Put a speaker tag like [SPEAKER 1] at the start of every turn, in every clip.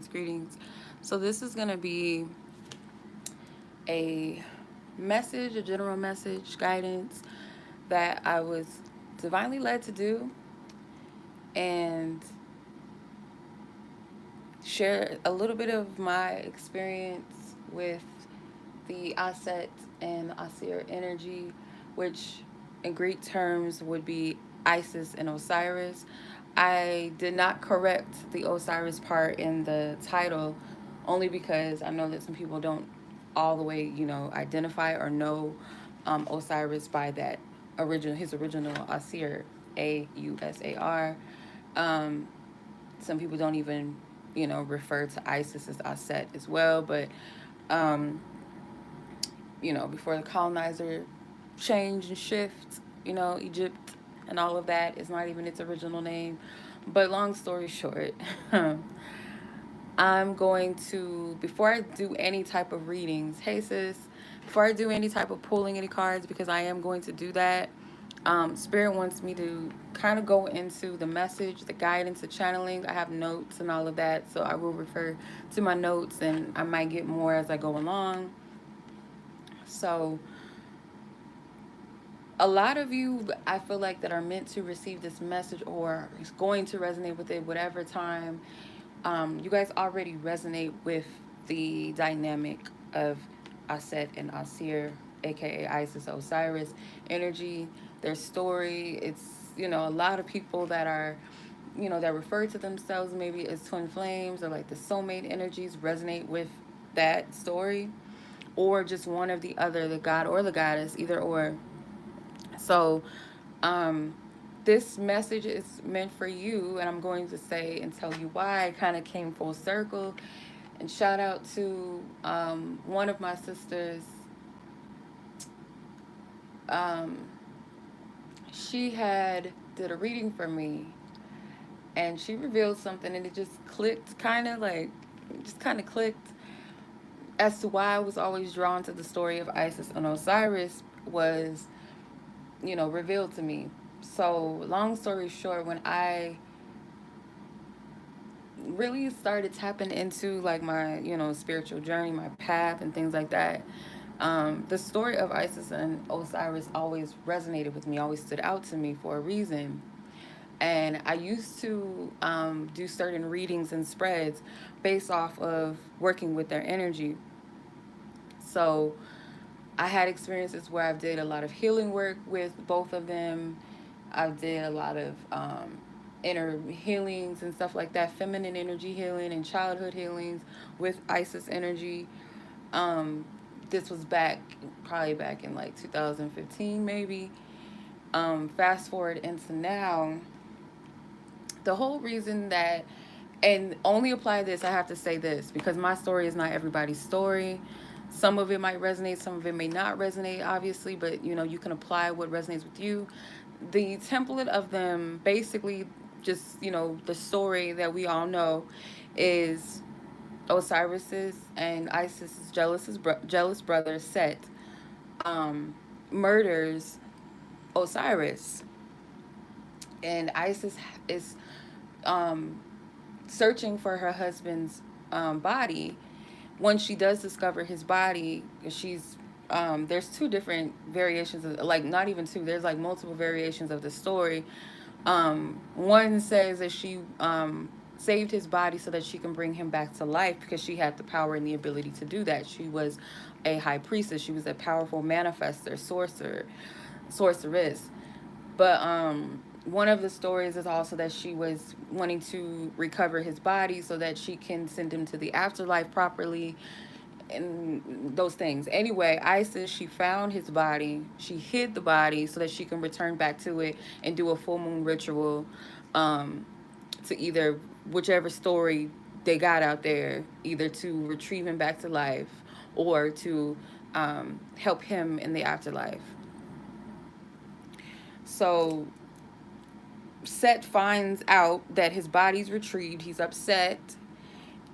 [SPEAKER 1] greetings. So this is going to be a message, a general message, guidance that I was divinely led to do and share a little bit of my experience with the Auset and Osiris energy, which in Greek terms would be Isis and Osiris. I did not correct the Osiris part in the title only because I know that some people don't all the way, identify or know Osiris by that his original Asir, Ausar. Um, some people don't even, refer to Isis as Aset as well, but um, before the colonizer change and shift, Egypt and all of that is not even its original name. But long story short, I'm going to, before I do any type of readings, hey sis, before I do any type of pulling any cards, because I am going to do that, Spirit wants me to kind of go into the message, the guidance, the channeling. I have notes and all of that, so I will refer to my notes and I might get more as I go along. So, a lot of you, I feel like, that are meant to receive this message or is going to resonate with it, whatever time, you guys already resonate with the dynamic of Aset and Asir, aka Isis Osiris energy, their story. It's, a lot of people that are, that refer to themselves maybe as twin flames or like the soulmate energies resonate with that story, or just one of the other, the god or the goddess, either or. So, um, this message is meant for you, and I'm going to say and tell you why I kind of came full circle. And shout out to one of my sisters. Um, she had did a reading for me, and she revealed something, and it just clicked, just kind of clicked as to why I was always drawn to the story of Isis and Osiris was, revealed to me. So, long story short, when I really started tapping into like my, spiritual journey, my path, and things like that, the story of Isis and Osiris always resonated with me, always stood out to me for a reason. And I used to do certain readings and spreads based off of working with their energy. So I had experiences where I've did a lot of healing work with both of them. I did a lot of inner healings and stuff like that, feminine energy healing and childhood healings with Isis energy. Um, this was probably back in like 2015, maybe. Fast forward into now, the whole reason that, and only apply this, I have to say this, because my story is not everybody's story. Some of it might resonate, some of it may not resonate, obviously, but you can apply what resonates with you. The template of them, basically, just the story that we all know is Osiris's and Isis's jealous brother Set um, murders Osiris, and Isis is um, searching for her husband's body. When she does discover his body, she's there's two different variations of, like, not even two, there's like multiple variations of the story. One says that she saved his body so that she can bring him back to life because she had the power and the ability to do that. She was a high priestess. She was a powerful manifester, sorceress. But one of the stories is also that she was wanting to recover his body so that she can send him to the afterlife properly, and those things. Anyway, Isis, she found his body. She hid the body so that she can return back to it and do a full moon ritual, to either, whichever story they got out there, either to retrieve him back to life or to help him in the afterlife. So Set finds out that his body's retrieved. He's upset,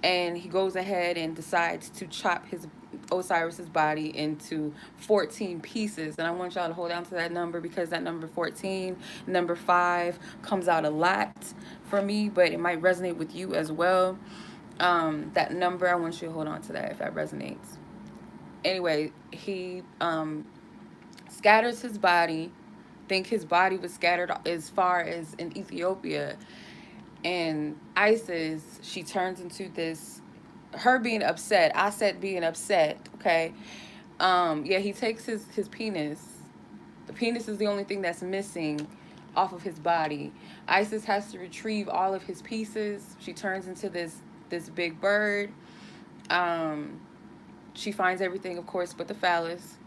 [SPEAKER 1] and he goes ahead and decides to chop his Osiris's body into 14 pieces. And I want y'all to hold on to that number because that number 14, number 5 comes out a lot for me, but it might resonate with you as well. That number, I want you to hold on to that if that resonates. Anyway, he scatters his body. Think his body was scattered as far as in Ethiopia. And Isis, she turns into this, her being upset. I said being upset, okay? Yeah, he takes his penis. The penis is the only thing that's missing off of his body. Isis has to retrieve all of his pieces. She turns into this big bird. Um, she finds everything, of course, but the phallus,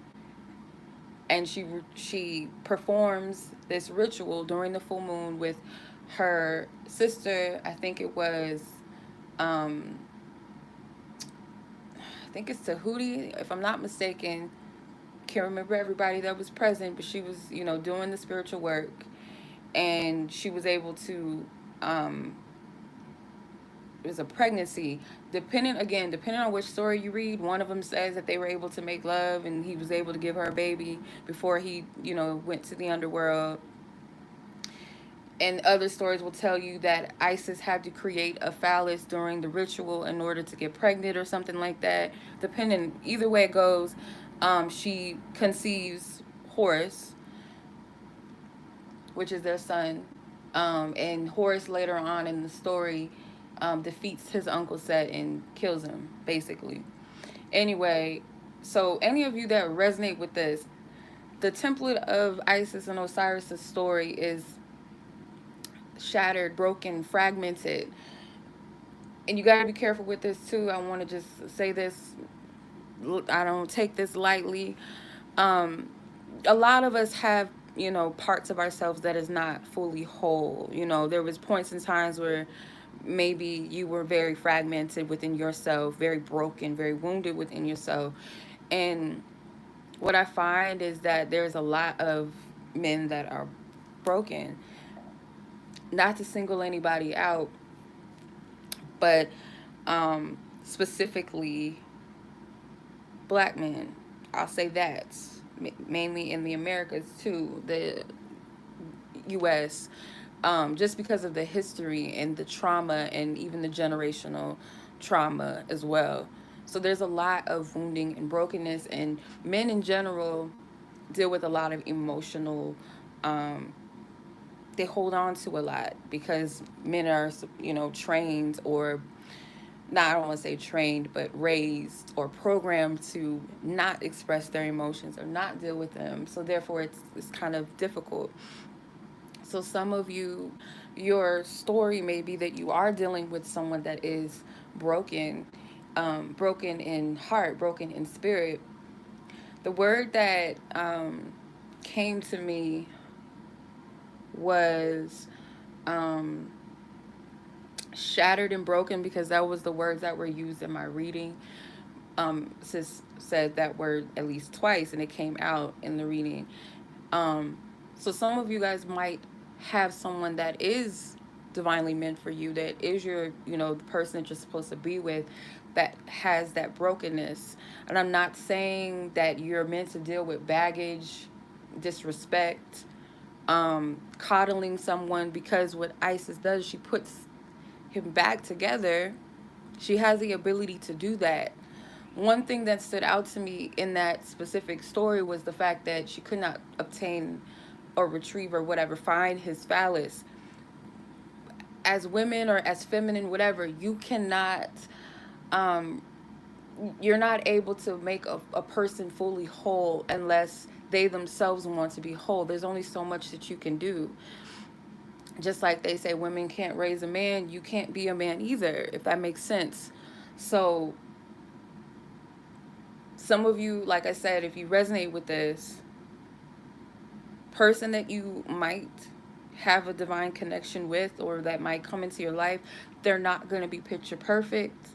[SPEAKER 1] and she performs this ritual during the full moon with her sister. I think it was, um, I think it's Tahuti, if I'm not mistaken. Can't remember everybody that was present, but she was, doing the spiritual work, and she was able to. It was a pregnancy. Depending on which story you read, one of them says that they were able to make love, and he was able to give her a baby before he, went to the underworld. And other stories will tell you that Isis had to create a phallus during the ritual in order to get pregnant or something like that. Depending, either way it goes, she conceives Horus, which is their son. And Horus later on in the story defeats his uncle Set and kills him, basically. Anyway, so any of you that resonate with this, the template of Isis and Osiris' story is shattered, broken, fragmented. And you got to be careful with this too. I want to just say this. I don't take this lightly. Um, a lot of us have, parts of ourselves that is not fully whole. There was points and times where maybe you were very fragmented within yourself, very broken, very wounded within yourself. And what I find is that there's a lot of men that are broken. Not to single anybody out, but specifically black men. I'll say that mainly in the Americas too, the U.S. Just because of the history and the trauma and even the generational trauma as well. So there's a lot of wounding and brokenness, and men in general deal with a lot of emotional. Um, they hold on to a lot because men are, trained or not, I don't want to say trained, but raised or programmed to not express their emotions or not deal with them. So therefore, it's kind of difficult. So some of you, your story may be that you are dealing with someone that is broken, broken in heart, broken in spirit. The word that came to me was um, shattered and broken, because that was the words that were used in my reading. Sis said that word at least twice, and it came out in the reading. Um, so some of you guys might have someone that is divinely meant for you, that is your, the person that you're supposed to be with, that has that brokenness. And I'm not saying that you're meant to deal with baggage, disrespect, coddling someone, because what Isis does, she puts him back together. She has the ability to do that. One thing that stood out to me in that specific story was the fact that she could not obtain or retrieve or whatever, find his phallus. As women or as feminine, whatever, you cannot, um, you're not able to make a person fully whole unless they themselves want to be whole. There's only so much that you can do. Just like they say women can't raise a man, you can't be a man either, if that makes sense. So some of you, like I said, if you resonate with this person that you might have a divine connection with, or that might come into your life, they're not going to be picture perfect.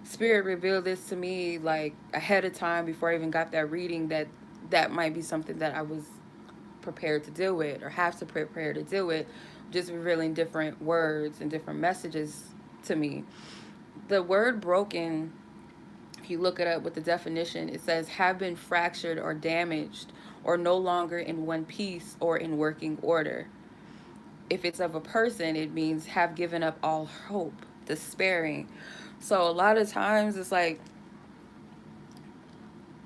[SPEAKER 1] Spirit revealed this to me like ahead of time before I even got that reading, that might be something that I was prepared to deal with or have to prepare to deal with, just revealing different words and different messages to me. The word broken, if you look it up with the definition, it says have been fractured or damaged or no longer in one piece or in working order. If it's of a person, it means have given up all hope. despairing. So a lot of times it's like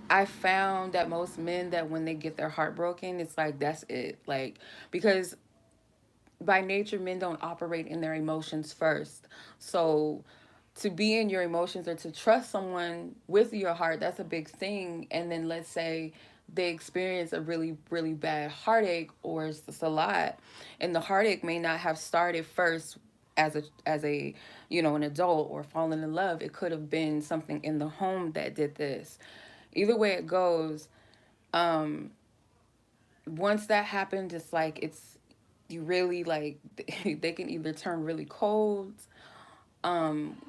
[SPEAKER 1] I found that most men, that when they get their heart broken, it's like that's it. Like, because by nature men don't operate in their emotions first. So to be in your emotions or to trust someone with your heart, that's a big thing. And then let's say they experience a really really bad heartache, or it's just a lot, and the heartache may not have started first as a an adult or falling in love. It could have been something in the home that did this. Either way it goes, um once that happens, it's like it's you really like they can either turn really cold,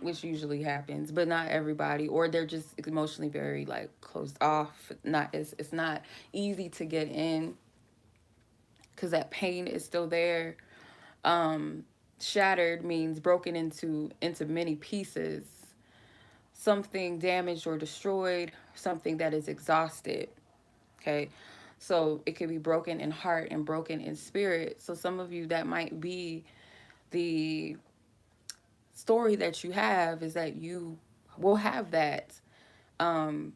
[SPEAKER 1] which usually happens, but not everybody, or they're just emotionally very like closed off. Not it's not easy to get in because that pain is still there. Um, Shattered means broken into many pieces, something damaged or destroyed, something that is exhausted. Okay. So it could be broken in heart and broken in spirit. So some of you, that might be the story that you have, is that you will have that um,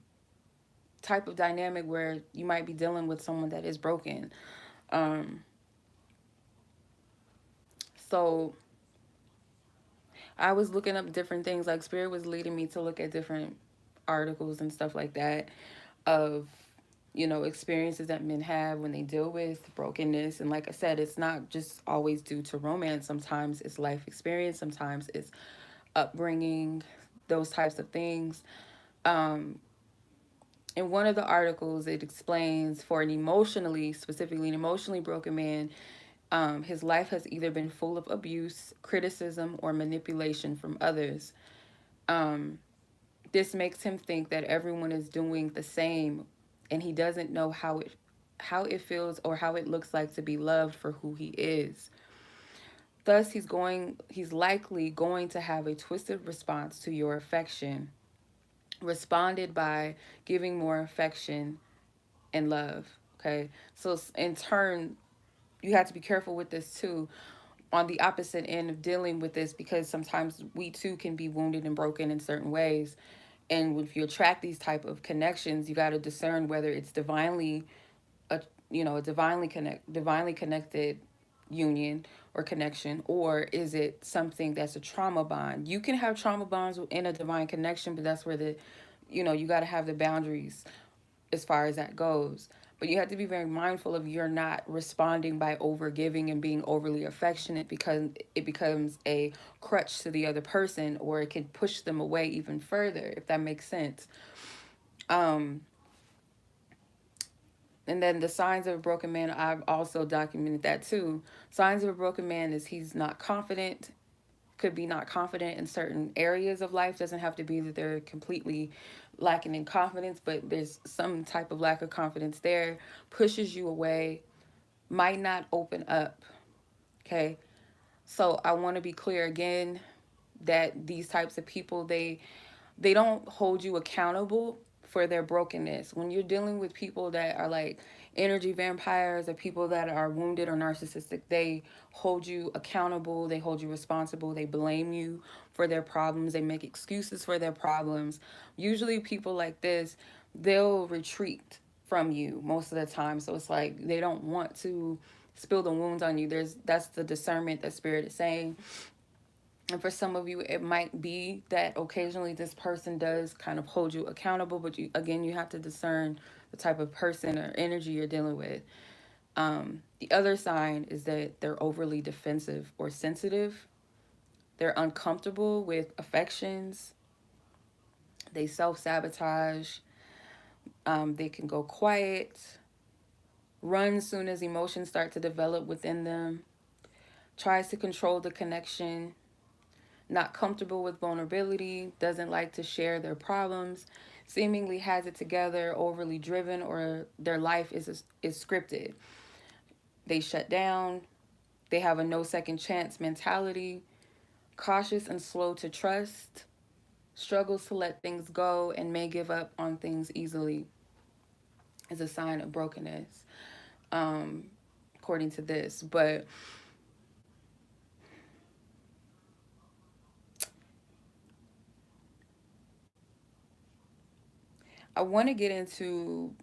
[SPEAKER 1] type of dynamic where you might be dealing with someone that is broken. Um, so I was looking up different things. Like Spirit was leading me to look at different articles and stuff like that of experiences that men have when they deal with brokenness. And like I said, it's not just always due to romance. Sometimes it's life experience, sometimes it's upbringing, those types of things. um in one of the articles, it explains for specifically an emotionally broken man, his life has either been full of abuse, criticism, or manipulation from others. um this makes him think that everyone is doing the same, and he doesn't know how it feels or how it looks like to be loved for who he is. Thus, he's likely going to have a twisted response to your affection, responded by giving more affection and love. Okay, so in turn, you have to be careful with this too, on the opposite end of dealing with this, because sometimes we too can be wounded and broken in certain ways. And if you attract these type of connections, you got to discern whether it's a a divinely connected union or connection, or is it something that's a trauma bond. You can have trauma bonds in a divine connection, but that's where you got to have the boundaries as far as that goes. But you have to be very mindful of you're not responding by over giving and being overly affectionate, because it becomes a crutch to the other person, or it can push them away even further, if that makes sense. Um, and then the signs of a broken man, I've also documented that too. Signs of a broken man is he's not confident, could be not confident in certain areas of life. Doesn't have to be that they're completely lacking in confidence, but there's some type of lack of confidence there, pushes you away, might not open up. Okay. So I want to be clear again that these types of people, they don't hold you accountable for their brokenness. When you're dealing with people that are like energy vampires, or people that are wounded or narcissistic, they hold you accountable, they hold you responsible, they blame you for their problems, they make excuses for their problems. Usually people like this, they'll retreat from you most of the time. So it's like they don't want to spill the wounds on you. That's the discernment that Spirit is saying. And for some of you, it might be that occasionally this person does kind of hold you accountable, but you have to discern the type of person or energy you're dealing with. The other sign is that they're overly defensive or sensitive. They're uncomfortable with affections. They self sabotage. They can go quiet, run soon as emotions start to develop within them, tries to control the connection, not comfortable with vulnerability, doesn't like to share their problems, seemingly has it together, overly driven, or their life is scripted. They shut down, they have a no second chance mentality, cautious and slow to trust, struggles to let things go, and may give up on things easily, is a sign of brokenness, um, according to this. But I want to get into.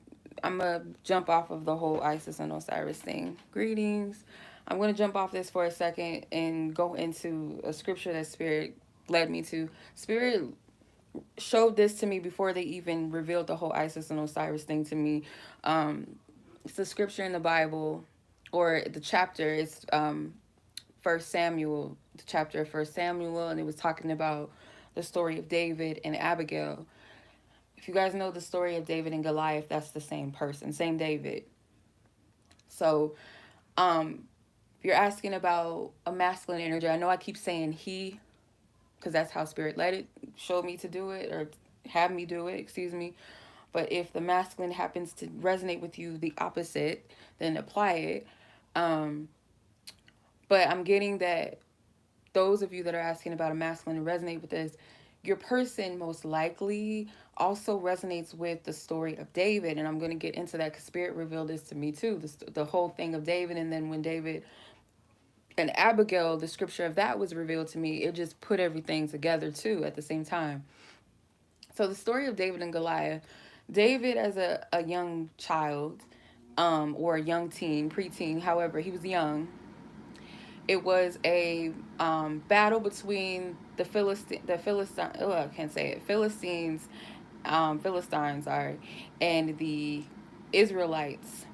[SPEAKER 1] I'm gonna jump off of the whole Isis and Osiris thing. Greetings. I'm gonna jump off this for a second and go into a scripture that Spirit led me to. Spirit showed this to me before they even revealed the whole Isis and Osiris thing to me. It's a scripture in the Bible, or the chapter. It's First Samuel, the chapter of First Samuel, and it was talking about the story of David and Abigail. If you guys know the story of David and Goliath, that's the same person, same David. So, you're asking about a masculine energy. I know I keep saying he, because that's how Spirit led it, showed me to do it, or have me do it, excuse me. But if the masculine happens to resonate with you the opposite, then apply it. Um, but I'm getting that those of you that are asking about a masculine to resonate with this, your person most likely also resonates with the story of David. And I'm going to get into that because Spirit revealed this to me too. The whole thing of David. And then when David and Abigail, the scripture of that was revealed to me, it just put everything together too at the same time. So the story of David and Goliath, David as a young child, or a young teen, preteen, however, he was young. It was a battle between I can't say it, Philistines, sorry, and the Israelites.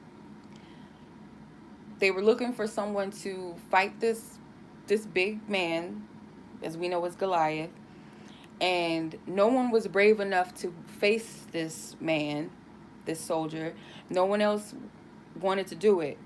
[SPEAKER 1] They were looking for someone to fight this big man, as we know as Goliath, and no one was brave enough to face this man, this soldier. No one else wanted to do it.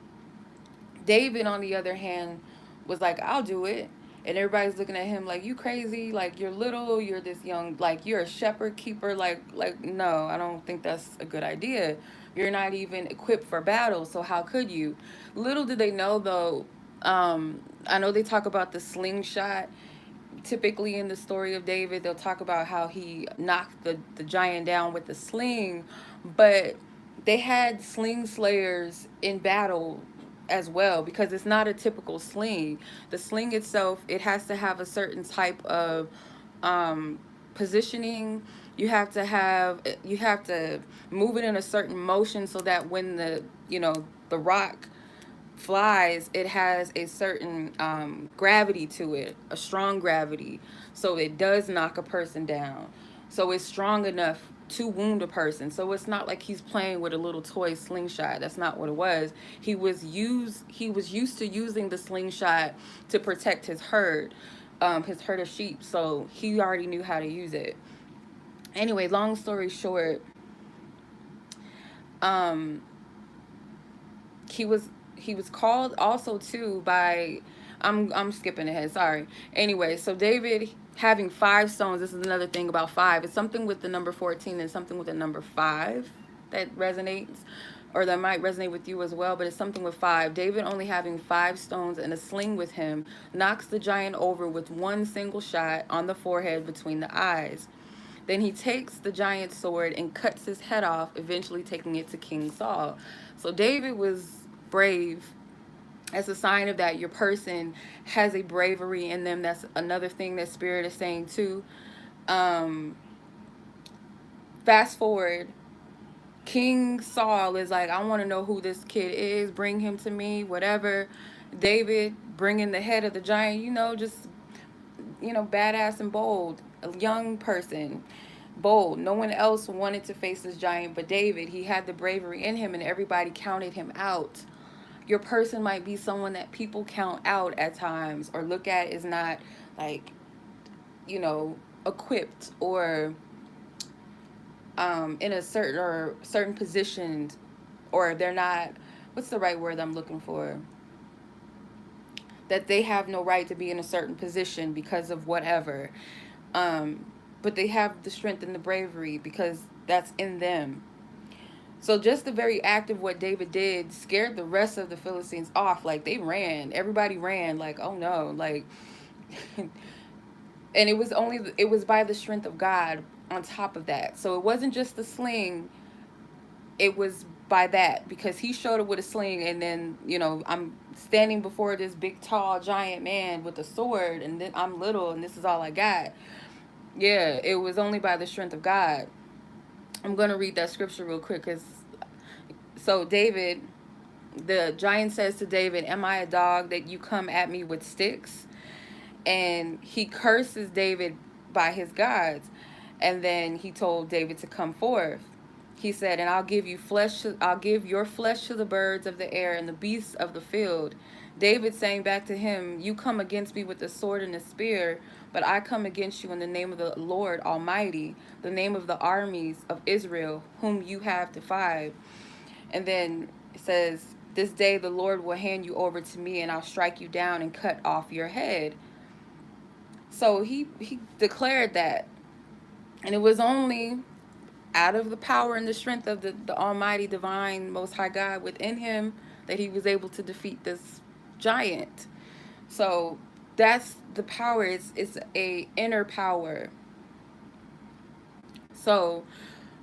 [SPEAKER 1] David, on the other hand, was like, I'll do it. And everybody's looking at him like, you crazy, like you're little, you're this young, like you're a shepherd keeper, like no, I don't think that's a good idea. You're not even equipped for battle, so how could you? Little did they know though, I know they talk about the slingshot. Typically in the story of David, they'll talk about how he knocked the giant down with the sling, but they had sling slayers in battle as well, because it's not a typical sling. The sling itself, it has to have a certain type of positioning. You have to move it in a certain motion so that when the rock flies, it has a certain gravity to it, a strong gravity, so it does knock a person down. So it's strong enough to wound a person. So it's not like he's playing with a little toy slingshot. That's not what it was. He was used to using the slingshot to protect his herd of sheep. So he already knew how to use it. Anyway, long story short, um, he was he was called also too by, I'm skipping ahead, sorry. Anyway, so David having 5 stones, this is another thing about 5. It's something with the number 14 and something with the number 5 that resonates, or that might resonate with you as well, but it's something with 5. David only having 5 stones and a sling with him knocks the giant over with one single shot on the forehead between the eyes. Then he takes the giant's sword and cuts his head off, eventually taking it to King Saul. So David was brave. As a sign of that, your person has a bravery in them. That's another thing that Spirit is saying too. Um, Fast forward, King Saul is like, I want to know who this kid is. Bring him to me, whatever. David bringing the head of the giant, just badass and bold, a young person, bold. No one else wanted to face this giant but David. He had the bravery in him and everybody counted him out. Your person might be someone that people count out at times or look at as not like, equipped or in a certain position, or they're not, what's the right word I'm looking for? That they have no right to be in a certain position because of whatever. But they have the strength and the bravery because that's in them. So just the very act of what David did scared the rest of the Philistines off. Like they ran, everybody ran. Like, oh no, like, and it was by the strength of God on top of that. So it wasn't just the sling. It was by that, because he showed up with a sling, and then I'm standing before this big tall giant man with a sword, and then I'm little and this is all I got. Yeah, it was only by the strength of God. I'm going to read that scripture real quick. So David, the giant says to David, "Am I a dog that you come at me with sticks?" And he curses David by his gods. And then he told David to come forth. He said, "And I'll give your flesh to the birds of the air and the beasts of the field." David saying back to him, "You come against me with the sword and the spear, but I come against you in the name of the Lord Almighty, the name of the armies of Israel, whom you have defied." And then it says, "This day the Lord will hand you over to me, and I'll strike you down and cut off your head." So he declared that. And it was only out of the power and the strength of the Almighty, Divine, Most High God within him that he was able to defeat this giant. So that's the power. It's a inner power. So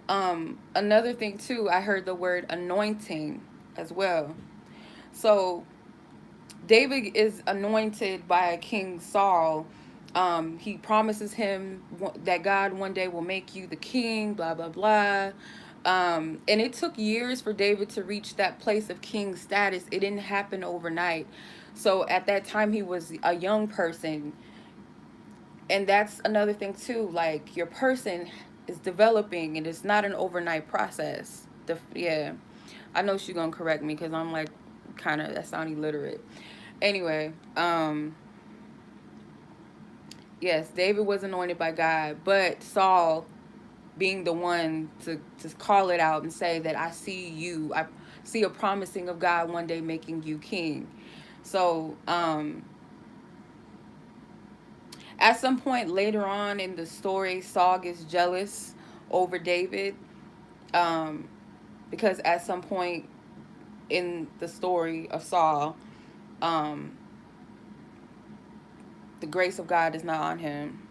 [SPEAKER 1] another thing too, I heard the word anointing as well. So David is anointed by King Saul. He promises him that God one day will make you the king, blah, blah, blah. And it took years for David to reach that place of king status. It didn't happen overnight. So at that time, he was a young person. And that's another thing, too. Like, your person is developing, and it's not an overnight process. Yeah. I know she's going to correct me because I'm like, kind of, that sound illiterate. Anyway, yes, David was anointed by God, but Saul being the one to call it out and say that I see a promising of God one day making you king. So, at some point later on in the story, Saul gets jealous over David, um, because at some point in the story of Saul, um, the grace of God is not on him.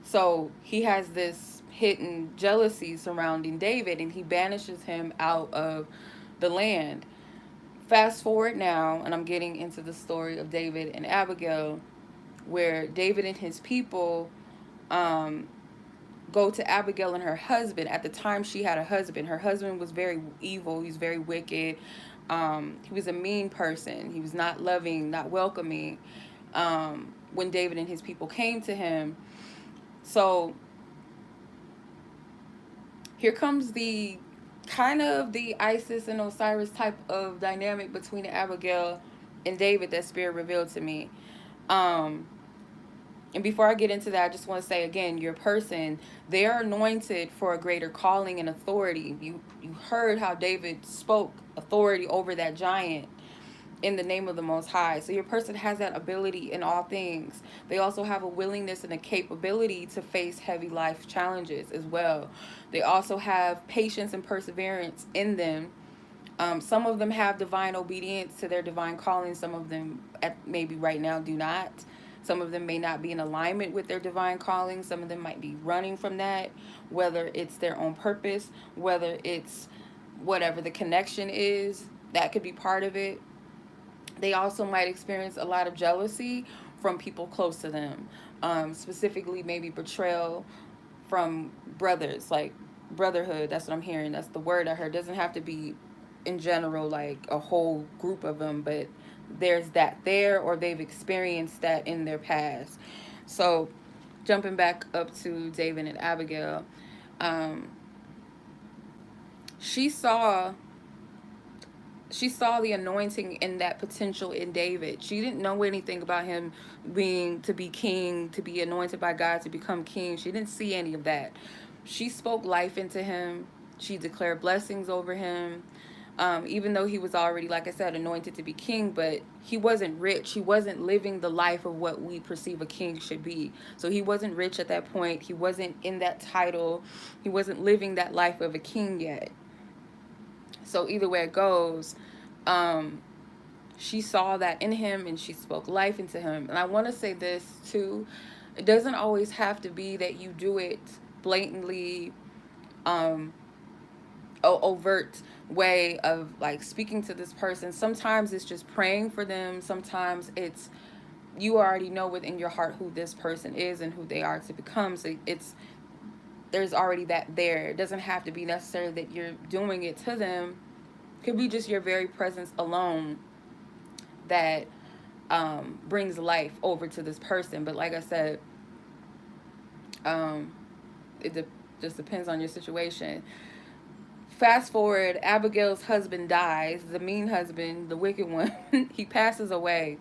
[SPEAKER 1] So he has this hidden jealousy surrounding David, and he banishes him out of the land. Fast forward now, and I'm getting into the story of David and Abigail, where David and his people um, go to Abigail and her husband. At the time, she had a husband. Her husband was very evil. He was very wicked. He was a mean person. He was not loving, not welcoming. When David and his people came to him, so here comes the kind of the Isis and Osiris type of dynamic between Abigail and David that Spirit revealed to me. Um, and before I get into that, I just want to say again, your person, they are anointed for a greater calling and authority. You heard how David spoke authority over that giant in the name of the Most High. So your person has that ability in all things. They also have a willingness and a capability to face heavy life challenges as well. They also have patience and perseverance in them. Some of them have divine obedience to their divine calling. Some of them, maybe right now, do not. Some of them may not be in alignment with their divine calling. Some of them might be running from that, whether it's their own purpose, whether it's whatever the connection is, that could be part of it. They also might experience a lot of jealousy from people close to them, specifically maybe betrayal from brothers, like brotherhood. That's what I'm hearing. That's the word I heard. It doesn't have to be in general like a whole group of them, but there's that there, or they've experienced that in their past. So jumping back up to David and Abigail, um, she saw she saw the anointing in that potential in David. She didn't know anything about him being to be king, to be anointed by God to become king. She didn't see any of that. She spoke life into him. She declared blessings over him. Even though he was already, like I said, anointed to be king, but he wasn't rich. He wasn't living the life of what we perceive a king should be. So he wasn't rich at that point. He wasn't in that title. He wasn't living that life of a king yet. So either way it goes, um, she saw that in him and she spoke life into him. And I want to say this too. It doesn't always have to be that you do it blatantly, um, overt way of like speaking to this person. Sometimes it's just praying for them. Sometimes it's you already know within your heart who this person is and who they are to become. So it's there's already that there. It doesn't have to be necessary that you're doing it to them. It could be just your very presence alone that brings life over to this person. But like I said, um, just depends on your situation. Fast forward, Abigail's husband dies, the mean husband, the wicked one. He passes away,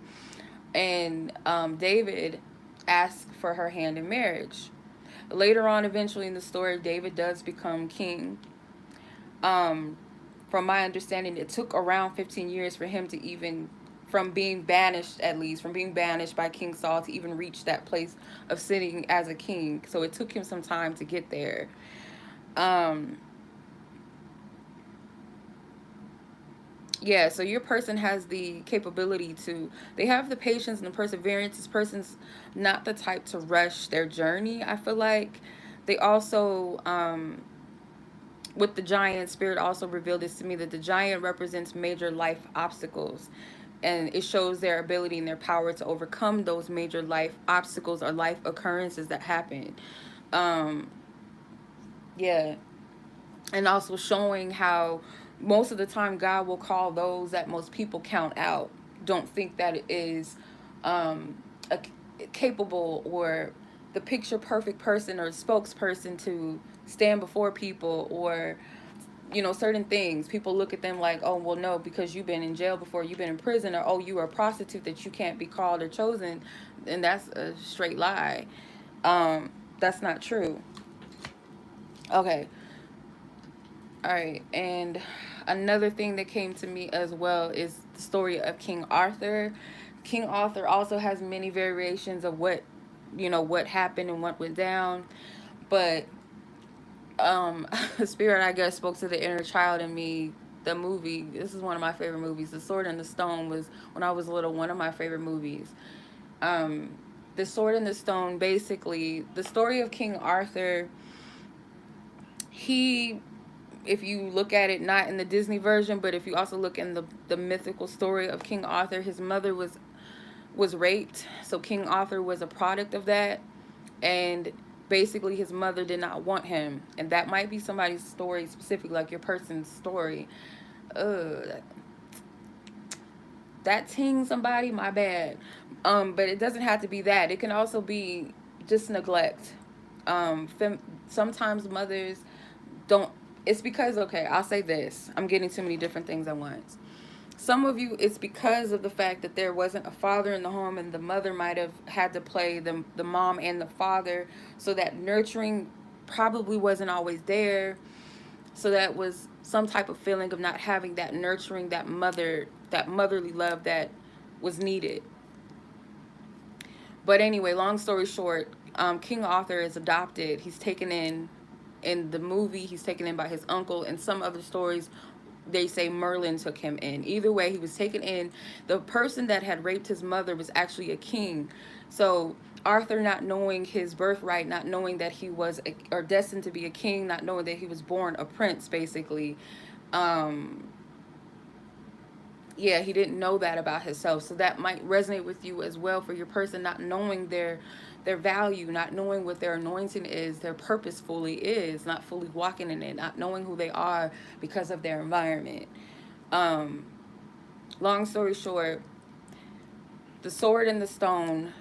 [SPEAKER 1] and David asks for her hand in marriage. Later on, eventually in the story, David does become king. Um, from my understanding, it took around 15 years for him to even, from being banished, at least, from being banished by King Saul to even reach that place of sitting as a king. So it took him some time to get there. Um, yeah, so your person has the capability to, they have the patience and the perseverance. This person's not the type to rush their journey, I feel like. They also, with the giant, spirit also revealed this to me, that the giant represents major life obstacles, and it shows their ability and their power to overcome those major life obstacles or life occurrences that happen. um yeah, and also showing how most of the time God will call those that most people count out, don't think that it is a capable or the picture perfect person or spokesperson to stand before people, or certain things. People look at them like, oh, well, no, because you've been in jail before, you've been in prison, or oh, you are a prostitute, that you can't be called or chosen. And that's a straight lie. That's not true. Okay. All right. And another thing that came to me as well is the story of King Arthur. King Arthur also has many variations of what happened and what went down. But Spirit, I guess, spoke to the inner child in me. The movie, this is one of my favorite movies. The Sword and the Stone was, when I was little, one of my favorite movies. um the Sword and the Stone, basically the story of King Arthur. He, if you look at it not in the Disney version, but if you also look in the mythical story of King Arthur, his mother was raped. So King Arthur was a product of that, and basically his mother did not want him. And that might be somebody's story, specifically like your person's story. uh that ting somebody, my bad. But it doesn't have to be that. It can also be just neglect. Sometimes mothers don't, it's because, okay, I'll say this, I'm getting too many different things at once. Some of you, it's because of the fact that there wasn't a father in the home, and the mother might have had to play the mom and the father, so that nurturing probably wasn't always there. So that was some type of feeling of not having that nurturing, that motherly love that was needed. But anyway, long story short, King Arthur is adopted. He's taken in the movie. He's taken in by his uncle. And some other stories, they say Merlin took him in. Either way, he was taken in. The person that had raped his mother was actually a king. So Arthur, not knowing his birthright, not knowing that he was or destined to be a king, not knowing that he was born a prince, basically. Um, yeah, he didn't know that about himself. So that might resonate with you as well, for your person not knowing their value, not knowing what their anointing is, their purpose fully is, not fully walking in it, not knowing who they are because of their environment. Um, long story short, the Sword and the Stone,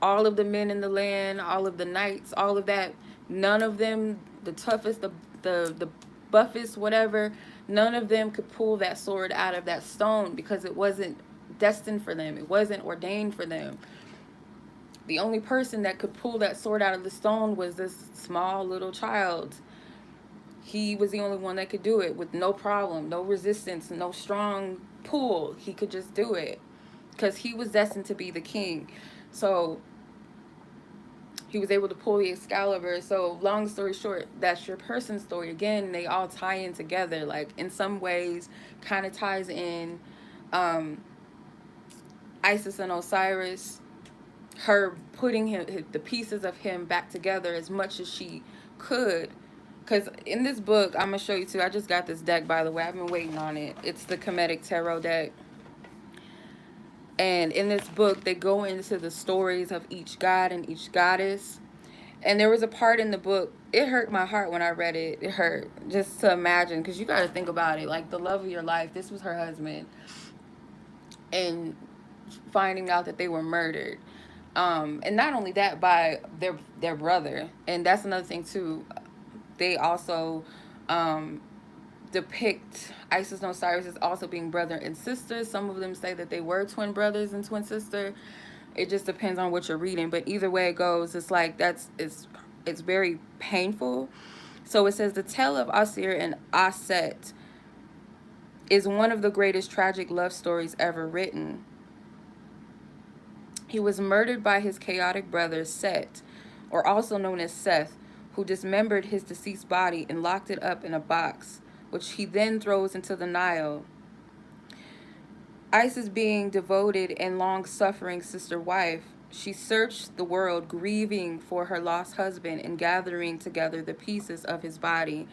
[SPEAKER 1] all of the men in the land, all of the knights, all of that, none of them, the toughest, the buffest, whatever, none of them could pull that sword out of that stone, because it wasn't destined for them. It wasn't ordained for them. The only person that could pull that sword out of the stone was this small little child. He was the only one that could do it with no problem, no resistance, no strong pull. He could just do it because he was destined to be the king. So he was able to pull the Excalibur. So long story short, that's your person's story. Again, they all tie in together. Like in some ways, kind of ties in. Um, Isis and Osiris, her putting the pieces of him back together as much as she could. Because in this book, I'm going to show you too. I just got this deck, by the way. I've been waiting on it. It's the Kemetic Tarot deck. And in this book, they go into the stories of each god and each goddess. And there was a part in the book, it hurt my heart when I read it. It hurt just to imagine, because you got to think about it. Like, the love of your life, this was her husband, and finding out that they were murdered. And not only that, by their brother. And that's another thing, too. They also depict Isis and Osiris as also being brother and sister. Some of them say that they were twin brothers and twin sister. It just depends on what you're reading, but either way it goes, it's like it's very painful. So it says the tale of Auser and Auset is one of the greatest tragic love stories ever written. He was murdered by his chaotic brother Set, or also known as Seth, who dismembered his deceased body and locked it up in a box, which he then throws into the Nile. Isis, being devoted and long-suffering sister wife, she searched the world grieving for her lost husband and gathering together the pieces of his body.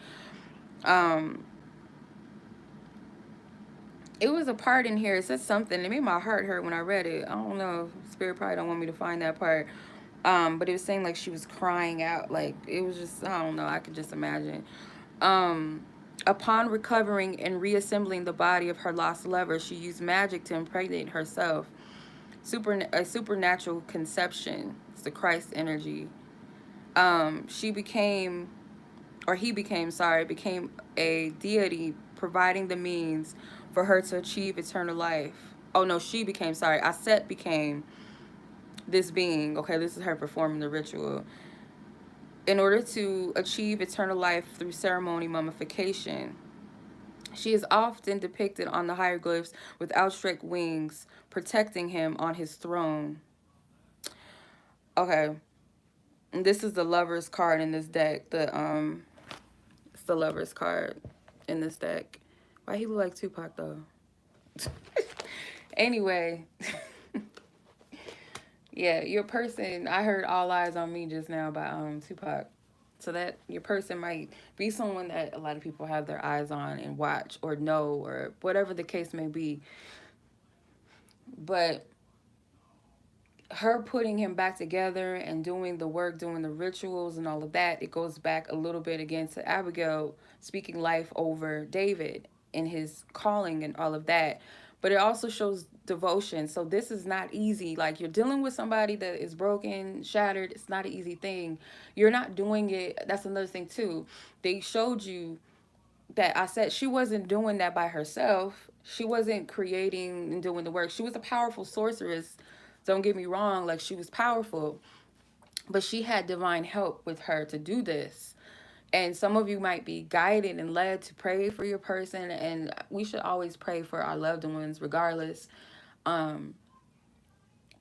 [SPEAKER 1] Um, it was a part in here. It said something. It made my heart hurt when I read it. I don't know. Spirit probably don't want me to find that part. But it was saying like she was crying out. Like, it was just, I don't know. I could just imagine. Um, Upon recovering and reassembling the body of her lost lover, she used magic to impregnate herself. A supernatural conception. It's the Christ energy. She became, or he became, sorry, became a deity, providing the means for her to achieve eternal life. Oh no, she became, sorry, Aset became this being. Okay, this is her performing the ritual. In order to achieve eternal life through ceremony mummification. She is often depicted on the hieroglyphs with outstretched wings, protecting him on his throne. Okay, and this is the Lover's card in this deck. It's the Lover's card in this deck. Why he look like Tupac though? Anyway, yeah, your person. I heard "All Eyes on Me" just now by Tupac. So that your person might be someone that a lot of people have their eyes on and watch or know or whatever the case may be. But her putting him back together and doing the work, doing the rituals and all of that, it goes back a little bit again to Abigail speaking life over David in his calling and all of that. But it also shows devotion. So this is not easy. Like, you're dealing with somebody that is broken, shattered. It's not an easy thing. You're not doing it. That's another thing too. They showed you that I said she wasn't doing that by herself. She wasn't creating and doing the work. She was a powerful sorceress. Don't get me wrong, like, she was powerful, but she had divine help with her to do this. And some of you might be guided and led to pray for your person, and we should always pray for our loved ones regardless. Um,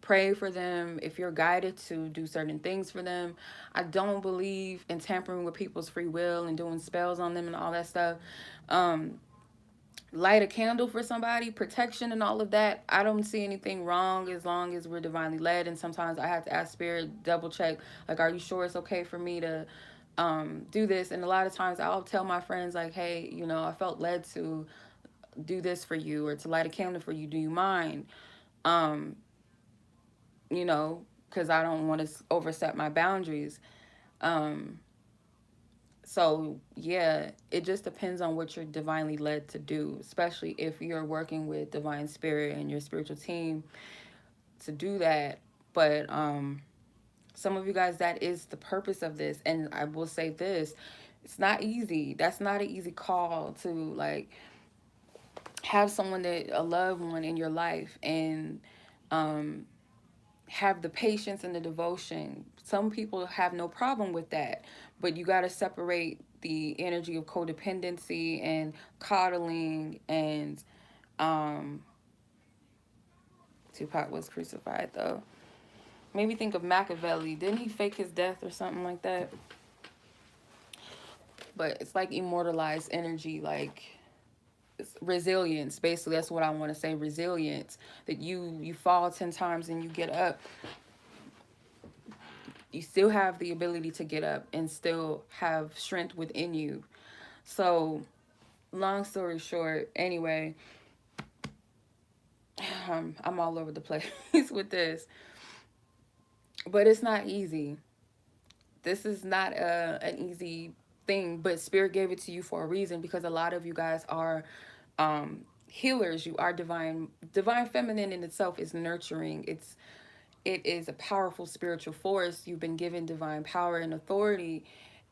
[SPEAKER 1] Pray for them if you're guided to do certain things for them. I don't believe in tampering with people's free will and doing spells on them and all that stuff. Um, Light a candle for somebody, protection and all of that. I don't see anything wrong as long as we're divinely led. And sometimes I have to ask spirit, double check, like, are you sure it's okay for me to do this? And a lot of times I'll tell my friends, like, hey, I felt led to do this for you or to light a candle for you. Do you mind? Um, because I don't want to overstep my boundaries. Um, So, yeah, it just depends on what you're divinely led to do, especially if you're working with divine spirit and your spiritual team to do that. But some of you guys, that is the purpose of this. And I will say this, it's not easy. That's not an easy call to, like, have someone that, a loved one in your life, and um, have the patience and the devotion. Some people have no problem with that, but you got to separate the energy of codependency and coddling and um Tupac was crucified though. Made me think of Machiavelli. Didn't he fake his death or something like that? But it's like immortalized energy, like resilience. Basically, that's what I want to say. Resilience. That you fall 10 times and you get up. You still have the ability to get up and still have strength within you. So, long story short, anyway, I'm all over the place with this. But it's not easy This is not an easy thing, but Spirit gave it to you for a reason, because a lot of you guys are healers. You are divine. Divine feminine in itself is nurturing. It is a powerful spiritual force. You've been given divine power and authority,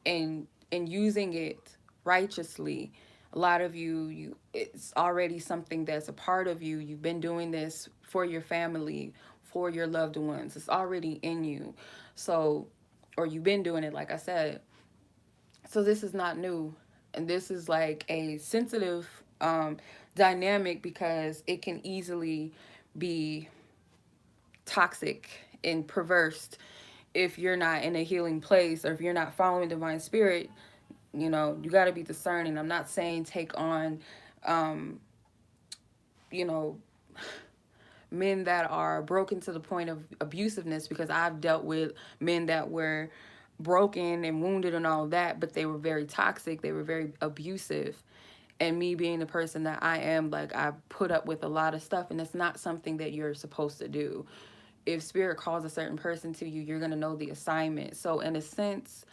[SPEAKER 1] and using it righteously. A lot of you, it's already something that's a part of you. You've been doing this for your family, for your loved ones. It's already in you. So, or you've been doing it, like I said. So this is not new. And this is like a sensitive dynamic, because it can easily be toxic and perverse if you're not in a healing place, or if you're not following divine spirit. You got to be discerning. I'm not saying take on um you know men that are broken to the point of abusiveness, because I've dealt with men that were broken and wounded and all of that, but they were very toxic, they were very abusive. And me being the person that I am, like, I put up with a lot of stuff, and it's not something that you're supposed to do. If spirit calls a certain person to you, you're going to know the assignment. So in a sense,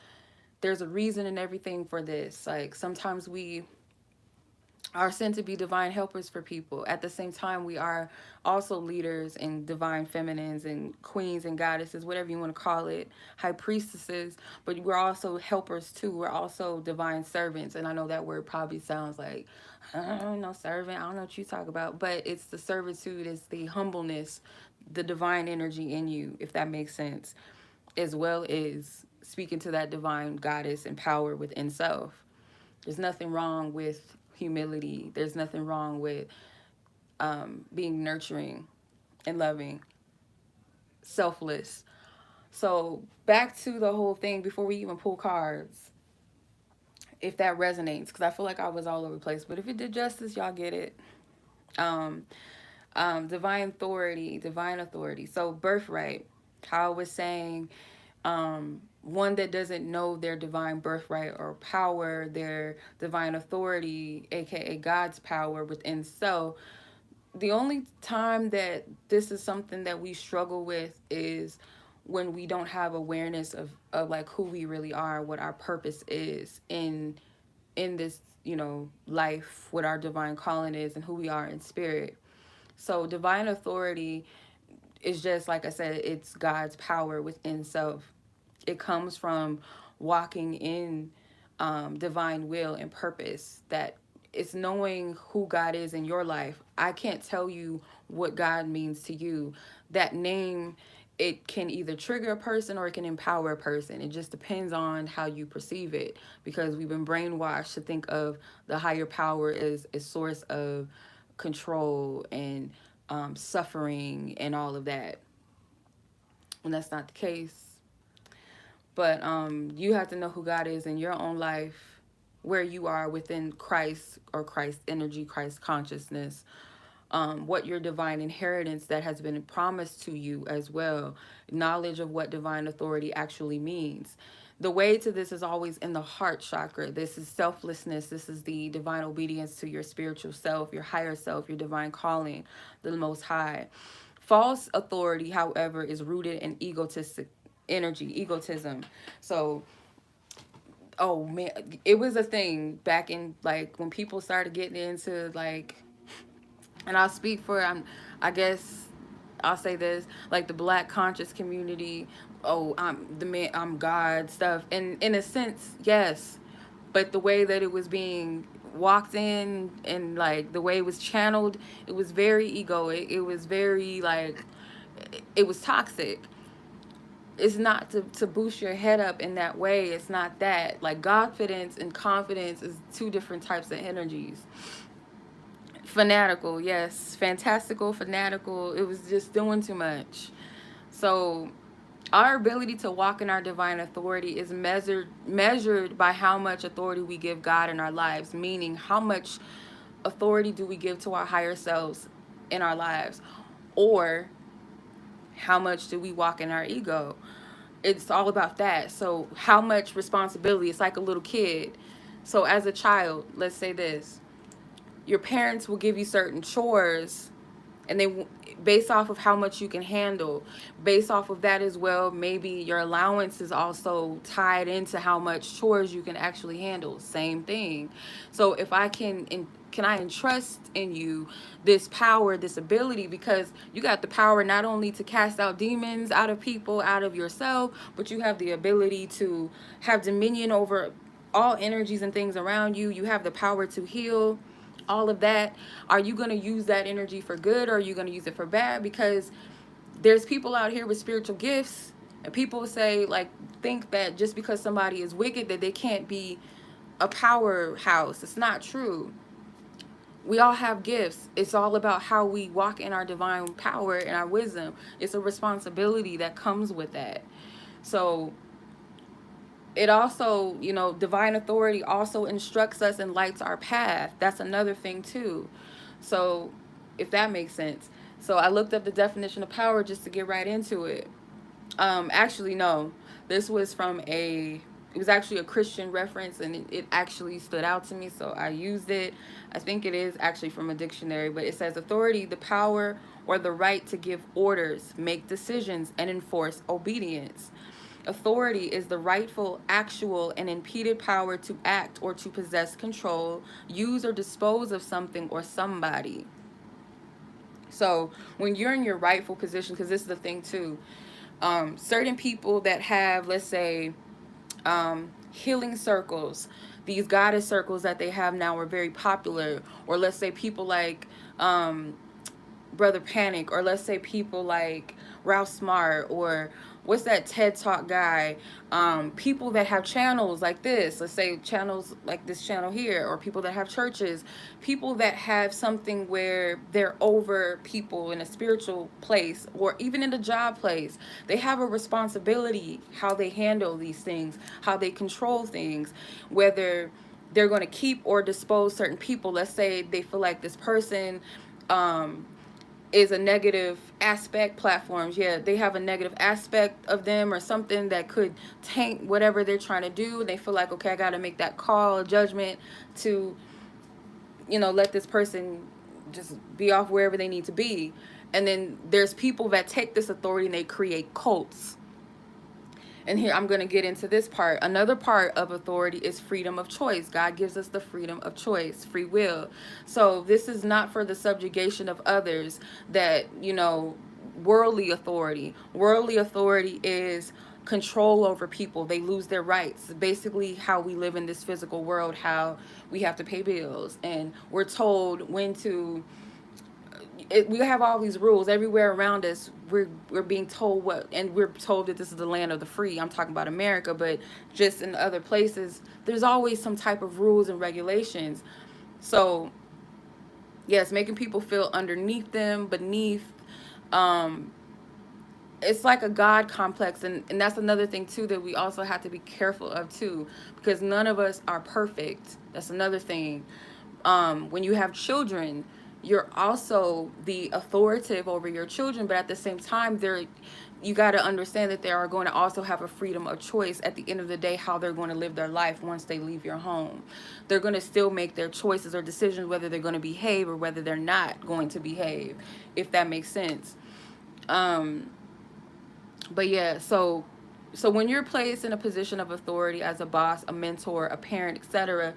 [SPEAKER 1] there's a reason and everything for this. Like, sometimes we are sent to be divine helpers for people. At the same time, we are also leaders and divine feminines and queens and goddesses, whatever you want to call it, high priestesses. But we're also helpers too. We're also divine servants. And I know that word probably sounds like, I don't know, servant. I don't know what you talk about. But it's the servitude, it's the humbleness, the divine energy in you, if that makes sense, as well as speaking to that divine goddess and power within self. There's nothing wrong with humility. There's nothing wrong with being nurturing and loving, selfless. So back to the whole thing before we even pull cards, if that resonates, because I feel like I was all over the place, but if it did justice, y'all get it. Um, divine authority, divine authority. So birthright, how I was saying, one that doesn't know their divine birthright or power, their divine authority, aka God's power within self. The only time that this is something that we struggle with is when we don't have awareness of like who we really are, what our purpose is in this, life, what our divine calling is, and who we are in spirit. So divine authority is just like I said, it's God's power within self. It comes from walking in divine will and purpose. That it's knowing who God is in your life. I can't tell you what God means to you. That name, it can either trigger a person or it can empower a person. It just depends on how you perceive it, because we've been brainwashed to think of the higher power as a source of control and suffering and all of that. And that's not the case. But you have to know who God is in your own life, where you are within Christ or Christ energy, Christ consciousness, what your divine inheritance that has been promised to you as well, knowledge of what divine authority actually means. The way to this is always in the heart chakra. This is selflessness. This is the divine obedience to your spiritual self, your higher self, your divine calling, the Most High. False authority, however, is rooted in egotistic energy, egotism. So, oh man, it was a thing back in, like, when people started getting into, like, and I'll speak for, I guess I'll say this, like the black conscious community. Oh, I'm the man, I'm God stuff. And in a sense, yes, but the way that it was being walked in, and like the way it was channeled, it was very egoic. It was very like, it was toxic. It's not to boost your head up in that way. It's not that. Like, confidence and confidence is two different types of energies. Fanatical, yes. Fantastical, fanatical. It was just doing too much. So our ability to walk in our divine authority is measured by how much authority we give God in our lives, meaning how much authority do we give to our higher selves in our lives, or how much do we walk in our ego. It's all about that. So how much responsibility? It's like a little kid. So as a child, let's say this, your parents will give you certain chores, And then based off of how much you can handle, based off of that as well, maybe your allowance is also tied into how much chores you can actually handle. Same thing. So if I can I entrust in you this power, this ability, because you got the power not only to cast out demons out of people, out of yourself, but you have the ability to have dominion over all energies and things around you. You have the power to heal, all of that. Are you going to use that energy for good, or are you going to use it for bad? Because there's people out here with spiritual gifts, and people say, like, think that just because somebody is wicked that they can't be a powerhouse. It's not true. We all have gifts. It's all about how we walk in our divine power and our wisdom. It's a responsibility that comes with that. So it also, divine authority also instructs us and lights our path. That's another thing too. So if that makes sense. So I looked up the definition of power just to get right into it. Actually, no. This was from it was actually a Christian reference, and it actually stood out to me, so I used it. I think it is actually from a dictionary, but it says authority, the power or the right to give orders, make decisions, and enforce obedience. Authority is the rightful, actual, and impeded power to act or to possess control, use or dispose of something or somebody. So when you're in your rightful position, because this is the thing too, certain people that have, let's say, healing circles, these goddess circles that they have now are very popular, or let's say people like Brother Panic, or let's say people like Ralph Smart, or what's that TED Talk guy, people that have channels like this, let's say channels like this channel here, or people that have churches, people that have something where they're over people in a spiritual place, or even in a job place. They have a responsibility how they handle these things, how they control things, whether they're going to keep or dispose certain people. Let's say they feel like this person is a negative aspect. Platforms, yeah, they have a negative aspect of them, or something that could taint whatever they're trying to do. They feel like, okay, I got to make that call, a judgment to, let this person just be off wherever they need to be. And then there's people that take this authority and they create cults. And here I'm going to get into this part. Another part of authority is freedom of choice. God gives us the freedom of choice, free will. So this is not for the subjugation of others, that, worldly authority. Worldly authority is control over people. They lose their rights. Basically how we live in this physical world, how we have to pay bills, and we're told when to we have all these rules everywhere around us. We're being told what, and we're told that this is the land of the free. I'm talking about America, but just in other places, there's always some type of rules and regulations. So yes, making people feel underneath them, beneath. It's like a God complex, and that's another thing too that we also have to be careful of too, because none of us are perfect. That's another thing. When you have children, you're also the authoritative over your children, but at the same time, you got to understand that they are going to also have a freedom of choice at the end of the day, how they're going to live their life once they leave your home. They're going to still make their choices or decisions, whether they're going to behave or whether they're not going to behave, if that makes sense. But yeah, so when you're placed in a position of authority as a boss, a mentor, a parent, etc.,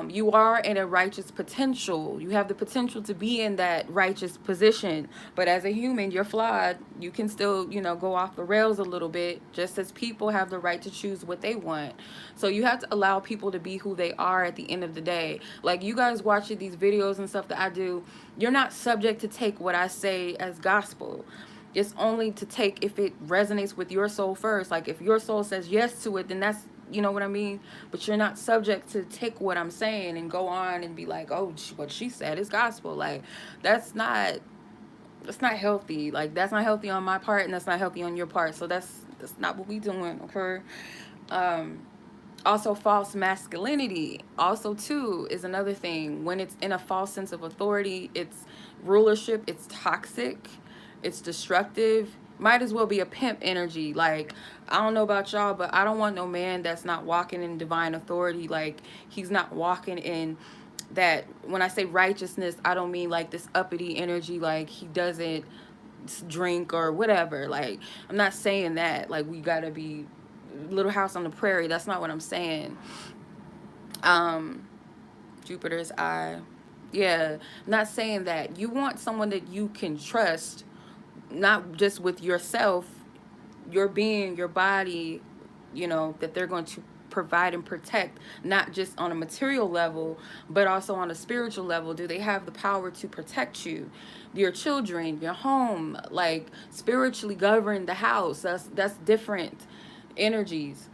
[SPEAKER 1] you are in a righteous potential. You have the potential to be in that righteous position. But as a human, you're flawed. You can still, go off the rails a little bit, just as people have the right to choose what they want. So you have to allow people to be who they are at the end of the day. Like you guys watching these videos and stuff that I do, you're not subject to take what I say as gospel. It's only to take if it resonates with your soul first. Like if your soul says yes to it, then that's, you know what I mean? But you're not subject to take what I'm saying and go on and be like, oh, what she said is gospel. Like that's not healthy. Like that's not healthy on my part, and that's not healthy on your part. So that's not what we doing, okay? Also, false masculinity also too is another thing. When it's in a false sense of authority, it's rulership, it's toxic, it's destructive. Might as well be a pimp energy. Like, I don't know about y'all, but I don't want no man that's not walking in divine authority. Like, he's not walking in that when I say righteousness, I don't mean like this uppity energy, like he doesn't drink or whatever. Like, I'm not saying that. Like, we gotta be Little House on the Prairie. That's not what I'm saying. Um, Jupiter's eye. Yeah, not saying that. You want someone that you can trust, not just with yourself, your being, your body, that they're going to provide and protect, not just on a material level, but also on a spiritual level. Do they have the power to protect you, your children, your home, like spiritually govern the house? That's different energies.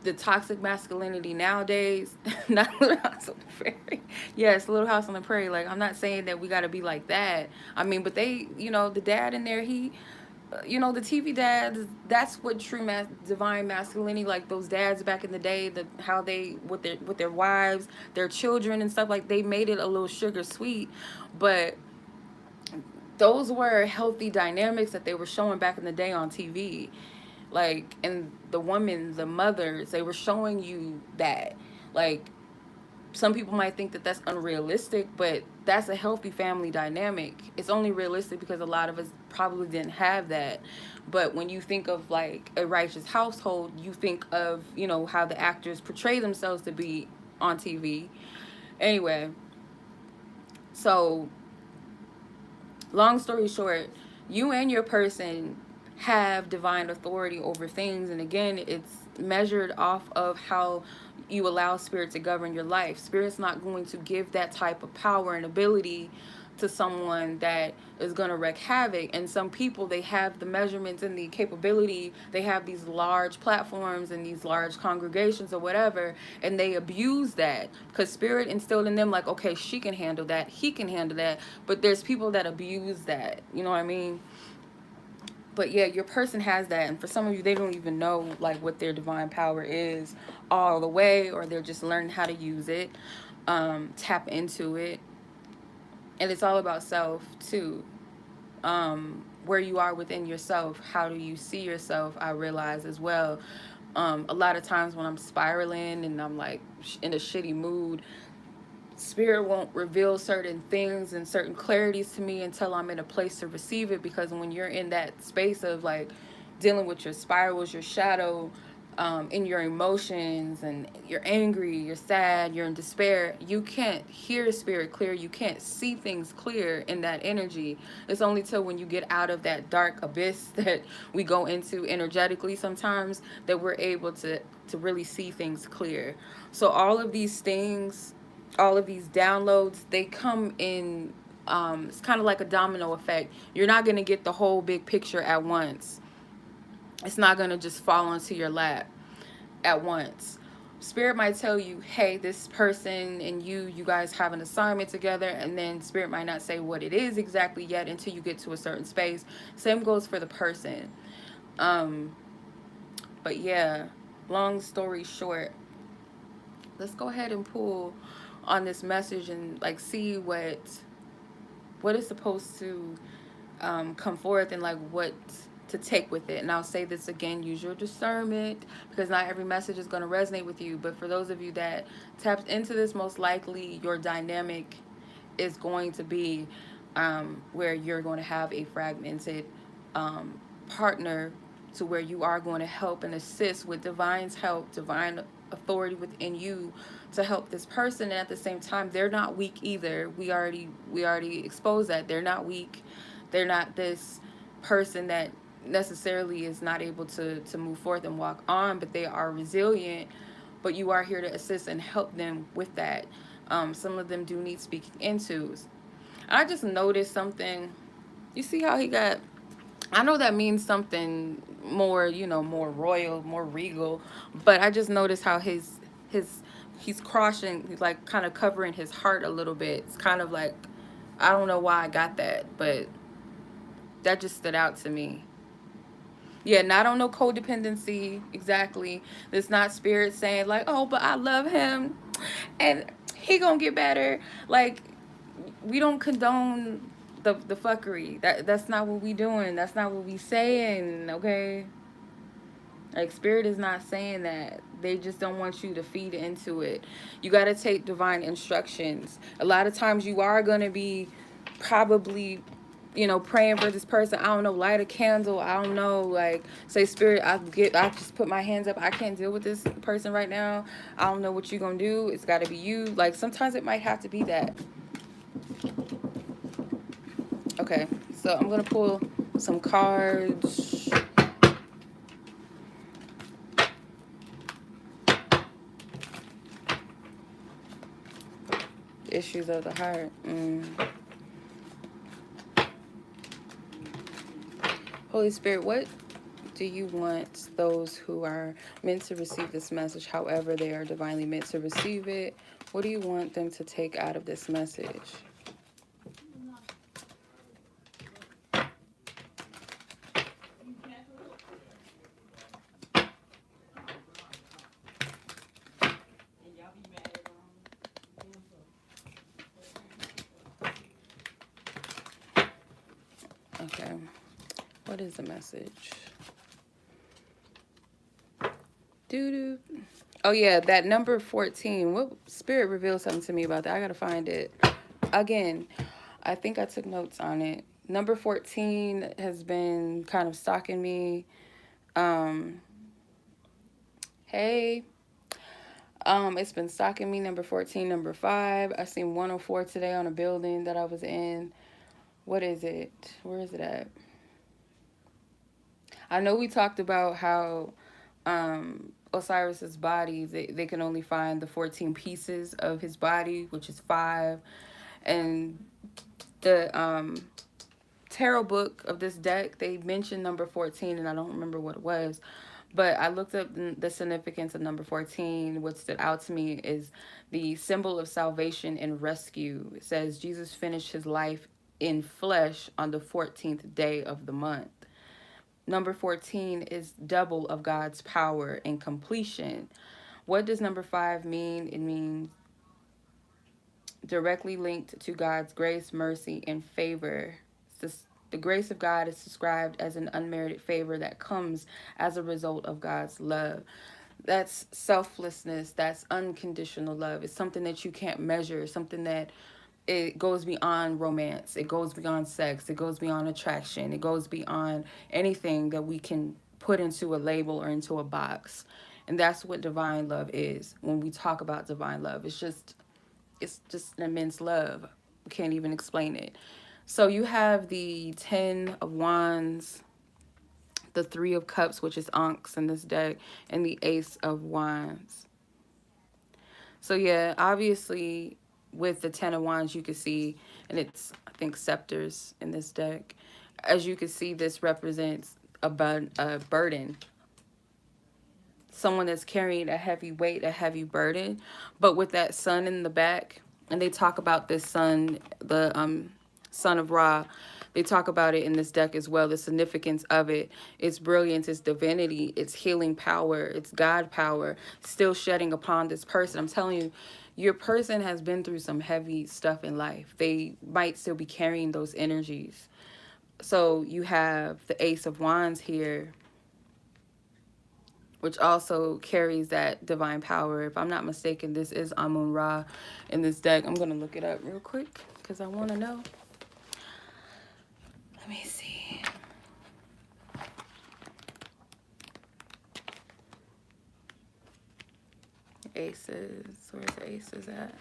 [SPEAKER 1] The toxic masculinity nowadays, not Little House on the Prairie. Yes, Little House on the Prairie. Like, I'm not saying that we got to be like that. I mean, but they, the dad in there, he, the TV dads, that's what true divine masculinity, like those dads back in the day, how they with their wives, their children and stuff, like they made it a little sugar sweet, but those were healthy dynamics that they were showing back in the day on TV. Like, and the women, the mothers, they were showing you that. Like, some people might think that that's unrealistic, but that's a healthy family dynamic. It's only realistic because a lot of us probably didn't have that. But when you think of like a righteous household, you think of, how the actors portray themselves to be on TV. Anyway, so long story short, you and your person have divine authority over things. And again, it's measured off of how you allow spirit to govern your life. Spirit's not going to give that type of power and ability to someone that is going to wreak havoc. And some people, they have the measurements and the capability, they have these large platforms and these large congregations or whatever, and they abuse that because spirit instilled in them, like, okay, she can handle that, he can handle that. But there's people that abuse that, you know what I mean? But yeah, your person has that, and for some of you, they don't even know like what their divine power is all the way, or they're just learning how to use it, tap into it. And it's all about self too. Where you are within yourself, how do you see yourself? I realize as well, a lot of times when I'm spiraling and I'm like in a shitty mood, spirit won't reveal certain things and certain clarities to me until I'm in a place to receive it. Because when you're in that space of like dealing with your spirals, your shadow, in your emotions, and you're angry, you're sad, you're in despair, you can't hear spirit clear, you can't see things clear in that energy. It's only till when you get out of that dark abyss that we go into energetically sometimes that we're able to really see things clear. So all of these things, all of these downloads, they come in, it's kind of like a domino effect. You're not going to get the whole big picture at once. It's not going to just fall onto your lap at once. Spirit might tell you, hey, this person and you guys have an assignment together, and then spirit might not say what it is exactly yet until you get to a certain space. Same goes for the person. um but yeah, long story short, let's go ahead and pull on this message and like see what is supposed to come forth, and like what to take with it. And I'll say this again, use your discernment, because not every message is going to resonate with you. But for those of you that tapped into this, most likely your dynamic is going to be where you're going to have a fragmented partner, to where you are going to help and assist with divine's help, divine authority within you to help this person. And at the same time, they're not weak either. We already exposed that they're not weak. They're not this person that necessarily is not able to move forth and walk on, but they are resilient. But you are here to assist and help them with that. Some of them do need speaking into. I just noticed something. You see how he got, I know that means something more, more royal, more regal, but I just noticed how his he's crossing, he's like kind of covering his heart a little bit. It's kind of like, I don't know why I got that, but that just stood out to me. Yeah, not on no codependency exactly. It's not spirit saying like, oh, but I love him and he gonna get better. Like, we don't condone the fuckery. That's not what we doing. That's not what we saying, okay? Like, spirit is not saying that. They just don't want you to feed into it. You got to take divine instructions. A lot of times you are going to be probably, praying for this person. I don't know, light a candle. I don't know, like, say, spirit, I just put my hands up. I can't deal with this person right now. I don't know what you're going to do. It's got to be you. Like, sometimes it might have to be that. Okay, so I'm going to pull some cards. Issues of the heart. Holy Spirit, what do you want those who are meant to receive this message, however they are divinely meant to receive it? What do you want them to take out of this message? Okay. What is the message? Doo-doo. Oh, yeah, that number 14. What spirit revealed something to me about that? I got to find it. Again, I think I took notes on it. Number 14 has been kind of stalking me. Hey. It's been stalking me. Number 14, number 5. I seen 104 today on a building that I was in. What is it? Where is it at? I know we talked about how Osiris's body, they can only find the 14 pieces of his body, which is 5. And the tarot book of this deck, they mentioned number 14, and I don't remember what it was. But I looked up the significance of number 14. What stood out to me is the symbol of salvation and rescue. It says Jesus finished his life in flesh on the 14th day of the month. Number 14 is double of God's power and completion. What does number 5 mean? It means directly linked to God's grace, mercy, and favor. The grace of God is described as an unmerited favor that comes as a result of God's love. That's selflessness. That's unconditional love. It's something that you can't measure. Something that it goes beyond romance. It goes beyond sex. It goes beyond attraction. It goes beyond anything that we can put into a label or into a box. And that's what divine love is. When we talk about divine love, it's just an immense love. We can't even explain it. So you have the 10 of Wands, the 3 of Cups, which is Ankhs in this deck, and the Ace of Wands. So yeah, obviously with the 10 of Wands, you can see, and it's, I think, scepters in this deck. As you can see, this represents a burden. Someone that's carrying a heavy weight, a heavy burden. But with that sun in the back, and they talk about this sun, the son of Ra, they talk about it in this deck as well, the significance of it, its brilliance, its divinity, its healing power, its God power, still shedding upon this person. I'm telling you, your person has been through some heavy stuff in life. They might still be carrying those energies. So you have the Ace of Wands here, which also carries that divine power. If I'm not mistaken, this is Amun-Ra in this deck. I'm going to look it up real quick because I want to know. Let me see. Aces. Where's the aces at?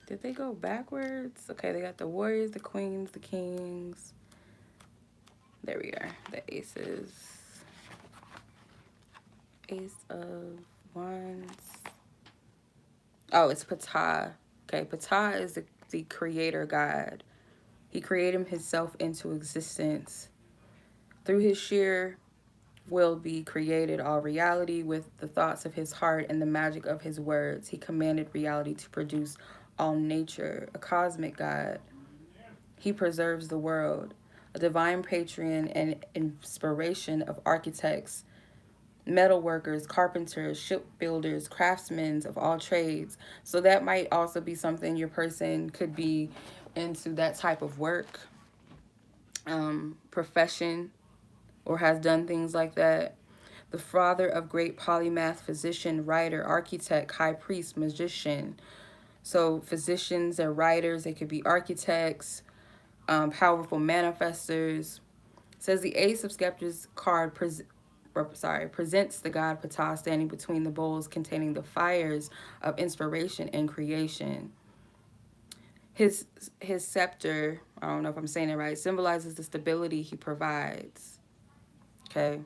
[SPEAKER 1] Did they go backwards? Okay, they got the warriors, the queens, the kings. There we are. The aces. Ace of Wands. Oh, it's Ptah. Okay, Ptah is the creator god. He created himself into existence. Through his sheer will be created all reality with the thoughts of his heart and the magic of his words. He commanded reality to produce all nature, a cosmic god. He preserves the world, a divine patron and inspiration of architects, metal workers, carpenters, shipbuilders, craftsmen of all trades. So that might also be something your person could be into that type of work, profession, or has done things like that. The father of great polymath, physician, writer, architect, high priest, magician. So physicians and writers, they could be architects, powerful manifestors. It says the Ace of Scepters card presents the god Ptah standing between the bowls containing the fires of inspiration and creation. His his scepter, I don't know if I'm saying it right, symbolizes the stability he provides. Okay.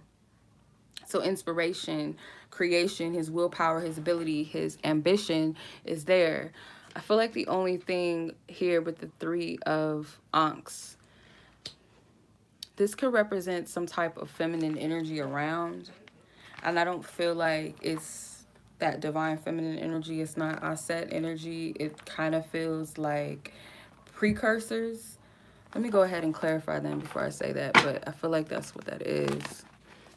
[SPEAKER 1] So inspiration, creation, his willpower, his ability, his ambition is there. I feel like the only thing here with the three of Ankhs, this could represent some type of feminine energy around. And I don't feel like it's that divine feminine energy. It's not Auset energy. It kind of feels like precursors. Let me go ahead and clarify them before I say that, but I feel like that's what that is.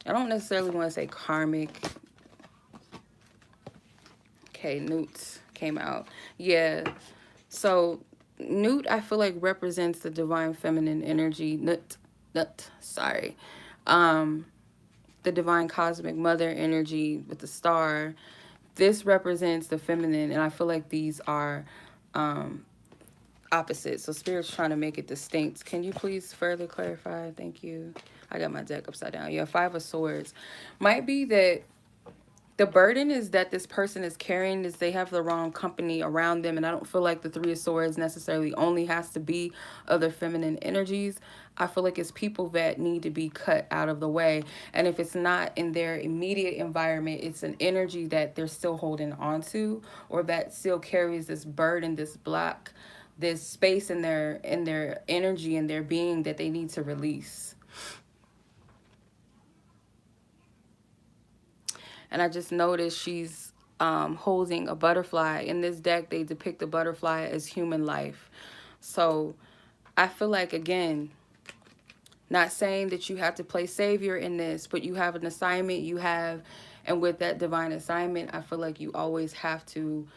[SPEAKER 1] I don't necessarily want to say karmic. Okay, Newt came out. Yeah. So Newt, I feel like represents the divine feminine energy. Sorry. The divine cosmic mother energy with the star. This represents the feminine, and I feel like these are opposites. So Spirit's trying to make it distinct. Can you please further clarify? Thank you. I got my deck upside down. Yeah, Five of Swords. Might be that the burden is that this person is carrying is they have the wrong company around them. And I don't feel like the Three of Swords necessarily only has to be other feminine energies. I feel like it's people that need to be cut out of the way. And if it's not in their immediate environment, it's an energy that they're still holding on to, or that still carries this burden, this block, this space in their energy and their being that they need to release. And I just noticed she's holding a butterfly. In this deck, they depict the butterfly as human life. So I feel like, again, not saying that you have to play savior in this, but you have an assignment and with that divine assignment, I feel like you always have to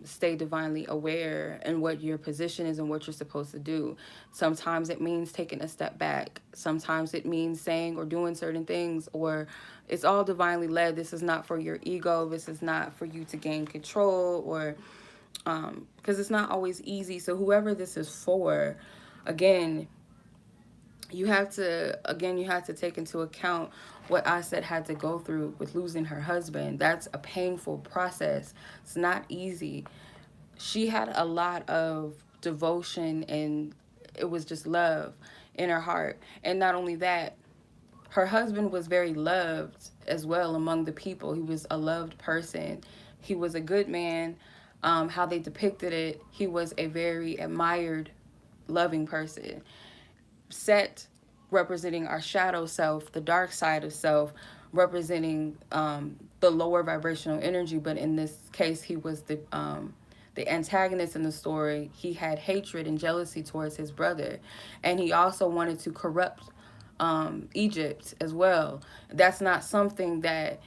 [SPEAKER 1] stay divinely aware in what your position is and what you're supposed to do. Sometimes it means taking a step back. Sometimes it means saying or doing certain things, or it's all divinely led. This is not for your ego. This is not for you to gain control, or because it's not always easy. So whoever this is for, again, you have to take into account what Aset had to go through with losing her husband. That's a painful process. It's not easy. She had a lot of devotion, and it was just love in her heart. And not only that, her husband was very loved as well among the people. He was a loved person. He was a good man. How they depicted it, he was a very admired, loving person. Set representing our shadow self, the dark side of self, representing the lower vibrational energy. But in this case, he was the antagonist in the story. He had hatred and jealousy towards his brother, and he also wanted to corrupt Egypt as well. That's not something that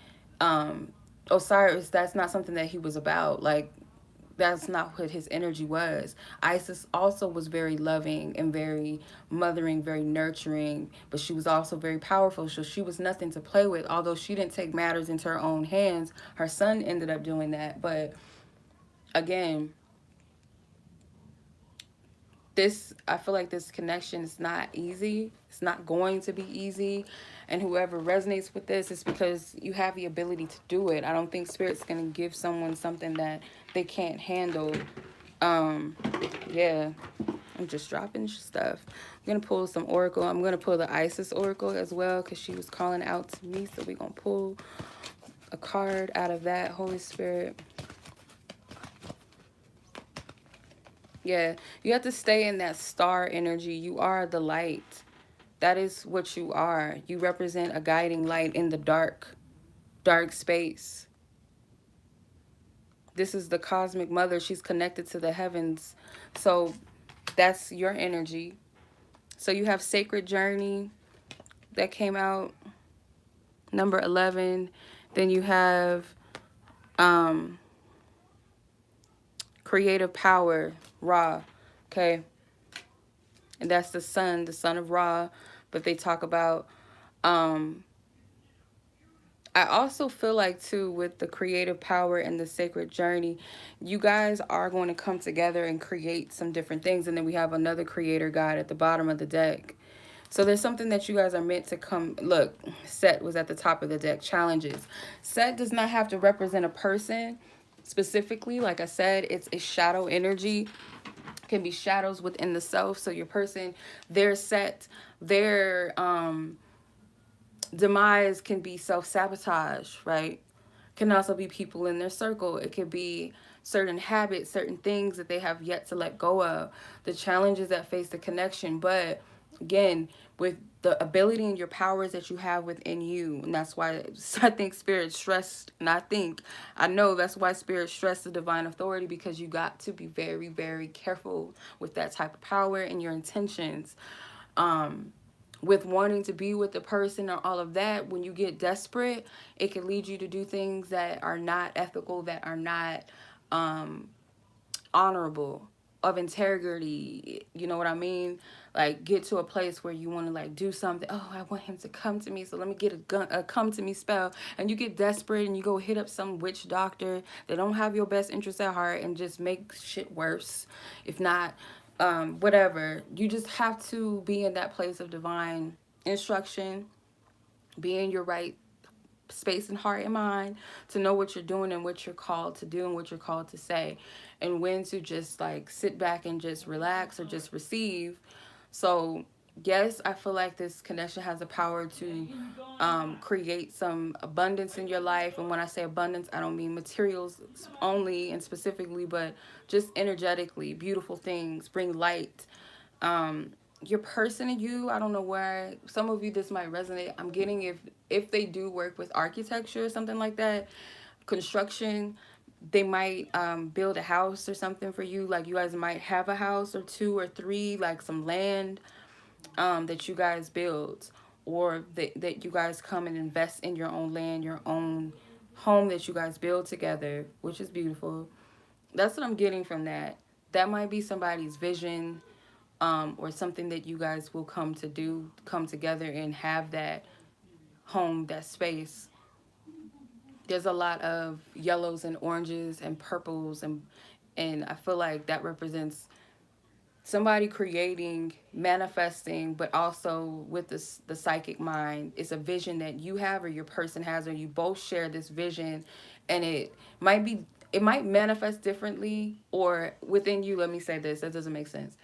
[SPEAKER 1] Osiris, that's not something that he was about. Like, that's not what his energy was. Isis also was very loving and very mothering, very nurturing, but she was also very powerful. So she was nothing to play with. Although she didn't take matters into her own hands, her son ended up doing that. But again, I feel like this connection is not easy. It's not going to be easy. And whoever resonates with this is because you have the ability to do it. I don't think Spirit's going to give someone something that they can't handle. Yeah, I'm just dropping stuff. I'm going to pull some Oracle. I'm going to pull the Isis Oracle as well because she was calling out to me. So we're going to pull a card out of that, Holy Spirit. Yeah, you have to stay in that star energy. You are the light. That is what you are. You represent a guiding light in the dark space. This is the cosmic mother. She's connected to the heavens. So that's your energy. So you have Sacred Journey that came out, number 11. Then you have Creative Power, Ra. Okay. and that's the son of Ra. But they talk about, um, I also feel like too, with the creative power and the sacred journey, you guys are going to come together and create some different things. And then we have another creator god at the bottom of the deck. So there's something that you guys are meant to come. Look, Set was at the top of the deck. Challenges. Set does not have to represent a person specifically. Like I said, it's a shadow energy. It can be shadows within the self. So your person, their set, their demise can be self-sabotage, right? Can also be people in their circle. It could be certain habits, certain things that they have yet to let go of, the challenges that face the connection. But again, with the ability and your powers that you have within you, and that's why I think spirit stressed, and I know that's why spirit stressed the divine authority, because you got to be very, very careful with that type of power and your intentions. um with wanting to be with the person or all of that, when you get desperate, it can lead you to do things that are not ethical, that are not um, honorable, of integrity. You know what I mean? Like, get to a place where you want to like do something. Oh, I want him to come to me, so let me get a come to me spell. And you get desperate and you go hit up some witch doctor that don't have your best interest at heart and just make shit worse. If not, whatever. You just have to be in that place of divine instruction, be in your right space and heart and mind to know what you're doing and what you're called to do and what you're called to say, and when to just like sit back and just relax or just receive. So yes, I feel like this connection has the power to create some abundance in your life. And when I say abundance, I don't mean materials only and specifically, but just energetically beautiful things, bring light. um your person and you, I don't know where some of you this might resonate. I'm getting, if they do work with architecture or something like that, construction, they might build a house or something for you. Like, you guys might have a house or two or three, like some land that you guys build, or that you guys come and invest in your own land, your own home that you guys build together, which is beautiful. That's what I'm getting from that. That might be somebody's vision, or something that you guys will come together and have that home, that space. There's a lot of yellows and oranges and purples, and I feel like that represents somebody creating, manifesting, but also with the psychic mind. It's a vision that you have or your person has, or you both share this vision, and might be it might manifest differently or within you. Let me say this, that doesn't make sense.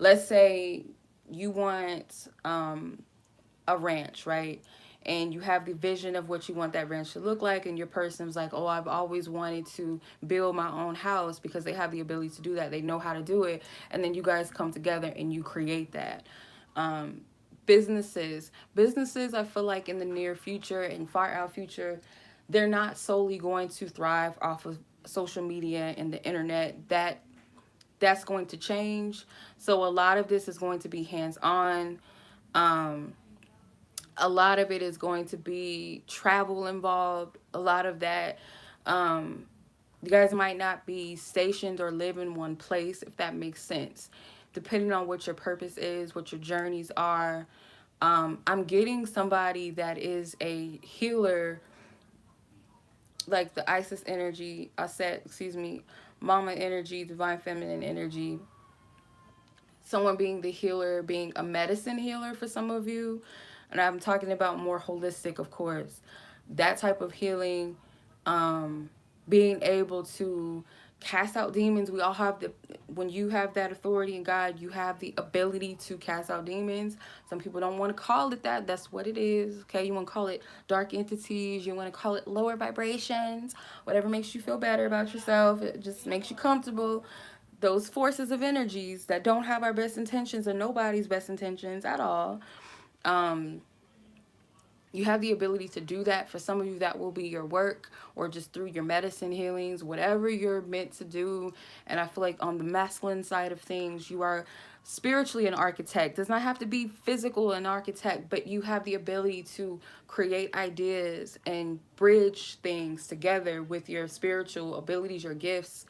[SPEAKER 1] Let's say you want a ranch, right? And you have the vision of what you want that ranch to look like, and your person's like, oh, I've always wanted to build my own house, because they have the ability to do that. They know how to do it. And then you guys come together and you create that. Um, businesses, I feel like in the near future and far out future, they're not solely going to thrive off of social media and the internet. That's going to change. So a lot of this is going to be hands on. Um, a lot of it is going to be travel involved. A lot of that, um, you guys might not be stationed or live in one place, if that makes sense, depending on what your purpose is, what your journeys are. I'm getting somebody that is a healer, like the Isis energy. I said, excuse me, Mama energy, divine feminine energy. Someone being the healer, being a medicine healer for some of you. And I'm talking about more holistic, of course. That type of healing, um, being able to cast out demons. We all have when you have that authority in God, you have the ability to cast out demons. Some people don't want to call it that. That's what it is. Okay. You want to call it dark entities. You want to call it lower vibrations, whatever makes you feel better about yourself. It just makes you comfortable. Those forces of energies that don't have our best intentions or nobody's best intentions at all. Um, you have the ability to do that. For some of you, that will be your work or just through your medicine healings, whatever you're meant to do. And I feel like on the masculine side of things, you are spiritually an architect. Does not have to be physical an architect, but you have the ability to create ideas and bridge things together with your spiritual abilities, your gifts,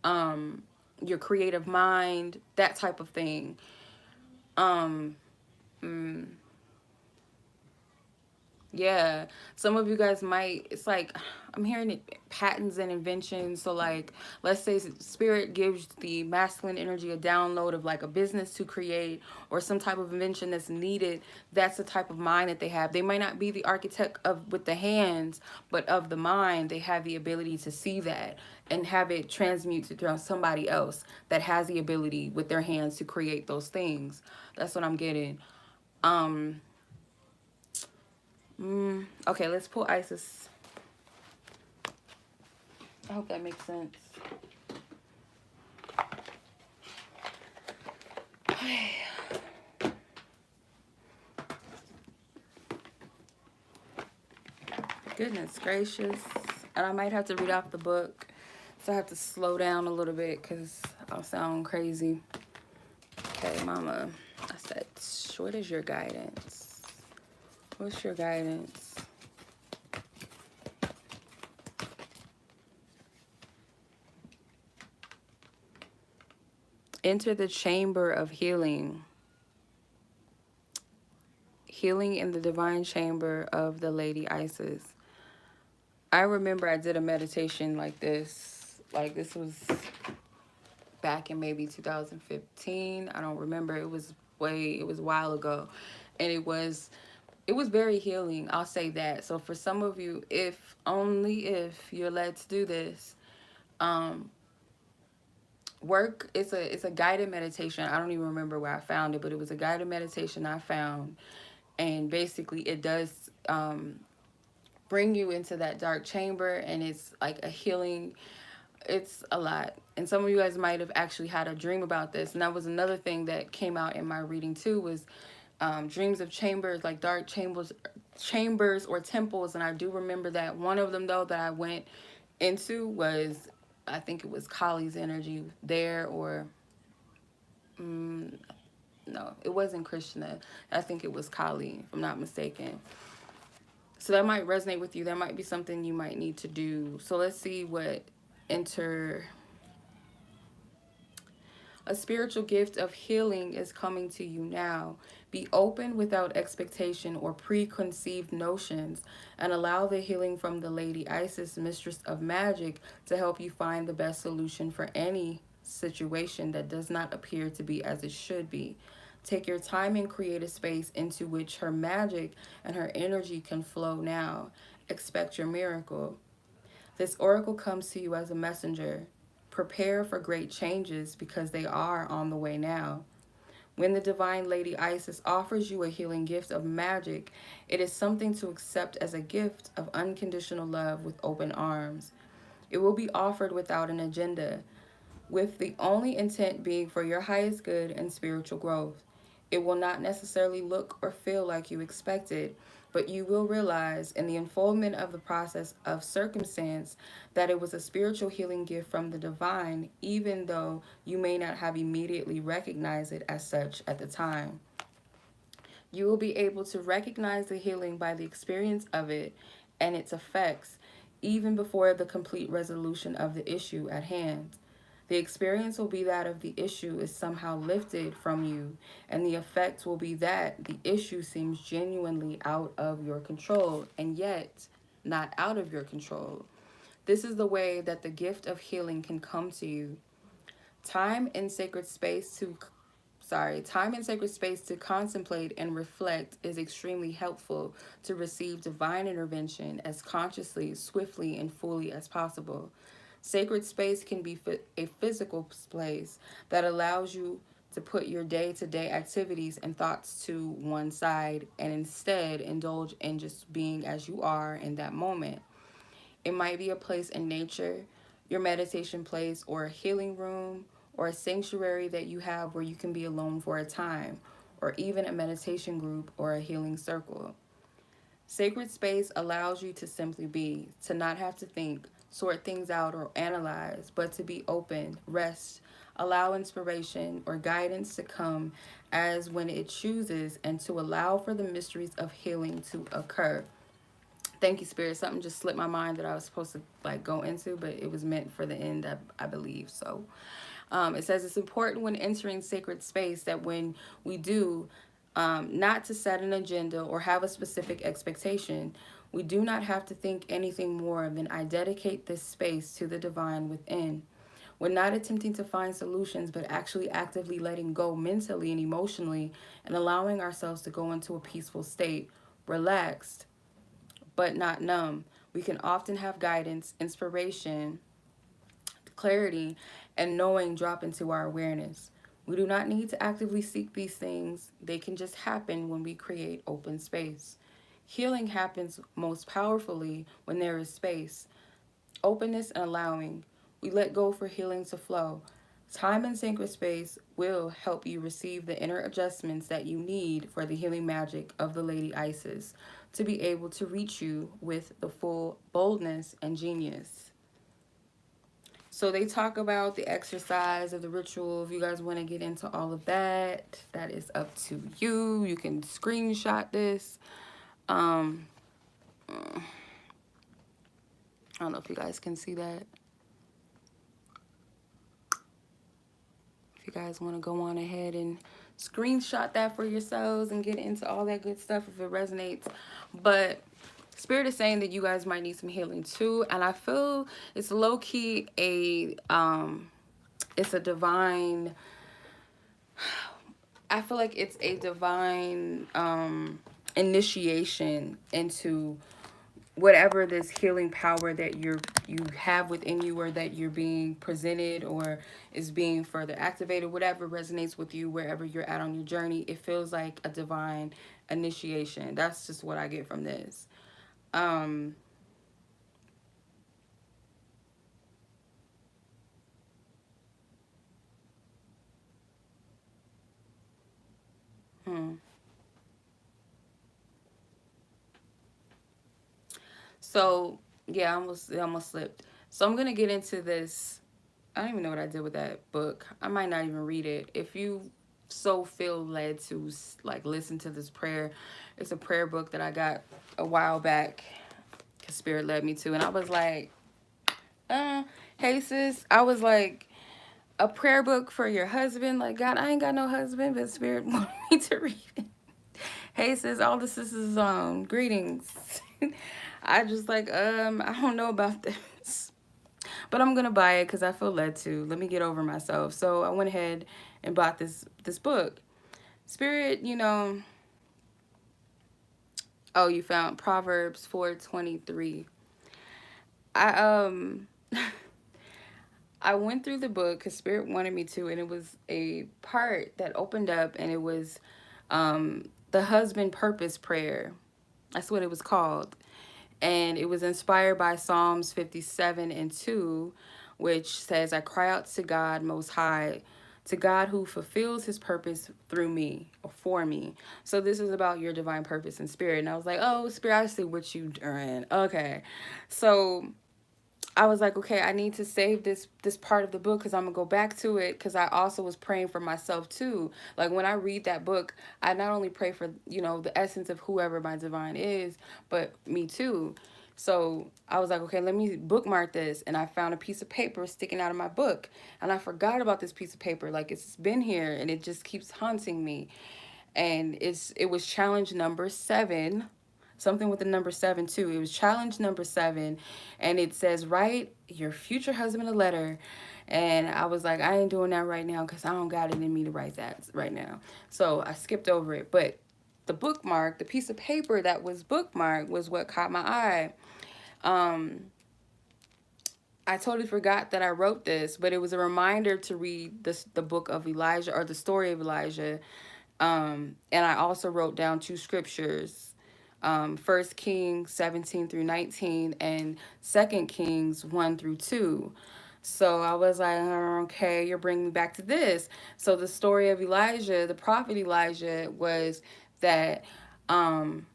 [SPEAKER 1] your creative mind, that type of thing. Um, mm, Yeah, some of you guys might, it's like, I'm hearing it, patents and inventions. So, like, let's say spirit gives the masculine energy a download of like a business to create or some type of invention that's needed. That's the type of mind that they have. They might not be the architect of with the hands, but of the mind, they have the ability to see that and have it transmute to somebody else that has the ability with their hands to create those things. That's what I'm getting. Um, okay, let's pull Isis. I hope that makes sense. Goodness gracious. And I might have to read off the book. So I have to slow down a little bit because I'll sound crazy. Okay, mama. I said, what is your guidance? What's your guidance? Enter the chamber of healing. Healing in the divine chamber of the Lady Isis. I remember I did a meditation like this. Like this was back in maybe 2015. I don't remember. It was a while ago. And it was very healing. I'll say that. So for some of you, if only if you're led to do this, um, it's a guided meditation. I don't even remember where I found it, but it was a guided meditation I found. And basically it does bring you into that dark chamber, and it's like a healing. It's a lot. And some of you guys might have actually had a dream about this. And that was another thing that came out in my reading too, was dreams of chambers, like dark chambers or temples. And I do remember that one of them though that I went into was, I think it was Kali's energy there, or no, it wasn't Krishna. I think it was Kali, if I'm not mistaken. So that might resonate with you. That might be something you might need to do. So let's see what enter. A spiritual gift of healing is coming to you now. Be open without expectation or preconceived notions, and allow the healing from the Lady Isis, Mistress of Magic, to help you find the best solution for any situation that does not appear to be as it should be. Take your time and create a space into which her magic and her energy can flow now. Expect your miracle. This oracle comes to you as a messenger. Prepare for great changes because they are on the way now. When the divine Lady Isis offers you a healing gift of magic, it is something to accept as a gift of unconditional love with open arms. It will be offered without an agenda, with the only intent being for your highest good and spiritual growth. It will not necessarily look or feel like you expected, but you will realize in the unfoldment of the process of circumstance that it was a spiritual healing gift from the divine, even though you may not have immediately recognized it as such at the time. You will be able to recognize the healing by the experience of it and its effects, even before the complete resolution of the issue at hand. The experience will be that of the issue is somehow lifted from you, and the effect will be that the issue seems genuinely out of your control, and yet not out of your control. This is the way that the gift of healing can come to you. Time and sacred space to Time and sacred space to contemplate and reflect is extremely helpful to receive divine intervention as consciously, swiftly, and fully as possible. Sacred space can be a physical space that allows you to put your day-to-day activities and thoughts to one side and instead indulge in just being as you are in that moment. It might be a place in nature, your meditation place, or a healing room, or a sanctuary that you have where you can be alone for a time, or even a meditation group or a healing circle. Sacred space allows you to simply be, to not have to think, sort things out, or analyze, but to be open, rest, allow inspiration or guidance to come as when it chooses, and to allow for the mysteries of healing to occur. Thank you, Spirit. Something just slipped my mind that I was supposed to like go into, but it was meant for the end, I believe. So, It says it's important when entering sacred space that when we do, not to set an agenda or have a specific expectation. We do not have to think anything more than I dedicate this space to the divine within. We're not attempting to find solutions, but actually actively letting go mentally and emotionally and allowing ourselves to go into a peaceful state, relaxed, but not numb. We can often have guidance, inspiration, clarity, and knowing drop into our awareness. We do not need to actively seek these things, they can just happen when we create open space. Healing happens most powerfully when there is space, openness, and allowing. We let go for healing to flow. Time and sacred space will help you receive the inner adjustments that you need for the healing magic of the Lady Isis to be able to reach you with the full boldness and genius. So they talk about the exercise of the ritual. If you guys want to get into all of that, that is up to you. You can screenshot this. Um, I don't know if you guys can see that. If you guys want to go on ahead and screenshot that for yourselves and get into all that good stuff if it resonates. But Spirit is saying that you guys might need some healing too, and I feel it's low key it's a divine. I feel like it's a divine initiation into whatever this healing power that you have within you, or that you're being presented or is being further activated, whatever resonates with you wherever you're at on your journey. It feels like a divine initiation. That's just what I get from this. um hmm. So yeah, I almost slipped. So I'm gonna get into this. I don't even know what I did with that book. I might not even read it. If you so feel led to like listen to this prayer, it's a prayer book that I got a while back. Spirit led me to, and I was like, hey sis, I was like, a prayer book for your husband? Like, God, I ain't got no husband, but Spirit wanted me to read it. Hey sis, all the sisters, greetings. I just like, I don't know about this, but I'm gonna buy it because I feel led to. Let me get over myself. So I went ahead and bought this book. Spirit, oh, you found Proverbs 4:23. I I went through the book because Spirit wanted me to, and it was a part that opened up, and it was the husband purpose prayer. That's what it was called. And it was inspired by Psalms 57:2, which says, I cry out to God Most High, to God who fulfills his purpose through me or for me. So this is about your divine purpose and spirit. And I was like, oh, Spirit, I see what you doing. Okay. So I was like, okay, I need to save this part of the book because I'm gonna go back to it, because I also was praying for myself too. Like when I read that book, I not only pray for, the essence of whoever my divine is, but me too. So I was like, okay, let me bookmark this, and I found a piece of paper sticking out of my book, and I forgot about this piece of paper. Like it's been here, and it just keeps haunting me. And it was challenge number 7, something with the number 7 too. It was challenge number 7, and it says write your future husband a letter. And I was like, I ain't doing that right now because I don't got it in me to write that right now. So I skipped over it. But the piece of paper that was bookmarked was what caught my eye. um I totally forgot that I wrote this, but it was a reminder to read the book of Elijah, or the story of Elijah. And I also wrote down 2 scriptures, 1 Kings 17-19 and 2 Kings 1-2. So I was like, "Oh, okay, you're bringing me back to this." So the story of Elijah, the prophet Elijah, was that um,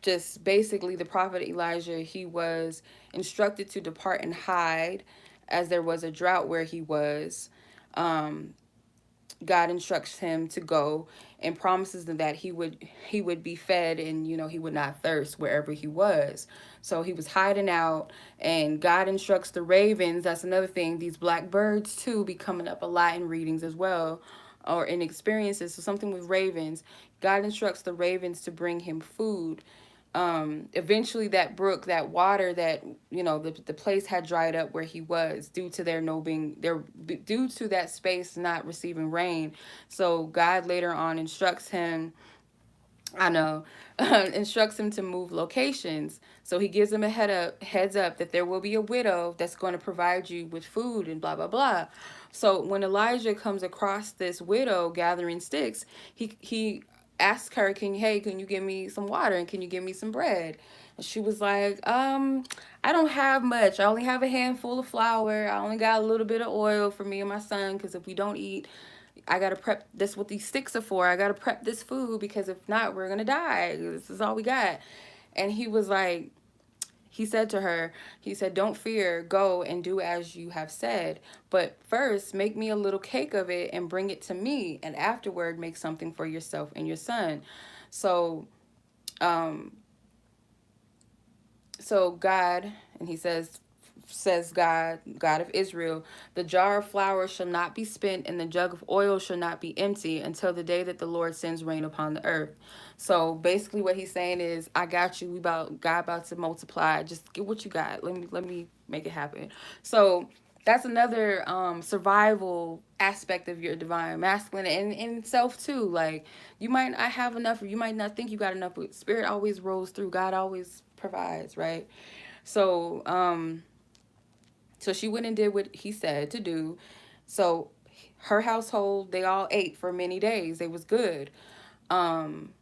[SPEAKER 1] just basically the prophet Elijah, he was instructed to depart and hide as there was a drought where he was. Um, God instructs him to go and promises them that he would be fed, and he would not thirst wherever he was. So he was hiding out, and God instructs the ravens. That's another thing. These black birds too be coming up a lot in readings as well, or in experiences. So something with ravens. God instructs the ravens to bring him food. Eventually that brook, that water, that the place had dried up where he was, due to there no being there, due to that space not receiving rain. So God later on instructs him, I know, instructs him to move locations. So he gives him a heads up that there will be a widow that's going to provide you with food and blah blah blah. So when Elijah comes across this widow gathering sticks, he asks her, can you give me some water, and can you give me some bread? And she was like, I don't have much. I only have a handful of flour. I only got a little bit of oil for me and my son, because if we don't eat, I gotta prep this, what these sticks are for. I gotta prep this food, because if not, we're gonna die. This is all we got. And he was like, he said to her, he said, don't fear, go and do as you have said. But first, make me a little cake of it and bring it to me. And afterward, make something for yourself and your son. So, um, so God, and he says God, God of Israel, the jar of flour shall not be spent, and the jug of oil shall not be empty until the day that the Lord sends rain upon the earth. So basically what he's saying is, I got you. God about to multiply. Just get what you got. Let me make it happen. So that's another survival aspect of your divine masculine, and in self too. Like, you might not have enough, or you might not think you got enough, but spirit always rolls through. God always provides, right? So so she went and did what he said to do. So her household, they all ate for many days. It was good. Um,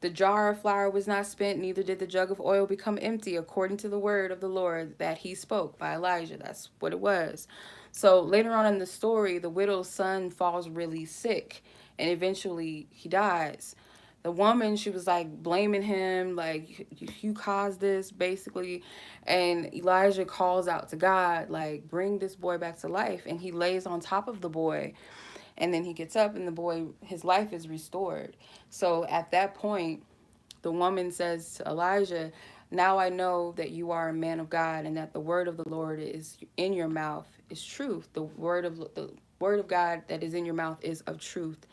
[SPEAKER 1] the jar of flour was not spent, neither did the jug of oil become empty, according to the word of the Lord that he spoke by Elijah. That's what it was. So later on in the story, the widow's son falls really sick, and eventually he dies. The woman, she was like blaming him, like, you caused this, basically. And Elijah calls out to God, like, bring this boy back to life. And he lays on top of the boy, and then he gets up, and the boy, his life is restored. So at that point, the woman says to Elijah, now I know that you are a man of God, and that the word of the Lord is in your mouth is truth. The word of God that is in your mouth is of truth.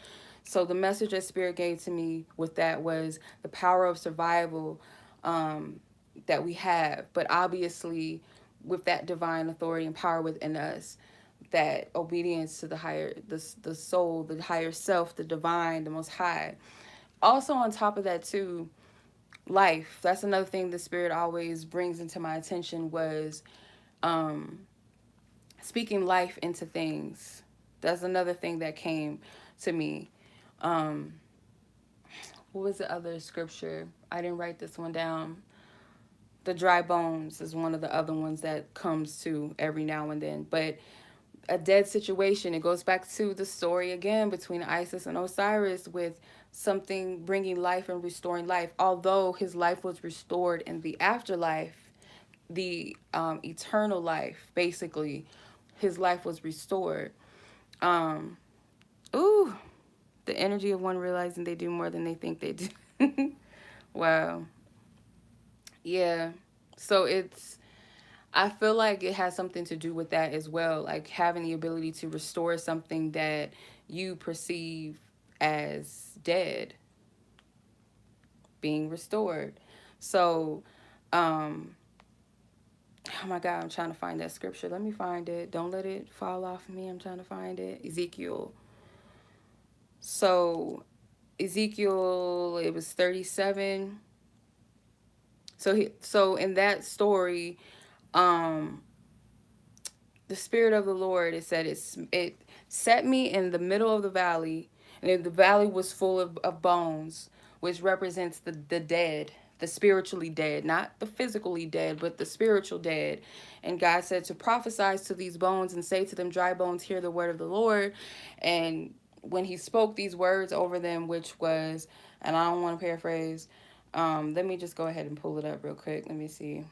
[SPEAKER 1] So the message that Spirit gave to me with that was the power of survival, that we have, but obviously with that divine authority and power within us, that obedience to the higher, the soul, the higher self, the divine, the most high. Also on top of that too, life. That's another thing the Spirit always brings into my attention, was um speaking life into things. That's another thing that came to me. um what was the other scripture? I didn't write this one down. The dry bones is one of the other ones that comes to every now and then. But a dead situation, it goes back to the story again between Isis and Osiris, with something bringing life and restoring life. Although his life was restored in the afterlife, the eternal life, basically, his life was restored. Um, ooh, the energy of one realizing they do more than they think they do. Wow. Yeah. So I feel like it has something to do with that as well, like having the ability to restore something that you perceive as dead, being restored. So, um, oh my God, I'm trying to find that scripture. Let me find it. Don't let it fall off of me. I'm trying to find it. Ezekiel. So, Ezekiel, it was 37. So in that story, um, the Spirit of the Lord, it said, it set me in the middle of the valley, and the valley was full of bones, which represents the dead, the spiritually dead, not the physically dead, but the spiritual dead. And God said to prophesy to these bones and say to them, dry bones, hear the word of the Lord. And when he spoke these words over them, which was, and I don't want to paraphrase, let me just go ahead and pull it up real quick. Let me see.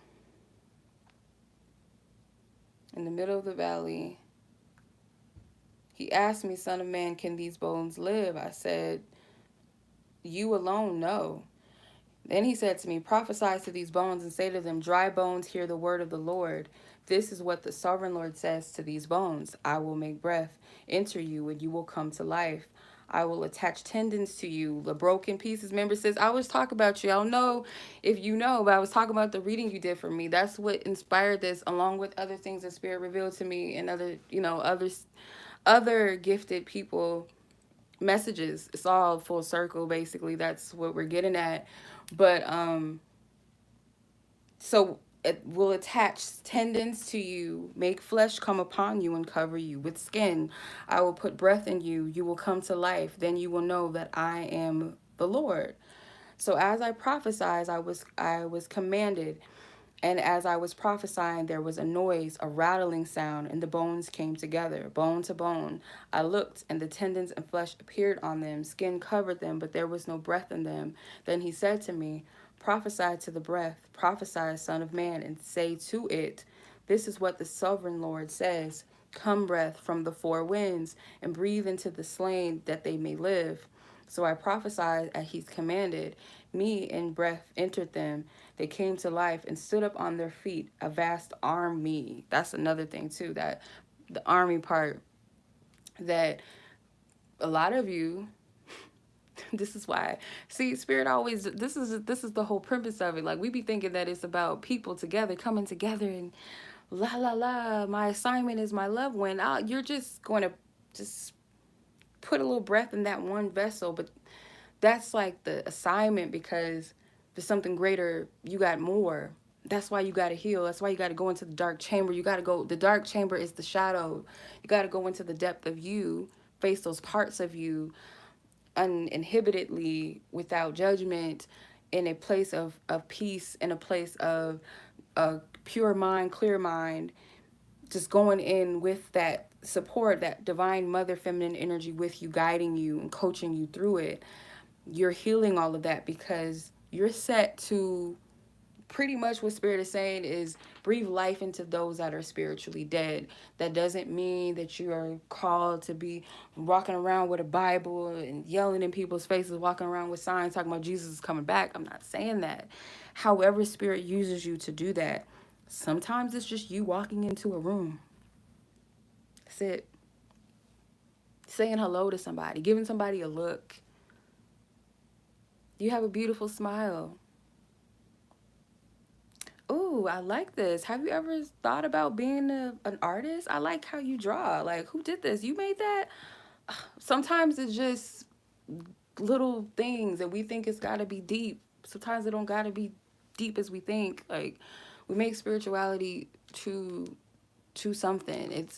[SPEAKER 1] In the middle of the valley, he asked me, son of man, can these bones live? I said, You alone know. Then he said to me, prophesy to these bones and say to them, dry bones, hear the word of the Lord. This is what the sovereign Lord says to these bones. I will make breath enter you and you will come to life. I will attach tendons to you, the broken pieces. Remember, sis, I always talk about you. I don't know if you know, but I was talking about the reading you did for me. That's what inspired this, along with other things the Spirit revealed to me and other, other gifted people messages. It's all full circle, basically. That's what we're getting at. But so it will attach tendons to you, make flesh come upon you and cover you with skin. I will put breath in you. You will come to life. Then you will know that I am the Lord. So as I prophesied, I was commanded, and as I was prophesying, there was a noise, a rattling sound, and the bones came together, bone to bone. I looked, and the tendons and flesh appeared on them. Skin covered them, but there was no breath in them. Then he said to me, prophesy to the breath, prophesy, Son of Man, and say to it, this is what the sovereign Lord says. Come, breath from the four winds, and breathe into the slain that they may live. So I prophesied as he commanded me, and breath entered them. They came to life and stood up on their feet, a vast army. That's another thing too, that the army part, that a lot of you, this is why, see, Spirit always, this is the whole purpose of it. Like, we be thinking that it's about people together, coming together, and la la la, my assignment is my loved one. You're just going to just put a little breath in that one vessel, but that's like the assignment, because there's something greater. You got more. That's why you got to heal. That's why you got to go into the dark chamber. You got to go. The dark chamber is the shadow. You got to go into the depth of you, face those parts of you uninhibitedly, without judgment, in a place of peace, in a place of a pure mind, clear mind, just going in with that support, that divine mother feminine energy with you, guiding you and coaching you through it. You're healing all of that because you're set to, pretty much what Spirit is saying is, breathe life into those that are spiritually dead. That doesn't mean that you are called to be walking around with a Bible and yelling in people's faces, walking around with signs talking about Jesus is coming back. I'm not saying that. However Spirit uses you to do that. Sometimes it's just you walking into a room. That's it. Saying hello to somebody, giving somebody a look. You have a beautiful smile. Ooh, I like this. Have you ever thought about being an artist? I like how you draw. Like, who did this? You made that? Sometimes it's just little things that we think it's got to be deep. Sometimes it don't got to be deep as we think. Like, we make spirituality to something.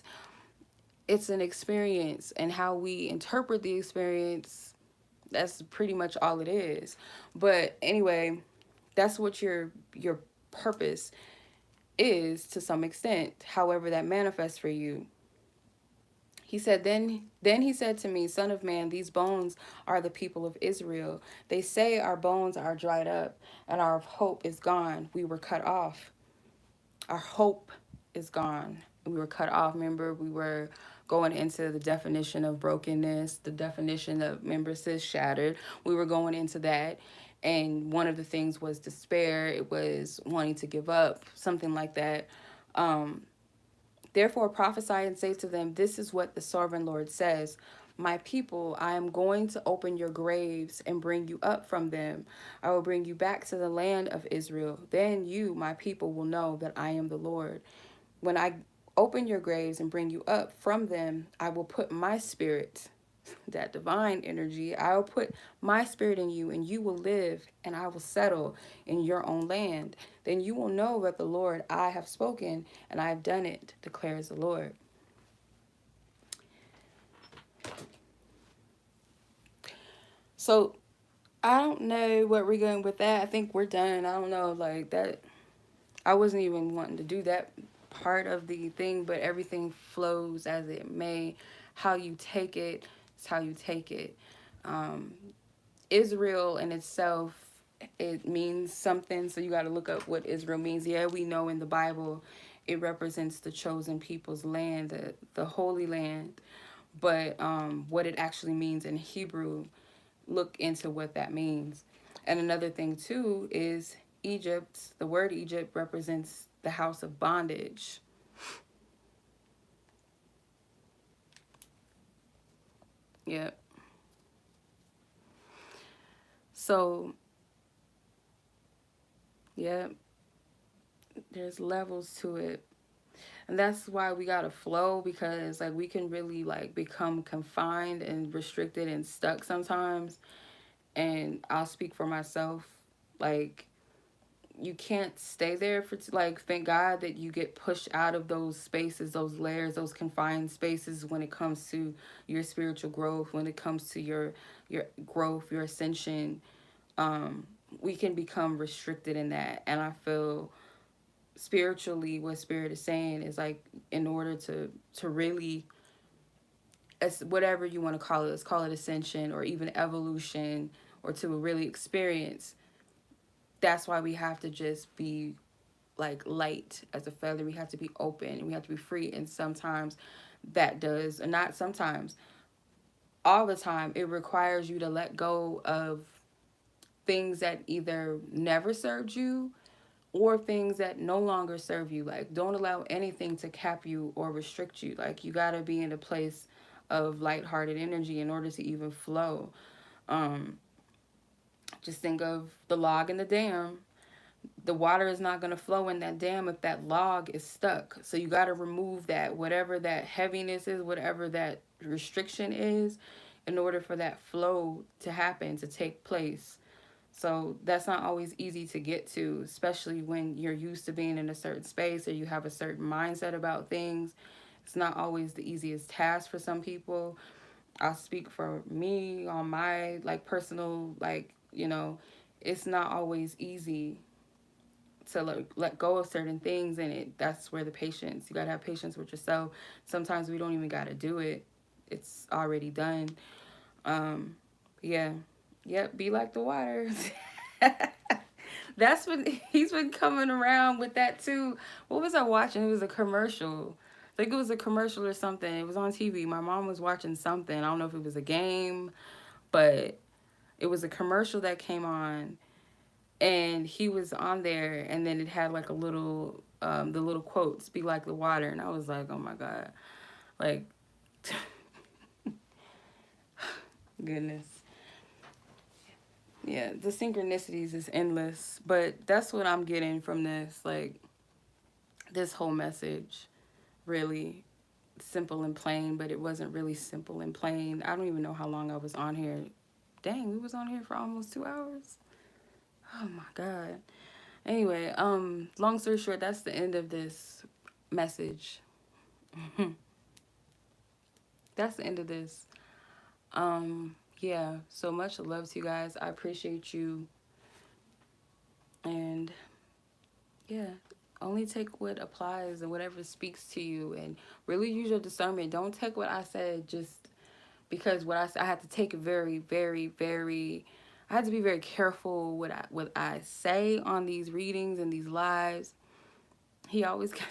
[SPEAKER 1] It's an experience, and how we interpret the experience, that's pretty much all it is. But anyway, that's what your purpose is, to some extent, however that manifests for you. He said, then he said to me, Son of man, these bones are the people of Israel. They say our bones are dried up and our hope is gone. We were cut off. Our hope is gone. We were cut off. Remember, we were going into the definition of brokenness, the definition of, remember, sis, shattered. We were going into that. And one of the things was despair. It was wanting to give up, something like that. Therefore prophesy and say to them, this is what the sovereign Lord says. My people, I am going to open your graves and bring you up from them. I will bring you back to the land of Israel. Then you, my people, will know that I am the Lord. When I open your graves and bring you up from them, I will put my spirit, that divine energy, I will put my spirit in you, and you will live, and I will settle in your own land. Then you will know that the Lord, I have spoken, and I have done it, declares the Lord. So I don't know what we're going with that. I think we're done. I don't know, like that. I wasn't even wanting to do that part of the thing, but everything flows as it may. How you take it is how you take it. Israel in itself, it means something, so you got to look up what Israel means. Yeah, we know in the Bible it represents the chosen people's land, the Holy Land, but what it actually means in Hebrew, look into what that means. And another thing too is Egypt, the word Egypt represents the house of bondage. Yeah. So, yeah, there's levels to it. And that's why we gotta flow, because like we can really like become confined and restricted and stuck sometimes. And I'll speak for myself. Like, you can't stay there for like, thank God that you get pushed out of those spaces, those layers, those confined spaces when it comes to your spiritual growth, when it comes to your growth, your ascension. um we can become restricted in that. And I feel spiritually what spirit is saying is like, in order to really, as whatever you want to call it, let's call it ascension or even evolution, or to really experience, that's why we have to just be like light as a feather. We have to be open and we have to be free. And sometimes that does, and not sometimes, all the time, it requires you to let go of things that either never served you or things that no longer serve you. Like, don't allow anything to cap you or restrict you. Like, you got to be in a place of lighthearted energy in order to even flow. um just think of the log in the dam. The water is not going to flow in that dam if that log is stuck. So you got to remove that, whatever that heaviness is, whatever that restriction is, in order for that flow to happen, to take place. So that's not always easy to get to, especially when you're used to being in a certain space or you have a certain mindset about things. It's not always the easiest task for some people. I'll speak for me on my like personal, like, it's not always easy to let go of certain things. And that's where the patience, you got to have patience with yourself. Sometimes we don't even got to do it. It's already done. um yeah. Yep, be like the water. That's what he's been coming around with that too. What was I watching? It was a commercial. I think it was a commercial or something. It was on TV. My mom was watching something. I don't know if it was a game, but it was a commercial that came on, and he was on there, and then it had like a little the little quotes, be like the water. And I was like, oh my God. Like, goodness. Yeah, the synchronicities is endless, but that's what I'm getting from this, like, this whole message. Really simple and plain, but it wasn't really simple and plain. I don't even know how long I was on here. Dang, we was on here for almost 2 hours. Oh my God. Anyway, long story short, that's the end of this message. That's the end of this. Yeah, so much love to you guys. I appreciate you. And yeah, only take what applies and whatever speaks to you, and really use your discernment. Don't take what I said just because what I said. I had to take it very, very, very. I had to be very careful what I say on these readings and these lives. He always got.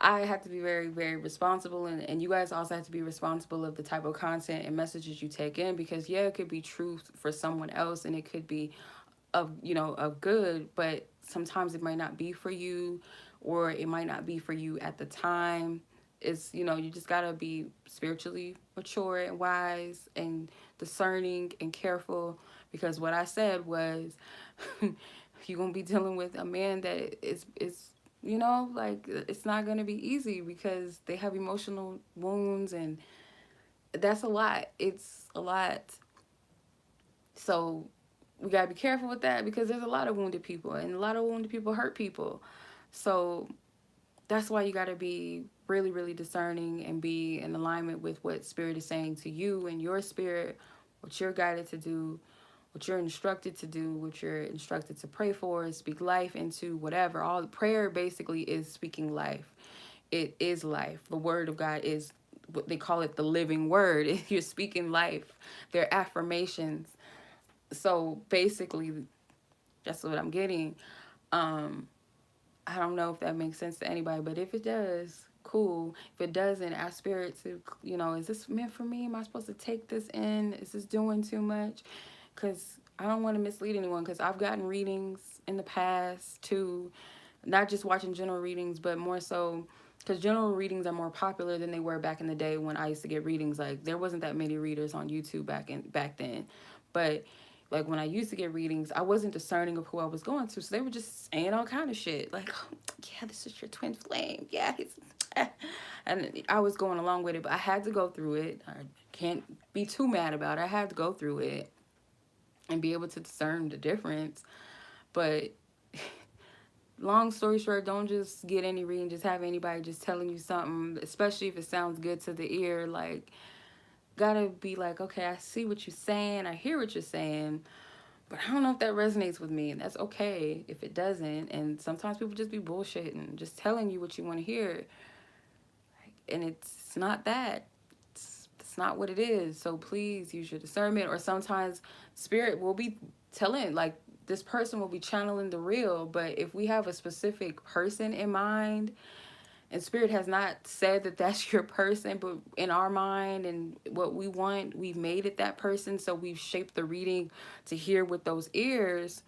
[SPEAKER 1] I have to be very, very responsible, and you guys also have to be responsible of the type of content and messages you take in, because yeah, it could be truth for someone else and it could be of good, but sometimes it might not be for you, or it might not be for you at the time. It's, you just gotta be spiritually mature and wise and discerning and careful, because what I said was you're gonna be dealing with a man that is like, it's not gonna be easy because they have emotional wounds, and that's a lot. It's a lot. So we gotta be careful with that, because there's a lot of wounded people, and a lot of wounded people hurt people. So that's why you gotta be really, really discerning and be in alignment with what spirit is saying to you and your spirit, what you're guided to do, what you're instructed to do, what you're instructed to pray for, speak life into, whatever. All prayer basically is speaking life. It is life. The word of God is what they call it, the living word. You're speaking life. They're affirmations. So basically, that's what I'm getting. Um, I don't know if that makes sense to anybody, but if it does, cool. If it doesn't, ask spirit to, is this meant for me? Am I supposed to take this in? Is this doing too much? Because I don't want to mislead anyone, because I've gotten readings in the past too, not just watching general readings, but more so because general readings are more popular than they were back in the day when I used to get readings. Like, there wasn't that many readers on YouTube back then, but like when I used to get readings, I wasn't discerning of who I was going to, so they were just saying all kind of shit like, oh, yeah, this is your twin flame, yeah, he's and I was going along with it, but I had to go through it. I can't be too mad about it. I had to go through it and be able to discern the difference. But long story short, don't just get any reading, just have anybody just telling you something, especially if it sounds good to the ear. Like, gotta be like, okay, I see what you're saying, I hear what you're saying, but I don't know if that resonates with me, and that's okay if it doesn't. And sometimes people just be bullshitting, just telling you what you want to hear, and it's not that. It's not what it is. So please use your discernment. Or sometimes spirit will be telling, like, this person will be channeling the real, but if we have a specific person in mind and spirit has not said that that's your person, but in our mind and what we want, we've made it that person, so we've shaped the reading to hear with those ears.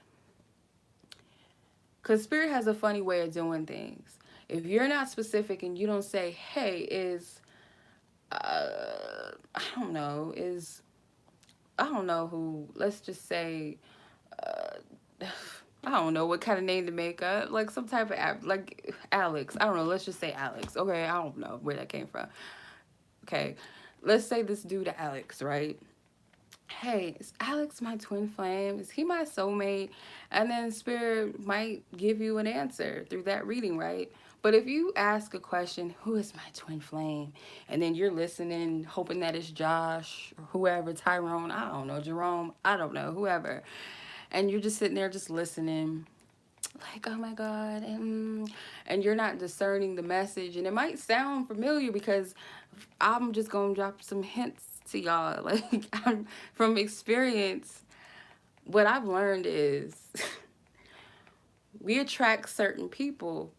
[SPEAKER 1] Because spirit has a funny way of doing things. If you're not specific and you don't say, hey, I don't know, I don't know who, let's just say, I don't know what kind of name to make up, like some type of like Alex. I don't know. Let's just say Alex. Okay, I don't know where that came from. Okay, let's say this dude Alex, right? Hey, is Alex my twin flame? Is he my soulmate? And then spirit might give you an answer through that reading, right? But if you ask a question, who is my twin flame? And then you're listening, hoping that it's Josh or whoever, Tyrone, I don't know, Jerome, I don't know, whoever. And you're just sitting there just listening, like, oh my God, and you're not discerning the message. And it might sound familiar because I'm just gonna drop some hints to y'all. Like, from experience, what I've learned is we attract certain people.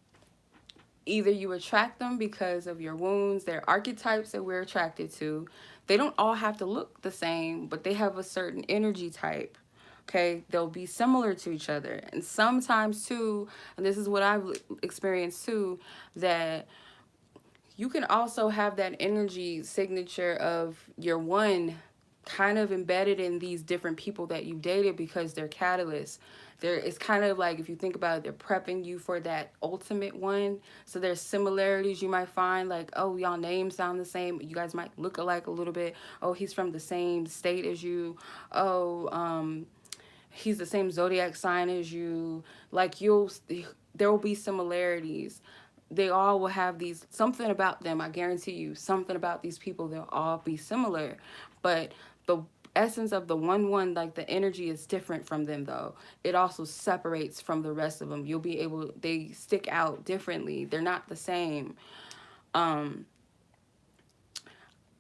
[SPEAKER 1] Either you attract them because of your wounds, their archetypes that we're attracted to. They don't all have to look the same, but they have a certain energy type. Okay, they'll be similar to each other. And sometimes too, and this is what I've experienced too, that you can also have that energy signature of your one kind of embedded in these different people that you dated, because they're catalysts. It's kind of like, if you think about it, they're prepping you for that ultimate one. So there's similarities you might find, like, oh, y'all names sound the same, you guys might look alike a little bit. Oh, he's from the same state as you. Oh, he's the same zodiac sign as you. Like, there will be similarities. They all will have these, something about them, I guarantee you, something about these people, they'll all be similar. But the essence of the one, like, the energy is different from them, though. It also separates from the rest of them. They stick out differently. They're not the same. um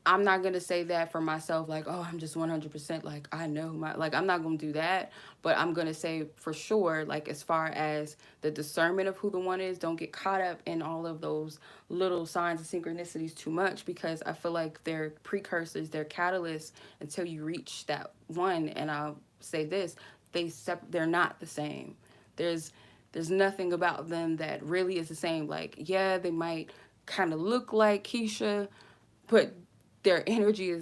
[SPEAKER 1] I'm not going to say that for myself, like, oh, I'm just 100%, like, I know like, I'm not going to do that. But I'm going to say for sure, like, as far as the discernment of who the one is, don't get caught up in all of those little signs of synchronicities too much, because I feel like they're precursors, they're catalysts until you reach that one. And I'll say this, they're not the same. There's nothing about them that really is the same. Like, yeah, they might kind of look like Keisha, but their energy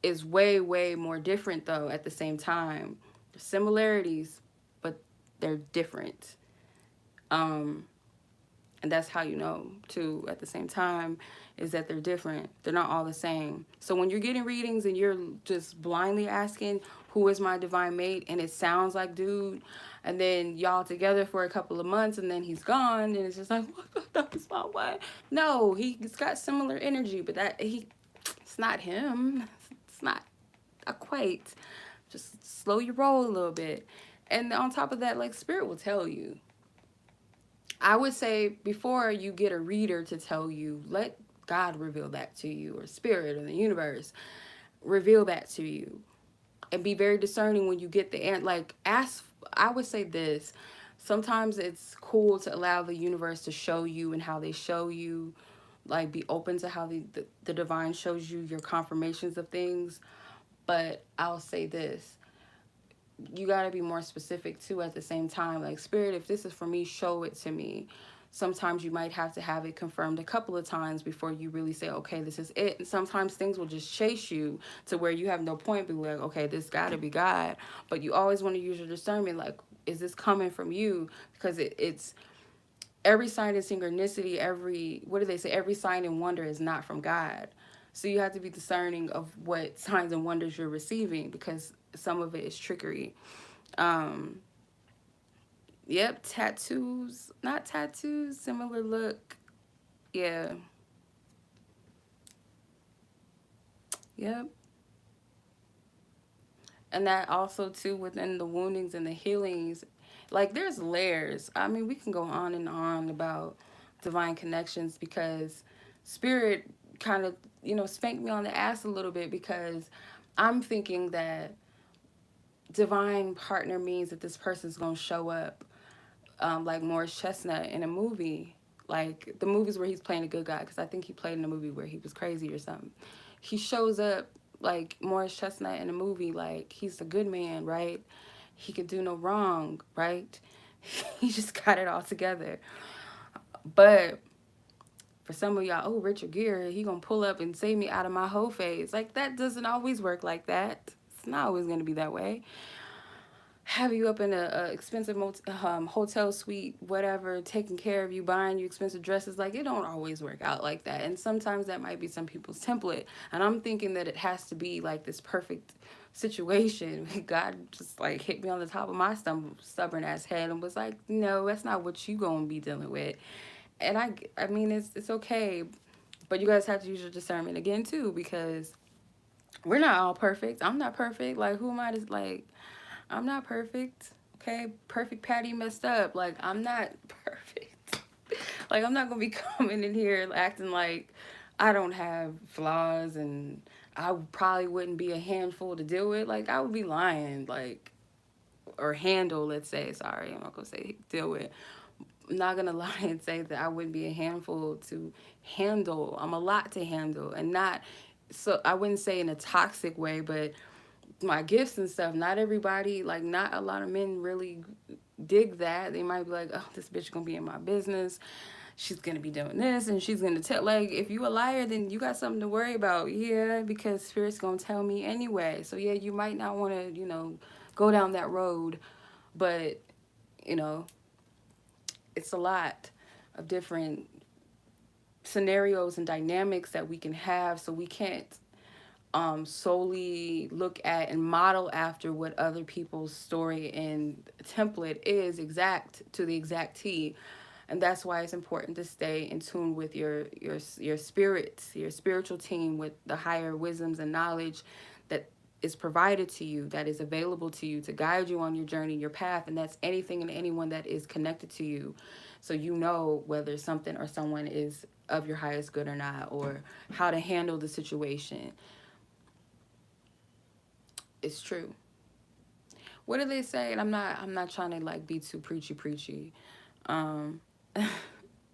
[SPEAKER 1] is way more different, though. At the same time, there's similarities, but they're different. um and that's how you know too, at the same time, is that they're different. They're not all the same. So when you're getting readings and you're just blindly asking, who is my divine mate, and it sounds like dude, and then y'all together for a couple of months and then he's gone, and it's just like, what, that was my what? No, he's got similar energy, but it's not him. It's not equate. Just slow your roll a little bit. And on top of that, like, spirit will tell you. I would say, before you get a reader to tell you, let God reveal that to you, or spirit, or the universe reveal that to you. And be very discerning when you get the end. Like, ask. I would say this. Sometimes it's cool to allow the universe to show you, and how they show you, like be open to how the divine shows you your confirmations of things. But I'll say this, you got to be more specific too at the same time. Like, spirit, if this is for me, show it to me. Sometimes you might have to have it confirmed a couple of times before you really say, okay, this is it. And sometimes things will just chase you to where you have no point, but like, okay, this got to be God. But you always want to use your discernment, like, is this coming from you? Because it's every sign and synchronicity, every, what do they say, every sign and wonder is not from God. So you have to be discerning of what signs and wonders you're receiving, because some of it is trickery. um yep, tattoos, not tattoos, similar look. Yeah. Yep. And that also too, within the woundings and the healings, like, there's layers. I mean, we can go on and on about divine connections, because spirit kind of, spanked me on the ass a little bit, because I'm thinking that divine partner means that this person's gonna show up, like Morris Chestnut in a movie, like the movies where he's playing a good guy, because I think he played in a movie where he was crazy or something. He shows up like Morris Chestnut in a movie, like he's the good man, right? He could do no wrong, right? He just got it all together. But for some of y'all, oh, Richard Gere, he gonna pull up and save me out of my whole phase. Like, that doesn't always work like that. It's not always gonna be that way. Have you up in a expensive hotel suite, whatever, taking care of you, buying you expensive dresses. Like, it don't always work out like that. And sometimes that might be some people's template. And I'm thinking that it has to be like this perfect situation. God just like hit me on the top of my stubborn ass head and was like, no, that's not what you gonna be dealing with. And I mean, it's okay, but you guys have to use your discernment again too, because we're not all perfect. I'm not perfect. Like, who am I to, like, I'm not perfect. Okay, perfect Patty messed up. Like, I'm not perfect. Like, I'm not gonna be coming in here acting like I don't have flaws and I probably wouldn't be a handful to deal with. Like, I would be lying. Like, or handle, let's say. Sorry, I'm not gonna say deal with. I'm not gonna lie and say that I wouldn't be a handful to handle. I'm a lot to handle, and not, so I wouldn't say in a toxic way, but my gifts and stuff, not everybody, like, not a lot of men really dig that. They might be like, oh, this bitch gonna be in my business, she's gonna be doing this, and she's gonna tell, like, if you a liar, then you got something to worry about. Yeah, because spirit's gonna tell me anyway. So yeah, you might not want to, go down that road, but you know it's a lot of different scenarios and dynamics that we can have, so we can't solely look at and model after what other people's story and template is exact to the exact T. And that's why it's important to stay in tune with your spirits, your spiritual team, with the higher wisdoms and knowledge that is provided to you, that is available to you to guide you on your journey, your path. And that's anything and anyone that is connected to you, so you know whether something or someone is of your highest good or not, or how to handle the situation. It's true. What do they say? And I'm not trying to like be too preachy. Um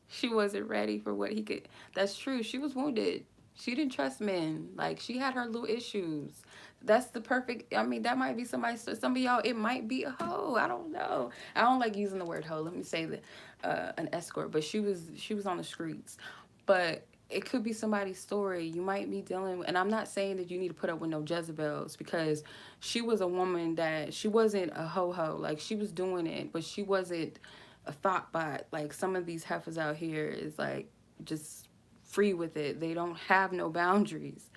[SPEAKER 1] she wasn't ready for what he could. That's true. She was wounded. She didn't trust men. Like, she had her little issues. That's the perfect. I mean, that might be somebody. Some of y'all, it might be a hoe. I don't know. I don't like using the word hoe. Let me say that, an escort. But she was on the streets. But it could be somebody's story. You might be dealing with, and I'm not saying that you need to put up with no Jezebels, because she was a woman that, she wasn't a ho-ho. Like, she was doing it, but she wasn't a thought bot. Like, some of these heifers out here is like just free with it. They don't have no boundaries.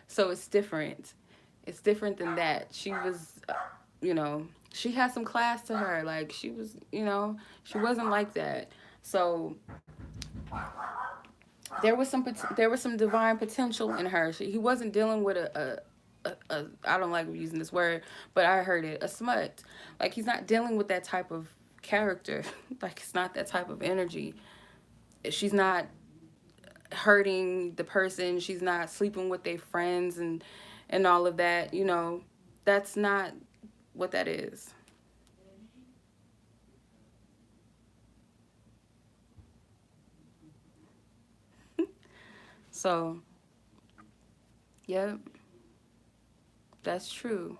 [SPEAKER 1] So it's different. It's different than that. She was, she had some class to her. Like, she was, she wasn't like that. So there was some divine potential in her. He wasn't dealing with a I don't like using this word, but I heard it, a smut. Like, he's not dealing with that type of character. Like, it's not that type of energy. She's not hurting the person. She's not sleeping with their friends and all of that. That's not what that is. So, yep, that's true.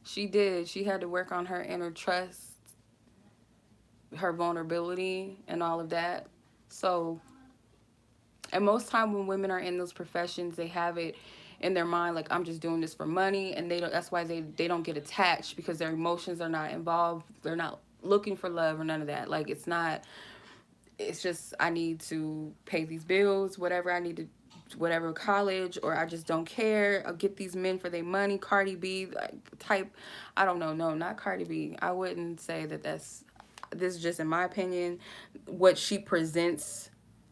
[SPEAKER 1] She did. She had to work on her inner trust, her vulnerability, and all of that. So, and most time when women are in those professions, they have it in their mind like, I'm just doing this for money, and they don't. That's why they don't get attached, because their emotions are not involved. They're not looking for love or none of that. Like, it's not. It's just, I need to pay these bills, whatever I need to, whatever, college, or I just don't care. I'll get these men for their money. Cardi B, like, type. I don't know. No, not Cardi B. I wouldn't say that that's. This is just in my opinion. What she presents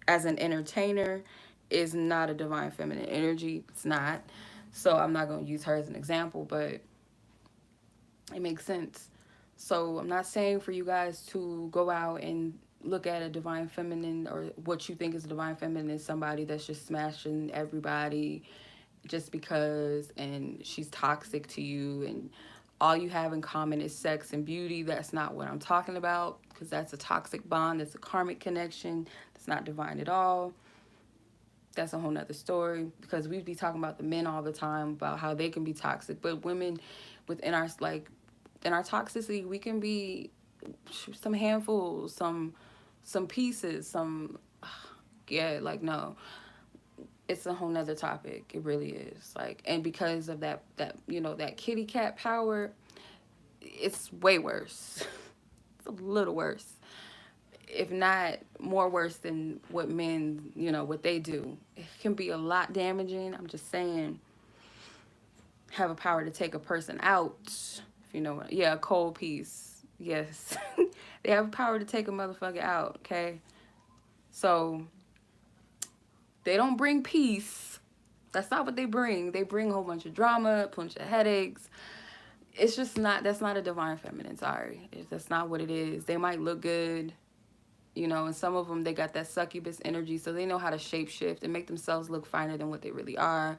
[SPEAKER 1] as an entertainer is not a divine feminine energy. It's not. So I'm not going to use her as an example, but it makes sense. So I'm not saying for you guys to go out and look at a divine feminine, or what you think is a divine feminine is somebody that's just smashing everybody just because, and she's toxic to you, and all you have in common is sex and beauty. That's not what I'm talking about, because that's a toxic bond. That's a karmic connection. That's not divine at all. That's a whole nother story, because we be talking about the men all the time about how they can be toxic, but women within our, like, in our toxicity, we can be some handfuls, some pieces, some, yeah, like, no, it's a whole nother topic. It really is. Like, and because of that that kitty cat power, it's way worse. It's a little worse, if not more worse than what men, what they do. It can be a lot damaging. I'm just saying, have a power to take a person out. If you know what, yeah, a cold piece. Yes. They have power to take a motherfucker out, okay? So they don't bring peace. That's not what they bring. They bring a whole bunch of drama, a bunch of headaches. It's just not, that's not a divine feminine, sorry. That's not what it is. They might look good, and some of them, they got that succubus energy, so they know how to shapeshift and make themselves look finer than what they really are.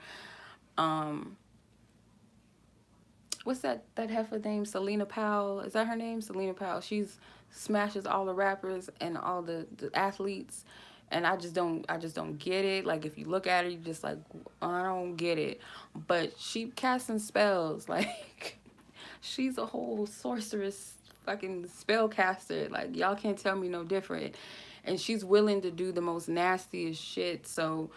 [SPEAKER 1] Um, what's that heifer name? Selena Powell. Is that her name? Selena Powell. She's smashes all the rappers and all the athletes. And I just don't get it. Like, if you look at her, you just like, I don't get it. But she casting spells. Like, she's a whole sorceress, fucking spellcaster. Like, y'all can't tell me no different. And she's willing to do the most nastiest shit. So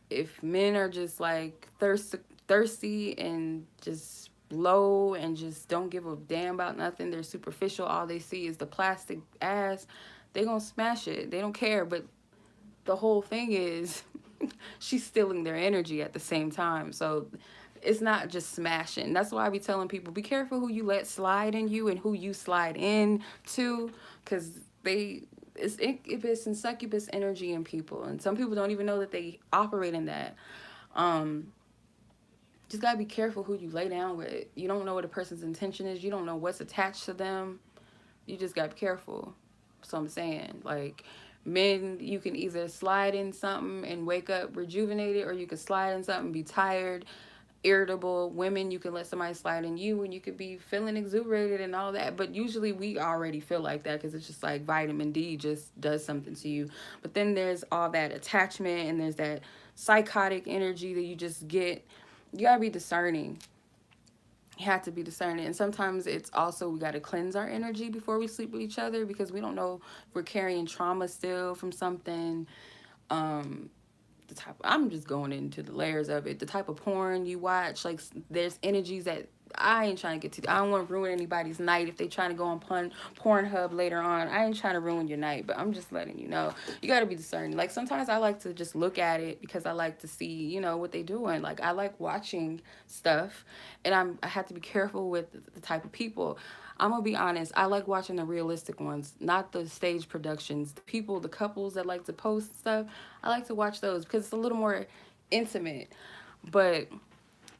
[SPEAKER 1] if men are just like thirsty and just low and just don't give a damn about nothing, they're superficial, all they see is the plastic ass, they gonna smash it. They don't care. But the whole thing is, she's stealing their energy at the same time. So it's not just smashing. That's why I be telling people, be careful who you let slide in you and who you slide in to, because it's in succubus energy in people, and some people don't even know that they operate in that. um just gotta be careful who you lay down with. You don't know what a person's intention is. You don't know what's attached to them. You just gotta be careful. So I'm saying, like, men, you can either slide in something and wake up rejuvenated, or you can slide in something and be tired, irritable. Women, you can let somebody slide in you and you could be feeling exuberated and all that. But usually we already feel like that, because it's just like vitamin D just does something to you. But then there's all that attachment, and there's that psychotic energy that you just get. You gotta be discerning. You have to be discerning. And sometimes it's also, we got to cleanse our energy before we sleep with each other, because we don't know if we're carrying trauma still from something. um I'm just going into the layers of it. The type of porn you watch, like, there's energies that I ain't trying to get to. I don't want to ruin anybody's night if they trying to go on Pornhub later on. I ain't trying to ruin your night, but I'm just letting you know. You got to be discerning. Like, sometimes I like to just look at it because I like to see, what they doing. Like, I like watching stuff, and I have to be careful with the type of people. I'm gonna be honest. I like watching the realistic ones, not the stage productions. The people, the couples that like to post stuff, I like to watch those because it's a little more intimate. But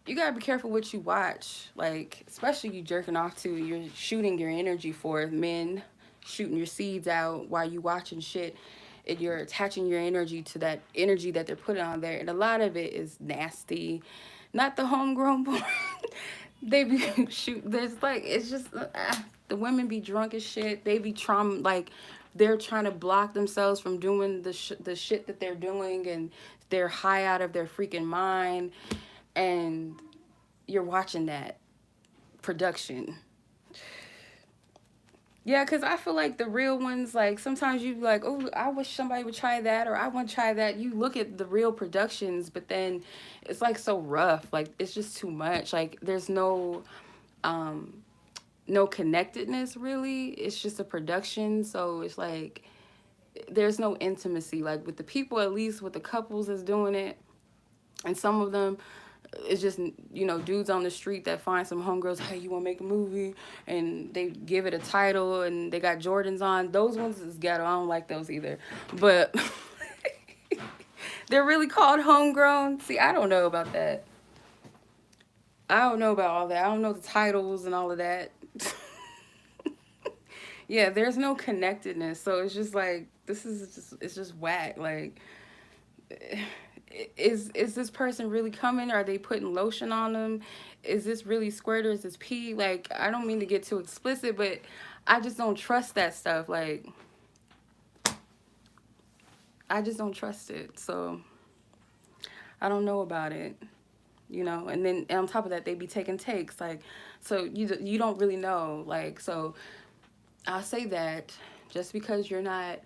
[SPEAKER 1] you gotta be careful what you watch. Like, especially you jerking off to, you're shooting your energy for men, shooting your seeds out while you watching shit, and you're attaching your energy to that energy that they're putting on there. And a lot of it is nasty, not the homegrown porn. They be shoot. There's like, it's just the women be drunk as shit. They be trauma, like, they're trying to block themselves from doing the shit that they're doing, and they're high out of their freaking mind, and you're watching that production. Yeah, because I feel like the real ones, like sometimes you like, oh, I wish somebody would try that, or I want to try that. You look at the real productions, but then it's like so rough. Like it's just too much. Like there's um, no connectedness really. It's just a production. So it's like there's no intimacy. Like with the people, at least with the couples that's doing it, and some of them it's just, dudes on the street that find some homegirls, hey, you want to make a movie, and they give it a title and they got Jordans on. Those ones is ghetto. I don't like those either, but they're really called homegrown. See, I don't know about that. I don't know about all that. I don't know the titles and all of that. Yeah, there's no connectedness, so it's just like this is just it's just whack. Like is this person really coming? Are they putting lotion on them? Is this really squirt or is this pee? Like, I don't mean to get too explicit, but I just don't trust that stuff. Like, I just don't trust it. So I don't know about it, And then on top of that, they be taking takes. Like, so you don't really know. Like, so I'll say that just because you're not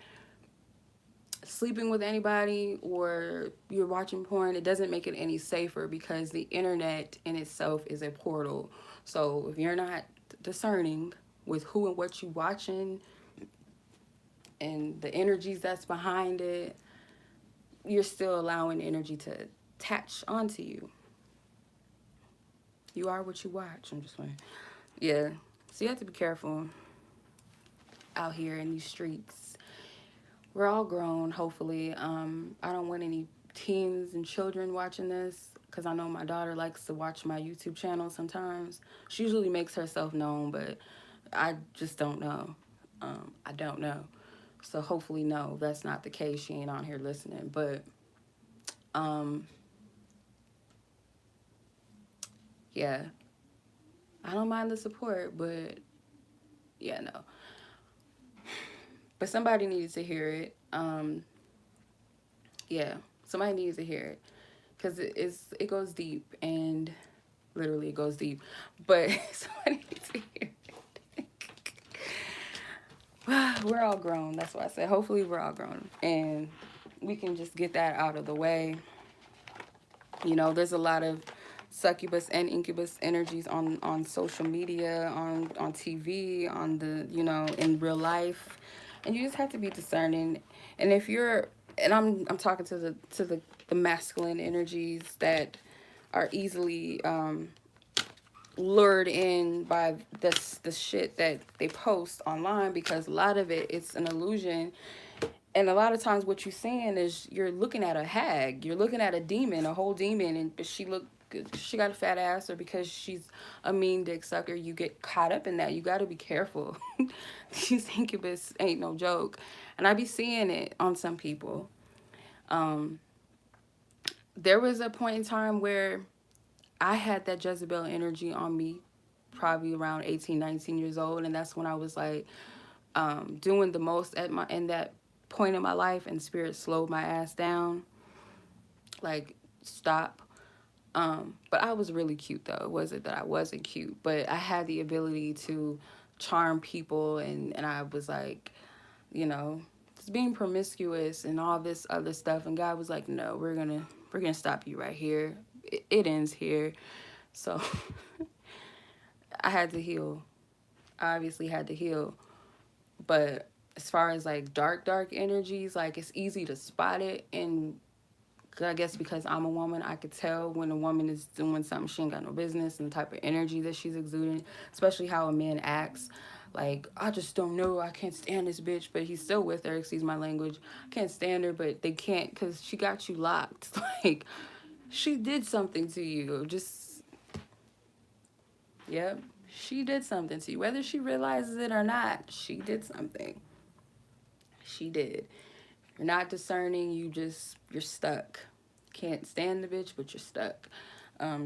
[SPEAKER 1] sleeping with anybody or you're watching porn, it doesn't make it any safer, because the internet in itself is a portal. So if you're not discerning with who and what you watching and the energies that's behind it, you're still allowing energy to attach onto you. You are what you watch. I'm just saying. Yeah. So you have to be careful out here in these streets. We're all grown, hopefully. I don't want any teens and children watching this, because I know my daughter likes to watch my YouTube channel sometimes. She usually makes herself known, but I just don't know. I don't know. So hopefully, no, that's not the case. She ain't on here listening. But, yeah, I don't mind the support, but, yeah, no. But somebody needs to hear it. Yeah, somebody needs to hear it, because it goes deep, and literally it goes deep. But somebody needs to hear it. We're all grown. That's why I said hopefully we're all grown, and we can just get that out of the way. There's a lot of succubus and incubus energies on social media, on TV, on in real life, and you just have to be discerning. And if you're, and I'm talking to the masculine energies that are easily lured in by this shit that they post online, because a lot of it's an illusion. And a lot of times what you're seeing is you're looking at a hag, you're looking at a demon, a whole demon, and she got a fat ass, or because she's a mean dick sucker, you get caught up in that. You got to be careful. These incubus ain't no joke. And I be seeing it on some people. There was a point in time where I had that Jezebel energy on me, probably around 18, 19 years old. And that's when I was like doing the most in that point in my life, and spirit slowed my ass down. Like, stop. But I was really cute, though. It wasn't that I wasn't cute, but I had the ability to charm people, and I was like, just being promiscuous and all this other stuff. And God was like, no, we're gonna stop you right here. It ends here. So I had to heal. I obviously had to heal. But as far as like dark energies, like it's easy to spot it. And I guess because I'm a woman, I could tell when a woman is doing something she ain't got no business, and the type of energy that she's exuding, especially how a man acts. Like, I just don't know, I can't stand this bitch, but he's still with her, excuse my language. I can't stand her, but they can't, because she got you locked. Like, she did something to you. Just, yep, she did something to you. Whether she realizes it or not, she did something. She did. You're not discerning, you're stuck. Can't stand the bitch, but you're stuck.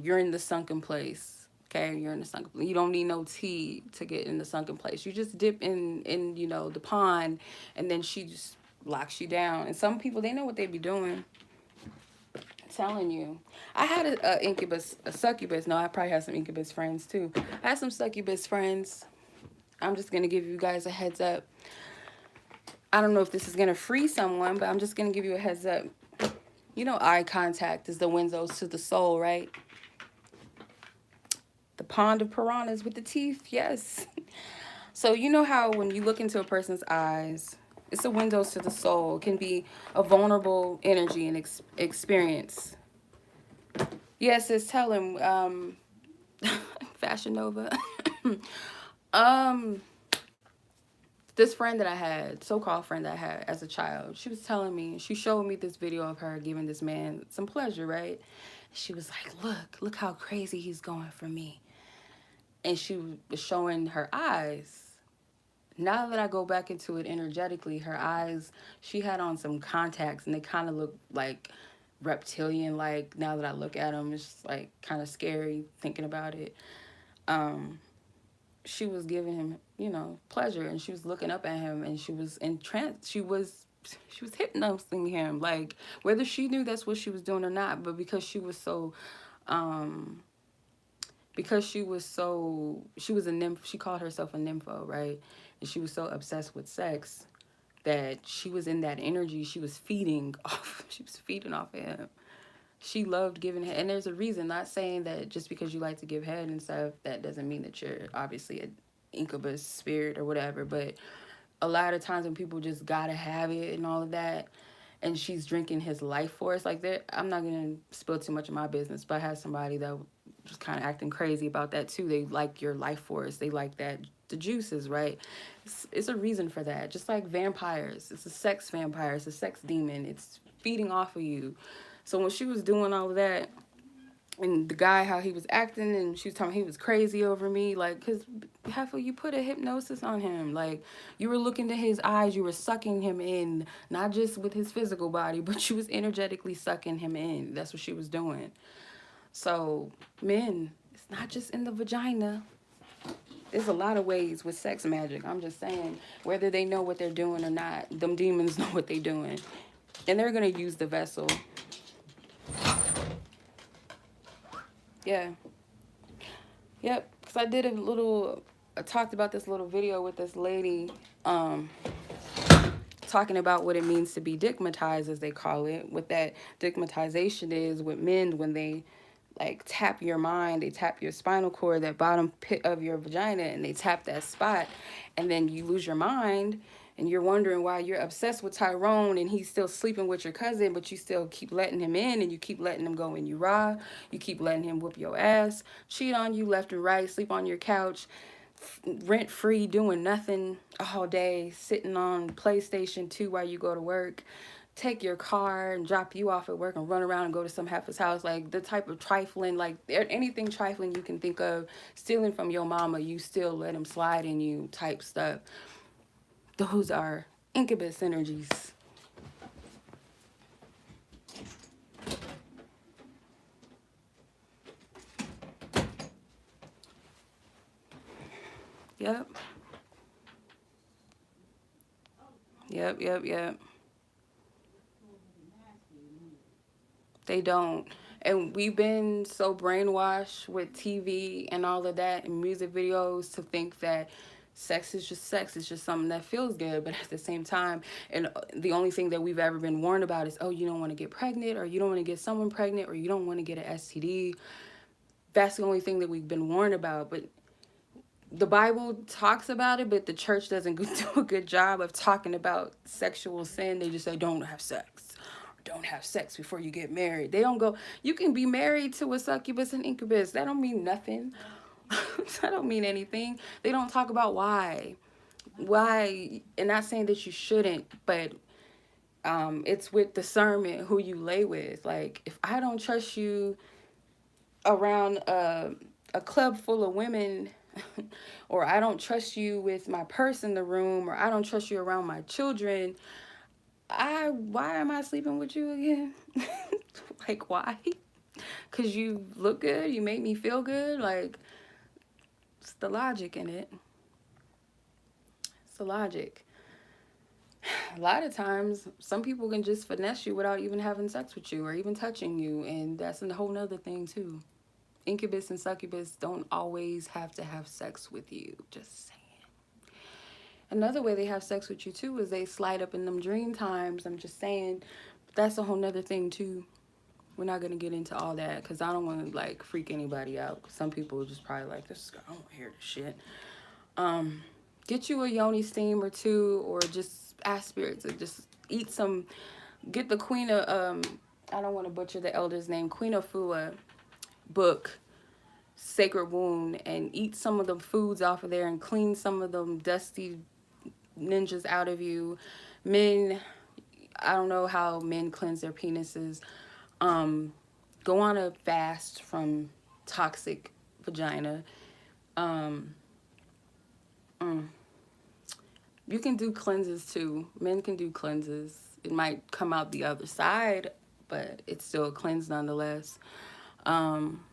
[SPEAKER 1] You're in the sunken place. Okay, you're in the sunken place. You don't need no tea to get in the sunken place. You just dip in the pond, and then she just locks you down. And some people, they know what they be doing. telling you. I had a incubus, a succubus. No, I probably had some incubus friends too. I had some succubus friends. I'm just gonna give you guys a heads up. I don't know if this is gonna free someone, but I'm just gonna give you a heads up. You know, eye contact is the windows to the soul, right? The pond of piranhas with the teeth, yes. So you know how when you look into a person's eyes, it's a windows to the soul. It can be a vulnerable energy and experience. Yes, it's tell him, Fashion Nova. um, this friend that I had, so-called friend that I had as a child, she was telling me, she showed me this video of her giving this man some pleasure, right? She was like, look how crazy he's going for me. And she was showing her eyes. Now that I go back into it energetically, her eyes, she had on some contacts and they kind of look like reptilian. Like, now that I look at them, it's just like kind of scary thinking about it. She was giving him, you know, pleasure, and she was looking up at him, and she was entranced. She was hypnosing him, like, whether she knew that's what she was doing or not, but because she was so she was a nymph. She called herself a nympho, right? And she was so obsessed with sex that she was in that energy. She was feeding off. She was feeding off of him. She loved giving head, and there's a reason. Not saying that just because you like to give head and stuff, that doesn't mean that you're obviously an incubus spirit or whatever. But a lot of times when people just gotta have it and all of that, and she's drinking his life force like that. I'm not gonna spill too much of my business, but I had somebody that was kind of acting crazy about that too. They like your life force. They like that, the juices, right? It's a reason for that. Just like vampires, it's a sex vampire. It's a sex demon. It's feeding off of you. So when she was doing all of that, and the guy, how he was acting, and she was telling me he was crazy over me, like, because half of you put a hypnosis on him. Like, you were looking to his eyes, you were sucking him in, not just with his physical body, but you was energetically sucking him in. That's what she was doing. So, men, it's not just in the vagina. There's a lot of ways with sex magic. I'm just saying, whether they know what they're doing or not, them demons know what they're doing. And they're going to use the vessel. Yeah. Yep. Because I talked about this little video with this lady, talking about what it means to be digmatized, as they call it. What that digmatization is with men when they like tap your mind, they tap your spinal cord, that bottom pit of your vagina, and they tap that spot, and then you lose your mind, and you're wondering why you're obsessed with Tyrone and he's still sleeping with your cousin, but you still keep letting him in, and you keep letting him go in you raw, you keep letting him whoop your ass, cheat on you left and right, sleep on your couch, rent free, doing nothing all day, sitting on PlayStation 2 while you go to work, take your car and drop you off at work and run around and go to some heifer's house. Like, the type of trifling, like anything trifling you can think of, stealing from your mama, you still let him slide in you type stuff. Those are incubus energies. Yep. Yep. They don't. And we've been so brainwashed with TV and all of that and music videos to think that sex is just sex. It's just something that feels good. But at the same time, and the only thing that we've ever been warned about is, oh, you don't want to get pregnant, or you don't want to get someone pregnant, or you don't want to get an STD. That's the only thing that we've been warned about. But the Bible talks about it, but the church doesn't do a good job of talking about sexual sin. They just say, don't have sex. Don't have sex before you get married. They don't go, you can be married to a succubus and incubus. That don't mean nothing. That don't mean anything. They don't talk about why. Why, and not saying that you shouldn't, but it's with discernment who you lay with. Like, if I don't trust you around a club full of women, or I don't trust you with my purse in the room, or I don't trust you around my children, why am I sleeping with you again? Like, why? Because you look good, you make me feel good. Like, it's the logic in it. It's the logic. A lot of times, some people can just finesse you without even having sex with you or even touching you, and that's a whole nother thing too. Incubus and succubus don't always have to have sex with you. Just saying. Another way they have sex with you too is they slide up in them dream times. I'm just saying, that's a whole nother thing too. We're not gonna get into all that because I don't want to like freak anybody out. Some people are just probably like, this. I don't want to hear this shit. Um, get you a yoni steam or two, or just ask spirit to just eat some. Get the Queen of I don't want to butcher the elder's name. Queen of Fua book, Sacred Wound, and eat some of the foods off of there and clean some of them dusty ninjas out of you. Men, I don't know how men cleanse their penises. Um, go on a fast from toxic vagina. Um, mm. You can do cleanses too. Men can do cleanses. It might come out the other side, but it's still a cleanse nonetheless. Um,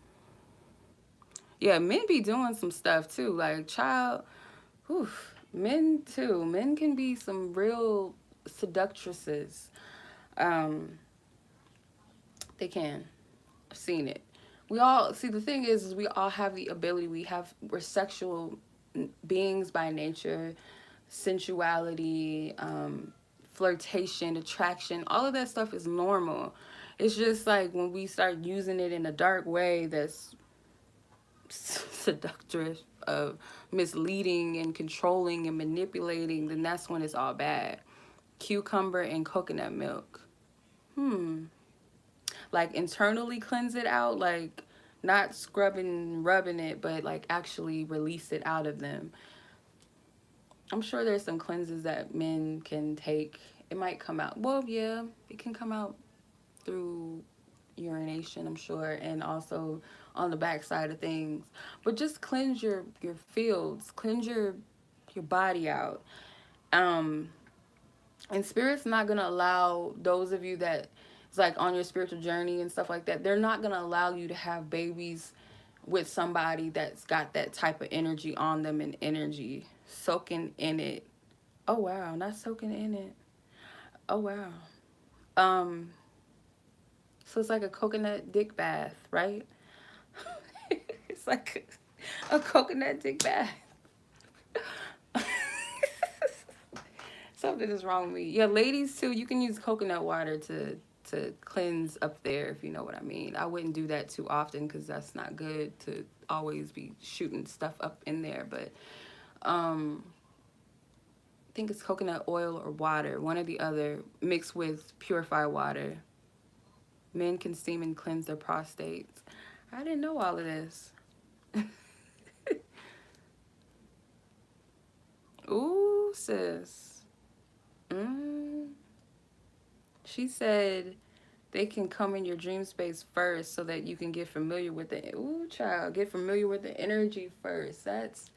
[SPEAKER 1] yeah, men be doing some stuff too. Like child, whew, men too. Men can be some real seductresses. Um, they can. I've seen it. We all see, the thing is we all have the ability. We're sexual beings by nature. Sensuality, flirtation, attraction, all of that stuff is normal. It's just like when we start using it in a dark way that's seductress, misleading and controlling and manipulating, then that's when it's all bad. Cucumber and coconut milk. Like internally cleanse it out, like not scrubbing, rubbing it, but like actually release it out of them. I'm sure there's some cleanses that men can take. It might come out. Well, yeah, it can come out through urination, I'm sure, and also on the backside of things. But just cleanse your fields, cleanse your body out. Um, and spirit's not gonna allow those of you that it's like on your spiritual journey and stuff like that. They're not gonna allow you to have babies with somebody that's got that type of energy on them and energy soaking in it. Oh wow, not soaking in it. Oh wow. Um, so it's like a coconut dick bath, right? It's like a coconut dick bath. Something is wrong with me. Yeah, ladies too. You can use coconut water to cleanse up there, if you know what I mean. I wouldn't do that too often because that's not good to always be shooting stuff up in there. But I think it's coconut oil or water, one or the other, mixed with purified water. Men can steam and cleanse their prostates. I didn't know all of this. Ooh, sis. Mm. She said they can come in your dream space first so that you can get familiar with the, ooh, child, get familiar with the energy first. That's,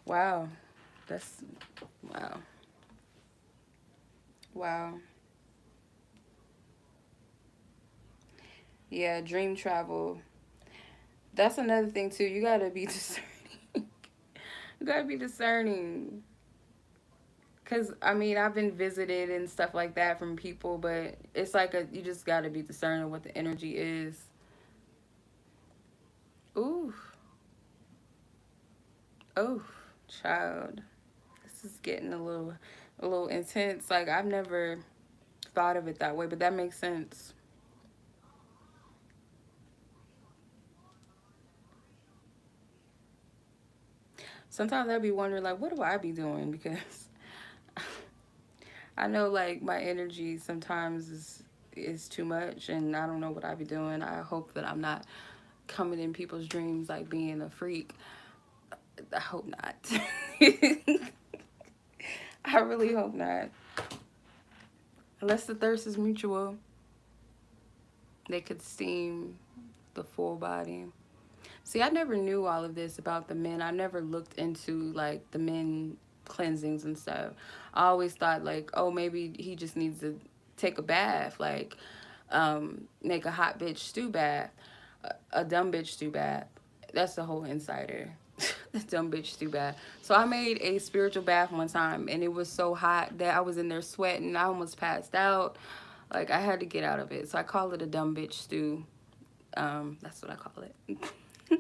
[SPEAKER 1] wow. That's, wow. Wow. Yeah, dream travel. That's another thing too. You gotta be discerning. You gotta be discerning. Cause I mean, I've been visited and stuff like that from people, but it's like you just gotta be discerning what the energy is. Ooh, oh, child, this is getting a little intense. Like I've never thought of it that way, but that makes sense. Sometimes I'd be wondering, like, what do I be doing? Because I know, like, my energy sometimes is too much, and I don't know what I be doing. I hope that I'm not coming in people's dreams like being a freak. I hope not. I really hope not. Unless the thirst is mutual, they could steam the full body. See, I never knew all of this about the men. I never looked into like the men cleansings and stuff. I always thought like, oh, maybe he just needs to take a bath, like make a hot bitch stew bath, a dumb bitch stew bath. That's the whole insider. Dumb bitch too bad. So I made a spiritual bath one time, and it was so hot that I was in there sweating. I almost passed out. Like, I had to get out of it. So I call it a dumb bitch stew. That's what I call it.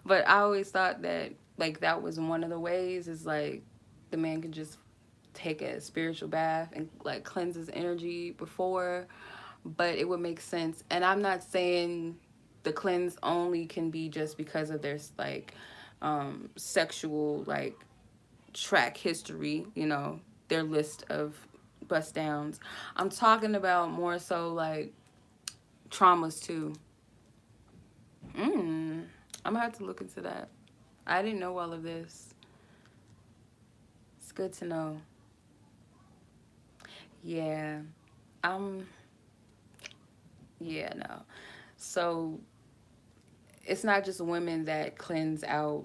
[SPEAKER 1] But I always thought that, like, that was one of the ways, is like the man could just take a spiritual bath and like cleanse his energy before, but it would make sense. And I'm not saying the cleanse only can be just because of their like sexual like track history, their list of bust downs. I'm talking about more so like traumas too. I'm gonna have to look into that. I didn't know all of this. It's good to know. Yeah. Um yeah, no. So it's not just women that cleanse out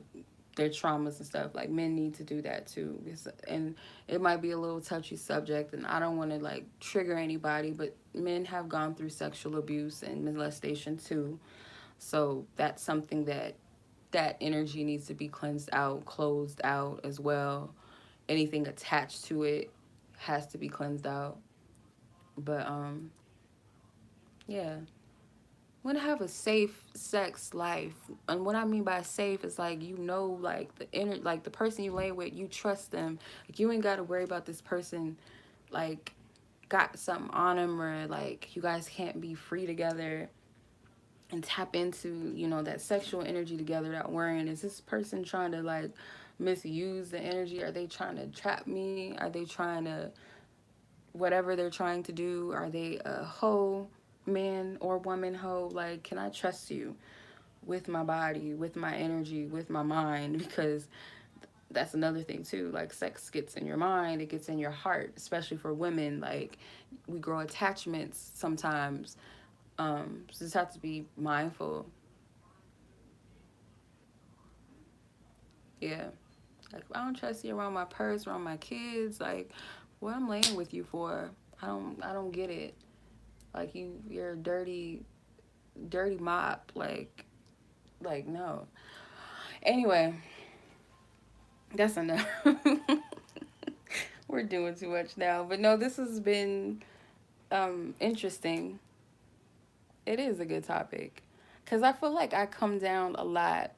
[SPEAKER 1] their traumas and stuff. Like, men need to do that too. And it might be a little touchy subject, and I don't want to like trigger anybody, but men have gone through sexual abuse and molestation too. So that's something that energy needs to be cleansed out, closed out as well. Anything attached to it has to be cleansed out. But yeah. Want to have a safe sex life. And what I mean by safe is like, like like the person you lay with, you trust them. Like, you ain't got to worry about this person like got something on them, or like you guys can't be free together and tap into, that sexual energy together, that worrying, is this person trying to like misuse the energy? Are they trying to trap me? Are they trying to, whatever they're trying to do, are they a hoe, man or woman hoe? Like, can I trust you with my body, with my energy, with my mind? Because that's another thing too. Like, sex gets in your mind, it gets in your heart, especially for women. Like, we grow attachments sometimes. So just have to be mindful. Yeah. Like, if I don't trust you around my purse, around my kids, like, what I'm laying with you for? I don't get it. Like, you're a dirty mop. Like no. Anyway, that's enough. We're doing too much now. But no, this has been interesting. It is a good topic. Cause I feel like I come down a lot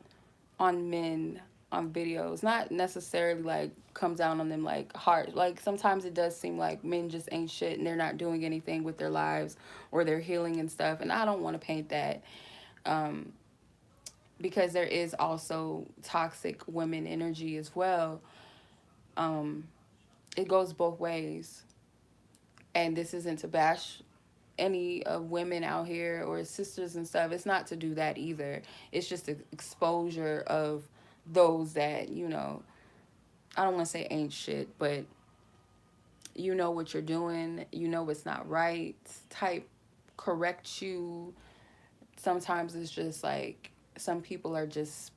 [SPEAKER 1] on men on videos. Not necessarily like come down on them like hard. Like, sometimes it does seem like men just ain't shit and they're not doing anything with their lives or their healing and stuff. And I don't want to paint that. Um, because there is also toxic women energy as well. Um, it goes both ways. And this isn't to bash any women out here or sisters and stuff. It's not to do that either. It's just an exposure of those that, I don't want to say ain't shit, but you know what you're doing, it's not right, type correct you. Sometimes it's just like some people are just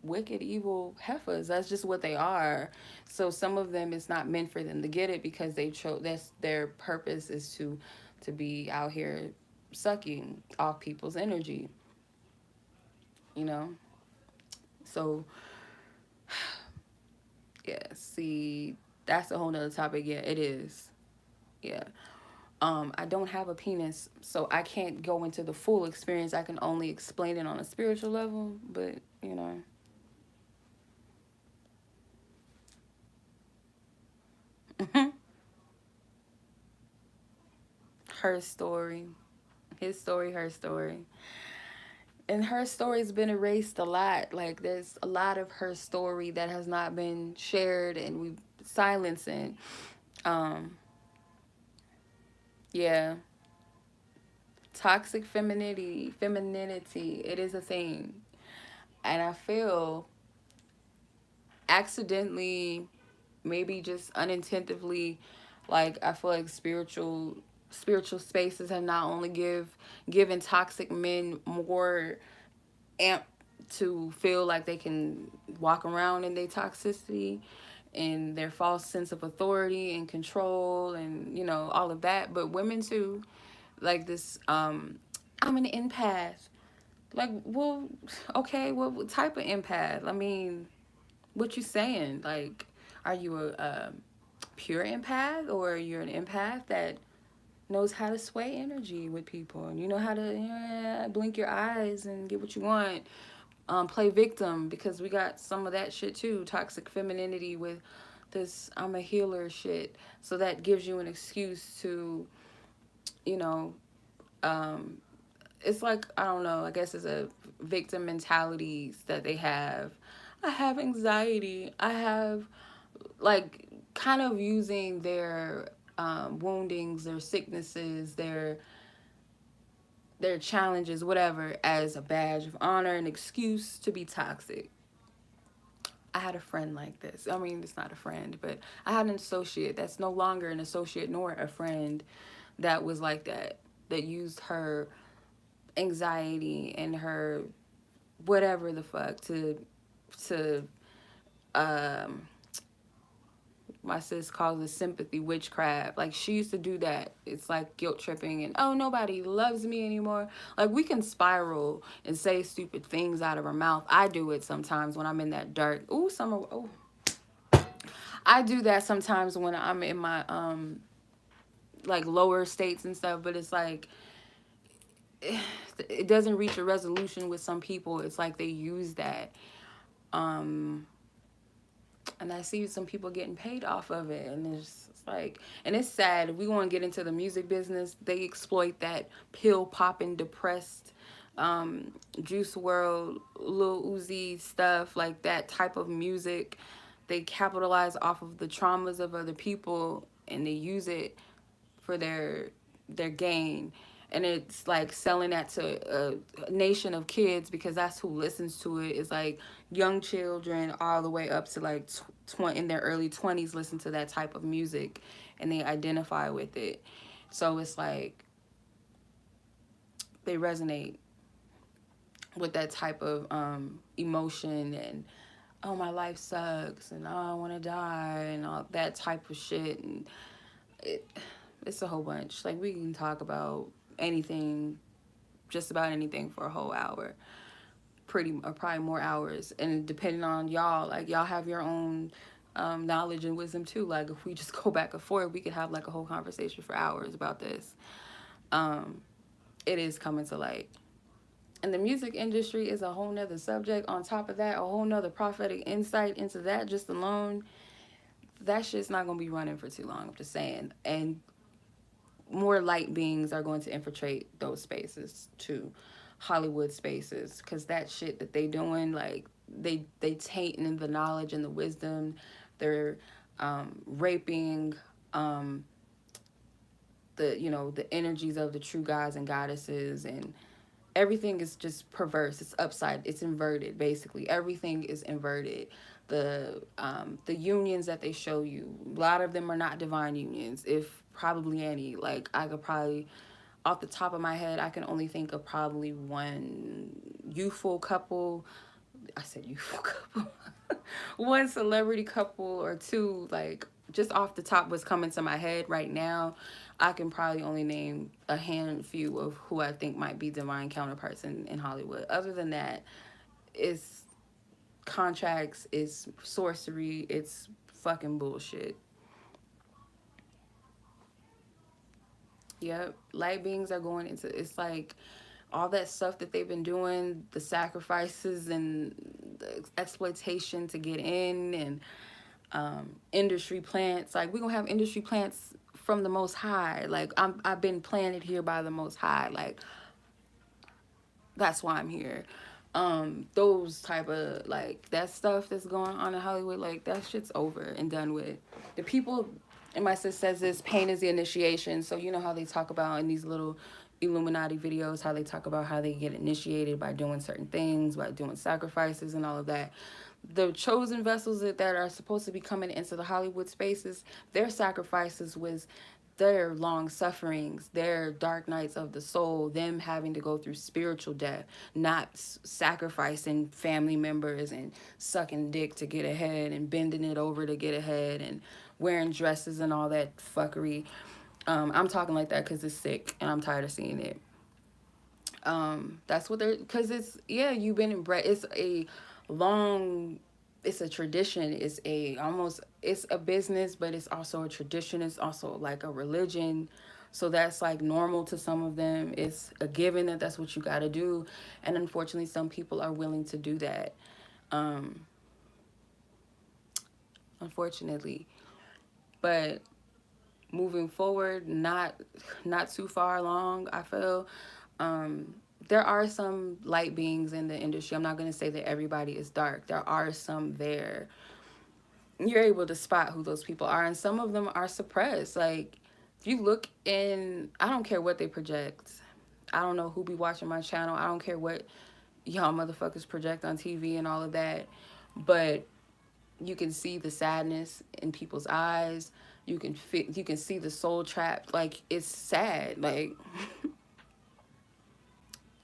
[SPEAKER 1] wicked evil heifers. That's just what they are. So some of them, it's not meant for them to get it, because they chose, that's their purpose, is to be out here sucking off people's energy, you know. So yeah, see, that's a whole nother topic. Yeah, it is. Yeah. I don't have a penis, so I can't go into the full experience. I can only explain it on a spiritual level, but her story, his story, her story. And her story's been erased a lot. Like, there's a lot of her story that has not been shared, and we silencing. Um, yeah, toxic femininity. It is a thing, and I feel accidentally, maybe just unintentionally, like, I feel like spiritual spaces have not only given toxic men more amp to feel like they can walk around in their toxicity and their false sense of authority and control, and all of that, but women too. Like this, I'm an empath. Like, well, okay, what type of empath? I mean, what you saying? Like, are you a pure empath, or you're an empath that knows how to sway energy with people, and you know how to blink your eyes and get what you want? Play victim, because we got some of that shit too. Toxic femininity with this I'm a healer shit. So that gives you an excuse to, you know, um, it's like, I don't know, I guess it's a victim mentalities that they have. I have anxiety. I have, like, kind of using their woundings, their sicknesses, their challenges, whatever, as a badge of honor, an excuse to be toxic. I had a friend like this. I mean, it's not a friend, but I had an associate that's no longer an associate nor a friend that was like that, that used her anxiety and her whatever the fuck to um my sis calls it sympathy witchcraft. Like, she used to do that. It's like guilt tripping and, oh, nobody loves me anymore. Like, we can spiral and say stupid things out of our mouth. I do it sometimes when I'm in that dark. Ooh, summer. Oh, I do that sometimes when I'm in my like lower states and stuff. But it's like, it doesn't reach a resolution with some people. It's like they use that. Um, and I see some people getting paid off of it, and it's like, and it's sad. If we want to get into the music business, they exploit that pill popping, depressed, Juice World, Lil Uzi stuff, like that type of music. They capitalize off of the traumas of other people, and they use it for their gain. And it's like selling that to a nation of kids, because that's who listens to it. It's like young children all the way up to like in their early 20s listen to that type of music, and they identify with it. So it's like they resonate with that type of emotion, and oh, my life sucks, and oh, I want to die, and all that type of shit. And it, it's a whole bunch. Like, we can talk about anything, just about anything, for a whole hour, or probably more hours. And depending on y'all, like, y'all have your own knowledge and wisdom too. Like, if we just go back and forth, we could have like a whole conversation for hours about this. um it is coming to light. And the music industry is a whole nother subject. On top of that, a whole nother prophetic insight into that just alone. That shit's not gonna be running for too long, I'm just saying. And more light beings are going to infiltrate those spaces too, Hollywood spaces, because that shit that they doing, like, they tainting the knowledge and the wisdom. They're raping the energies of the true gods and goddesses, and everything is just perverse. It's upside. It's inverted. Basically, everything is inverted. The unions that they show you, a lot of them are not divine unions, if probably any. Like, I could probably, off the top of my head, I can only think of probably one youthful couple. I said youthful couple. One celebrity couple or two, like, just off the top what's coming to my head right now. I can probably only name a few of who I think might be divine counterparts in Hollywood. Other than that, it's contracts, it's sorcery, it's fucking bullshit. Yep, light beings are going into, it's like all that stuff that they've been doing, the sacrifices and the exploitation to get in, and industry plants. Like, we're gonna have industry plants from the Most High. Like, I've been planted here by the Most High. Like, that's why I'm here. Those type of, like, that stuff that's going on in Hollywood, like, that shit's over and done with. The people, and my sis says this, pain is the initiation. So you know how they talk about in these little Illuminati videos, how they talk about how they get initiated by doing certain things, by doing sacrifices and all of that. The chosen vessels that are supposed to be coming into the Hollywood spaces, their sacrifices was their long sufferings, their dark nights of the soul, them having to go through spiritual death, not sacrificing family members and sucking dick to get ahead and bending it over to get ahead and wearing dresses and all that fuckery. I'm talking like that because it's sick and I'm tired of seeing it. That's what they're, because it's, yeah, you've been bred. It's a long, it's a tradition. It's a almost, it's a business, but it's also a tradition. It's also like a religion. So that's like normal to some of them. It's a given that that's what you got to do. And unfortunately, some people are willing to do that. Um, Unfortunately. But moving forward, not too far along, I feel. Um, there are some light beings in the industry. I'm not going to say that everybody is dark. There are some there. You're able to spot who those people are, and some of them are suppressed. Like, if you look in, I don't care what they project. I don't know who be watching my channel. I don't care what y'all motherfuckers project on TV and all of that. But you can see the sadness in people's eyes. You can see the soul trapped. Like, it's sad. Like,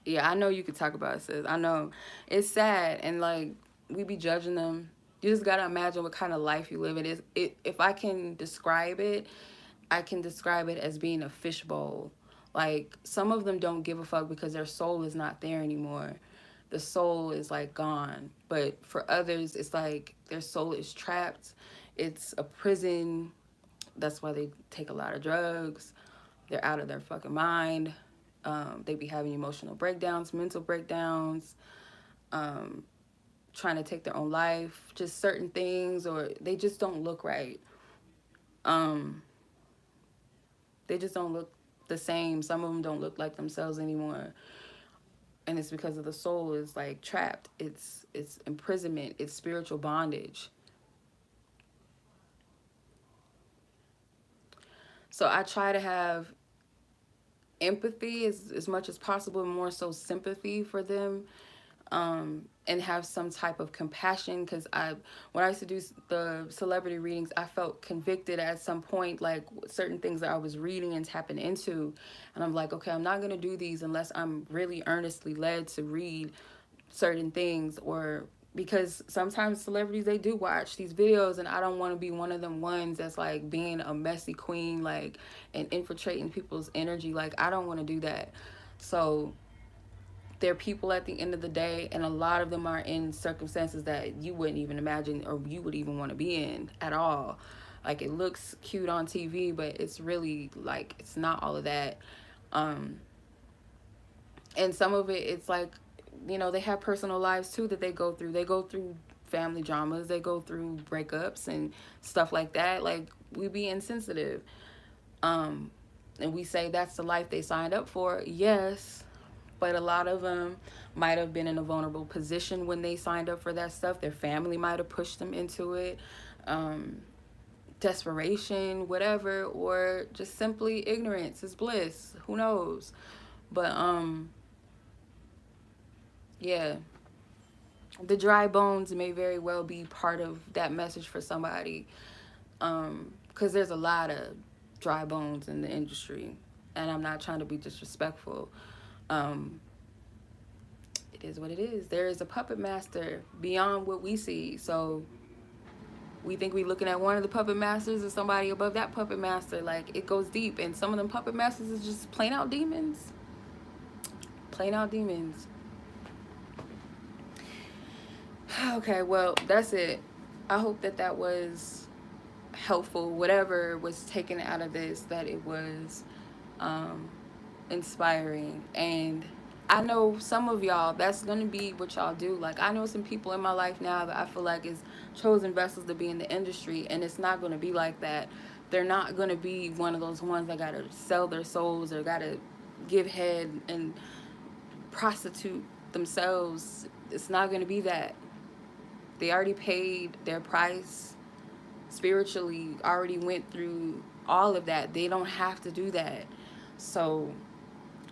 [SPEAKER 1] yeah, I know you could talk about it, sis. I know it's sad, and like, we be judging them. You just gotta imagine what kind of life you live. If I can describe it, I can describe it as being a fishbowl. Like, some of them don't give a fuck because their soul is not there anymore. The soul is like gone. But for others, it's like their soul is trapped. It's a prison. That's why they take a lot of drugs. They're out of their fucking mind. They be having emotional breakdowns, mental breakdowns, um, trying to take their own life, just certain things, or they just don't look right. Um, they just don't look the same. Some of them don't look like themselves anymore. And it's because of the soul is like trapped. It's imprisonment. It's spiritual bondage. So I try to have empathy as much as possible, more so sympathy for them, and have some type of compassion, because when I used to do the celebrity readings, I felt convicted at some point, like certain things that I was reading and tapping into, and I'm like, okay, I'm not going to do these unless I'm really earnestly led to read certain things, or because sometimes celebrities, they do watch these videos, and I don't want to be one of them ones that's like being a messy queen, like, and infiltrating people's energy. Like, I don't want to do that. So they're people at the end of the day, and a lot of them are in circumstances that you wouldn't even imagine or you would even want to be in at all. Like, it looks cute on TV, but it's really like, it's not all of that. um and some of it, it's like, they have personal lives too that they go through family dramas, they go through breakups and stuff like that. Like, we be insensitive, um and we say that's the life they signed up for. Yes, but a lot of them might have been in a vulnerable position when they signed up for that stuff. Their family might have pushed them into it. um Desperation, whatever, or just simply ignorance is bliss, who knows. But yeah, the dry bones may very well be part of that message for somebody, because there's a lot of dry bones in the industry, and I'm not trying to be disrespectful. um it is what it is. There is a puppet master beyond what we see. So we think we looking at one of the puppet masters or somebody above that puppet master. Like, it goes deep, and some of them puppet masters is just plain out demons. Plain out demons. Okay, well, that's it. I hope that was helpful. Whatever was taken out of this, that it was um, inspiring. And I know some of y'all, that's going to be what y'all do. Like, I know some people in my life now that I feel like is chosen vessels to be in the industry, and it's not going to be like that. They're not going to be one of those ones that got to sell their souls or got to give head and prostitute themselves. It's not going to be that. They already paid their price spiritually, already went through all of that. They don't have to do that. So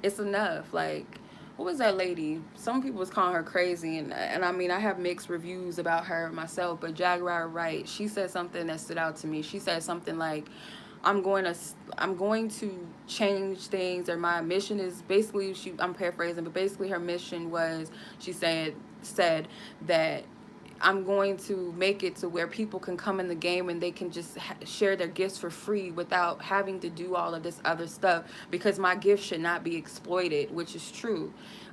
[SPEAKER 1] it's enough. Like, what was that lady? Some people was calling her crazy, and I mean, I have mixed reviews about her myself, but Jaguar Wright, she said something that stood out to me. She said something like, I'm going to change things, or my mission is basically, I'm paraphrasing, but basically her mission was, she said that I'm going to make it to where people can come in the game and they can just share their gifts for free without having to do all of this other stuff, because my gift should not be exploited, which is true.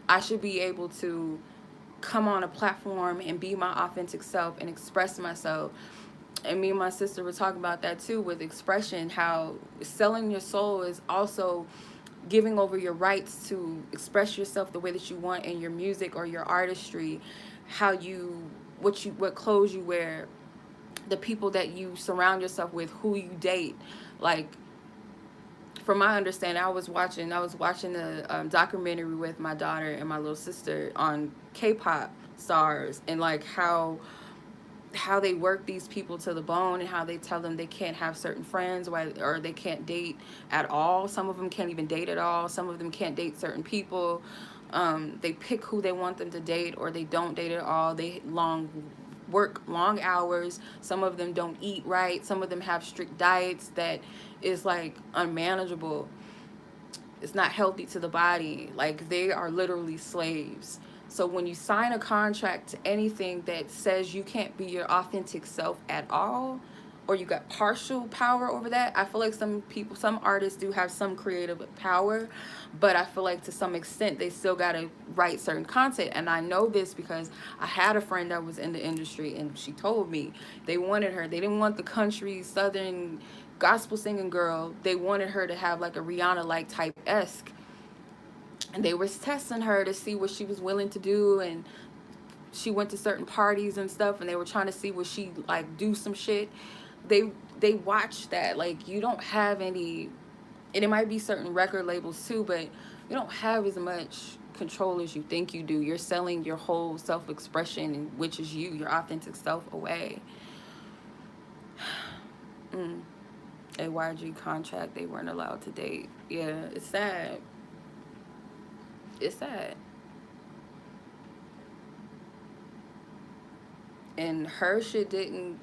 [SPEAKER 1] I should be able to come on a platform and be my authentic self and express myself. And me and my sister were talking about that too, with expression, how selling your soul is also giving over your rights to express yourself the way that you want in your music or your artistry, how you what clothes you wear, the people that you surround yourself with, who you date. Like, from my understanding, I was watching a documentary with my daughter and my little sister on K-pop stars, and like how they work these people to the bone, and how they tell them they can't have certain friends, or they can't date at all. Some of them can't even date at all. Some of them can't date certain people. They pick who they want them to date, or they don't date at all. They work long hours. Some of them don't eat right. Some of them have strict diets that is like unmanageable. It's not healthy to the body. Like, they are literally slaves. So when you sign a contract to anything that says you can't be your authentic self at all, or you got partial power over that, I feel like some artists do have some creative power, but I feel like to some extent they still gotta write certain content. And I know this because I had a friend that was in the industry, and she told me they didn't want the country southern gospel singing girl. They wanted her to have like a Rihanna like type esque, and they were testing her to see what she was willing to do. And she went to certain parties and stuff, and they were trying to see would she like do some shit. They watched that. Like, you don't have any, and it might be certain record labels too, but you don't have as much control as you think you do. You're selling your whole self-expression, which is you, your authentic self, away. A YG contract, they weren't allowed to date. Yeah, it's sad. It's sad. And her shit didn't,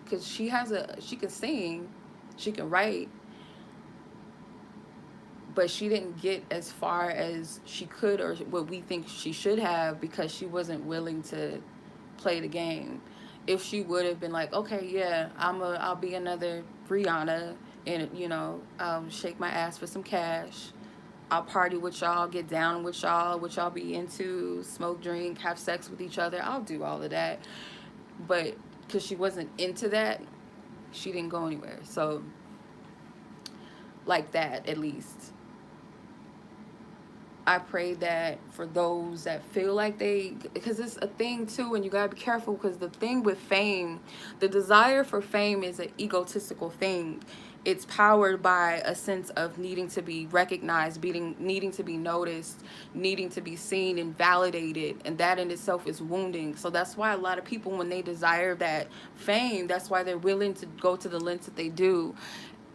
[SPEAKER 1] because she can sing, she can write, but she didn't get as far as she could, or what we think she should have, because she wasn't willing to play the game. If she would have been like, okay, yeah, I'll be another Rihanna, and I'll shake my ass for some cash. I'll party with y'all, get down with y'all, what y'all be into, smoke, drink, have sex with each other. I'll do all of that. But because she wasn't into that, she didn't go anywhere. So, like that, at least. I pray that for those that feel like because it's a thing too, and you gotta be careful, because the thing with fame, the desire for fame is an egotistical thing. It's powered by a sense of needing to be recognized, needing to be noticed, needing to be seen and validated, and that in itself is wounding. So that's why a lot of people, when they desire that fame, that's why they're willing to go to the lengths that they do.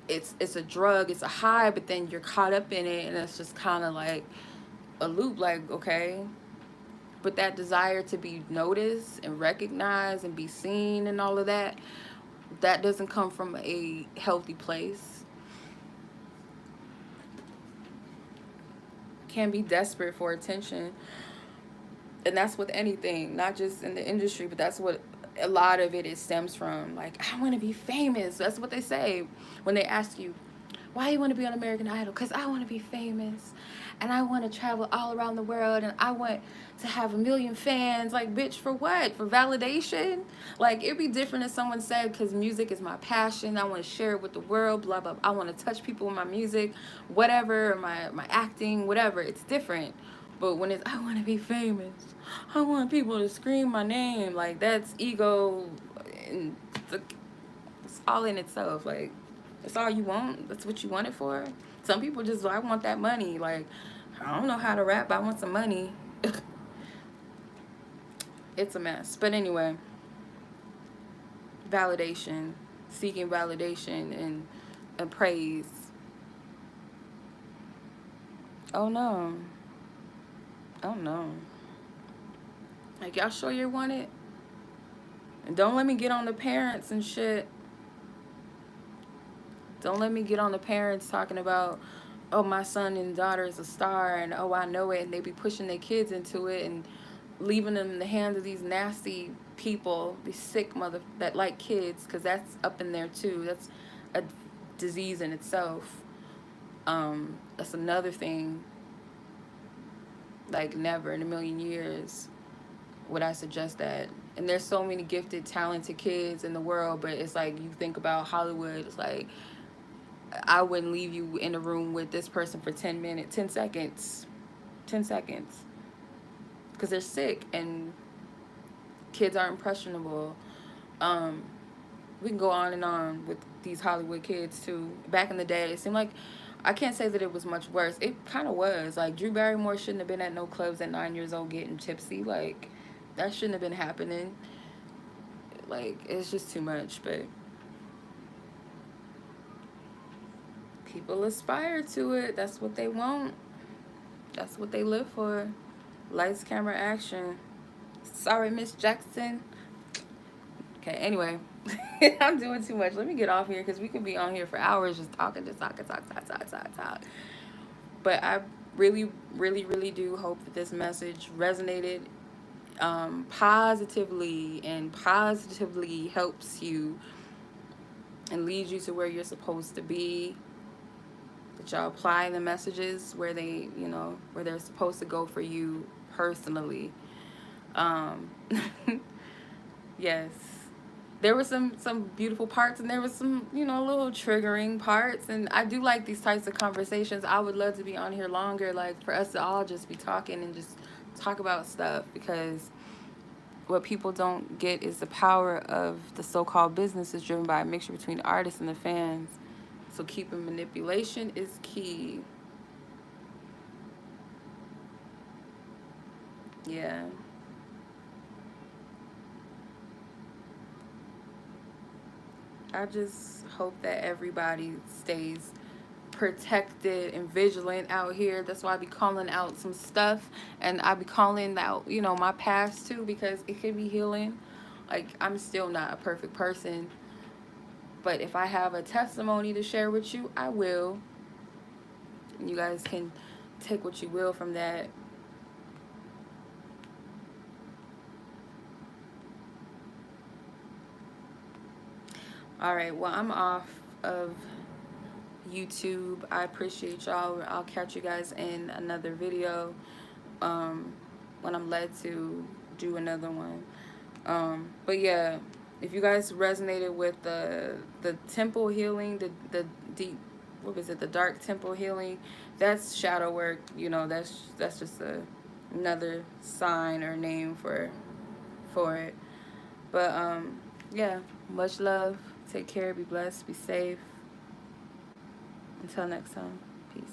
[SPEAKER 1] It's a drug, it's a high, but then you're caught up in it, and it's just kind of like a loop. Like, okay, but that desire to be noticed and recognized and be seen and all of that, that doesn't come from a healthy place. Can be desperate for attention, and that's with anything, not just in the industry, but that's what a lot of it stems from. Like, I want to be famous. That's what they say when they ask you, why you want to be on American Idol? Because I want to be famous, and I want to travel all around the world, and I want to have 1 million fans. Like, bitch, for what? For validation? Like, it'd be different if someone said, because music is my passion, I want to share it with the world, blah, blah, blah. I want to touch people with my music, whatever, my acting, whatever. It's different. But when it's, I want to be famous, I want people to scream my name, like, that's ego, and it's all in itself. Like, that's all you want? That's what you want it for? Some people just, I want that money. Like, I don't know how to rap, but I want some money. It's a mess. But anyway, validation, seeking validation and praise. Oh no. Oh no. Like, y'all sure you want it? And don't let me get on the parents and shit. Don't let me get on the parents talking about, oh, my son and daughter is a star, and oh, I know it, and they be pushing their kids into it and leaving them in the hands of these nasty people, these sick mother that like kids, because that's up in there too. That's a disease in itself. That's another thing. Like, never in a million years would I suggest that. And there's so many gifted, talented kids in the world, but it's like, you think about Hollywood, it's like, I wouldn't leave you in a room with this person for 10 minutes, 10 seconds, 10 seconds, because they're sick and kids are impressionable. Um, we can go on and on with these Hollywood kids too. Back in the day, it seemed like, I can't say that it was much worse. It kind of was. Like, Drew Barrymore shouldn't have been at no clubs at 9 years old getting tipsy. Like, that shouldn't have been happening. Like, it's just too much. But people aspire to it. That's what they want. That's what they live for. Lights, camera, action. Sorry, Miss Jackson. Okay, anyway. I'm doing too much. Let me get off here, because we could be on here for hours just talking, just talking, talk. But I really, really, really do hope that this message resonated positively, and positively helps you and leads you to where you're supposed to be. That y'all apply the messages where they, where they're supposed to go for you personally. Um, yes. There were some beautiful parts, and there was some, little triggering parts. And I do like these types of conversations. I would love to be on here longer, like, for us to all just be talking and just talk about stuff, because what people don't get is the power of the so-called business is driven by a mixture between artists and the fans. So keeping manipulation is key. Yeah. I just hope that everybody stays protected and vigilant out here. That's why I be calling out some stuff, and I be calling out, my past too, because it can be healing. Like, I'm still not a perfect person, but if I have a testimony to share with you, I will. And you guys can take what you will from that. All right, well, I'm off of YouTube. I appreciate y'all. I'll catch you guys in another video when I'm led to do another one. But yeah, if you guys resonated with the temple healing, the deep, what was it, the dark temple healing, that's shadow work. That's just another sign or name for it. But yeah, much love. Take care. Be blessed. Be safe. Until next time. Peace.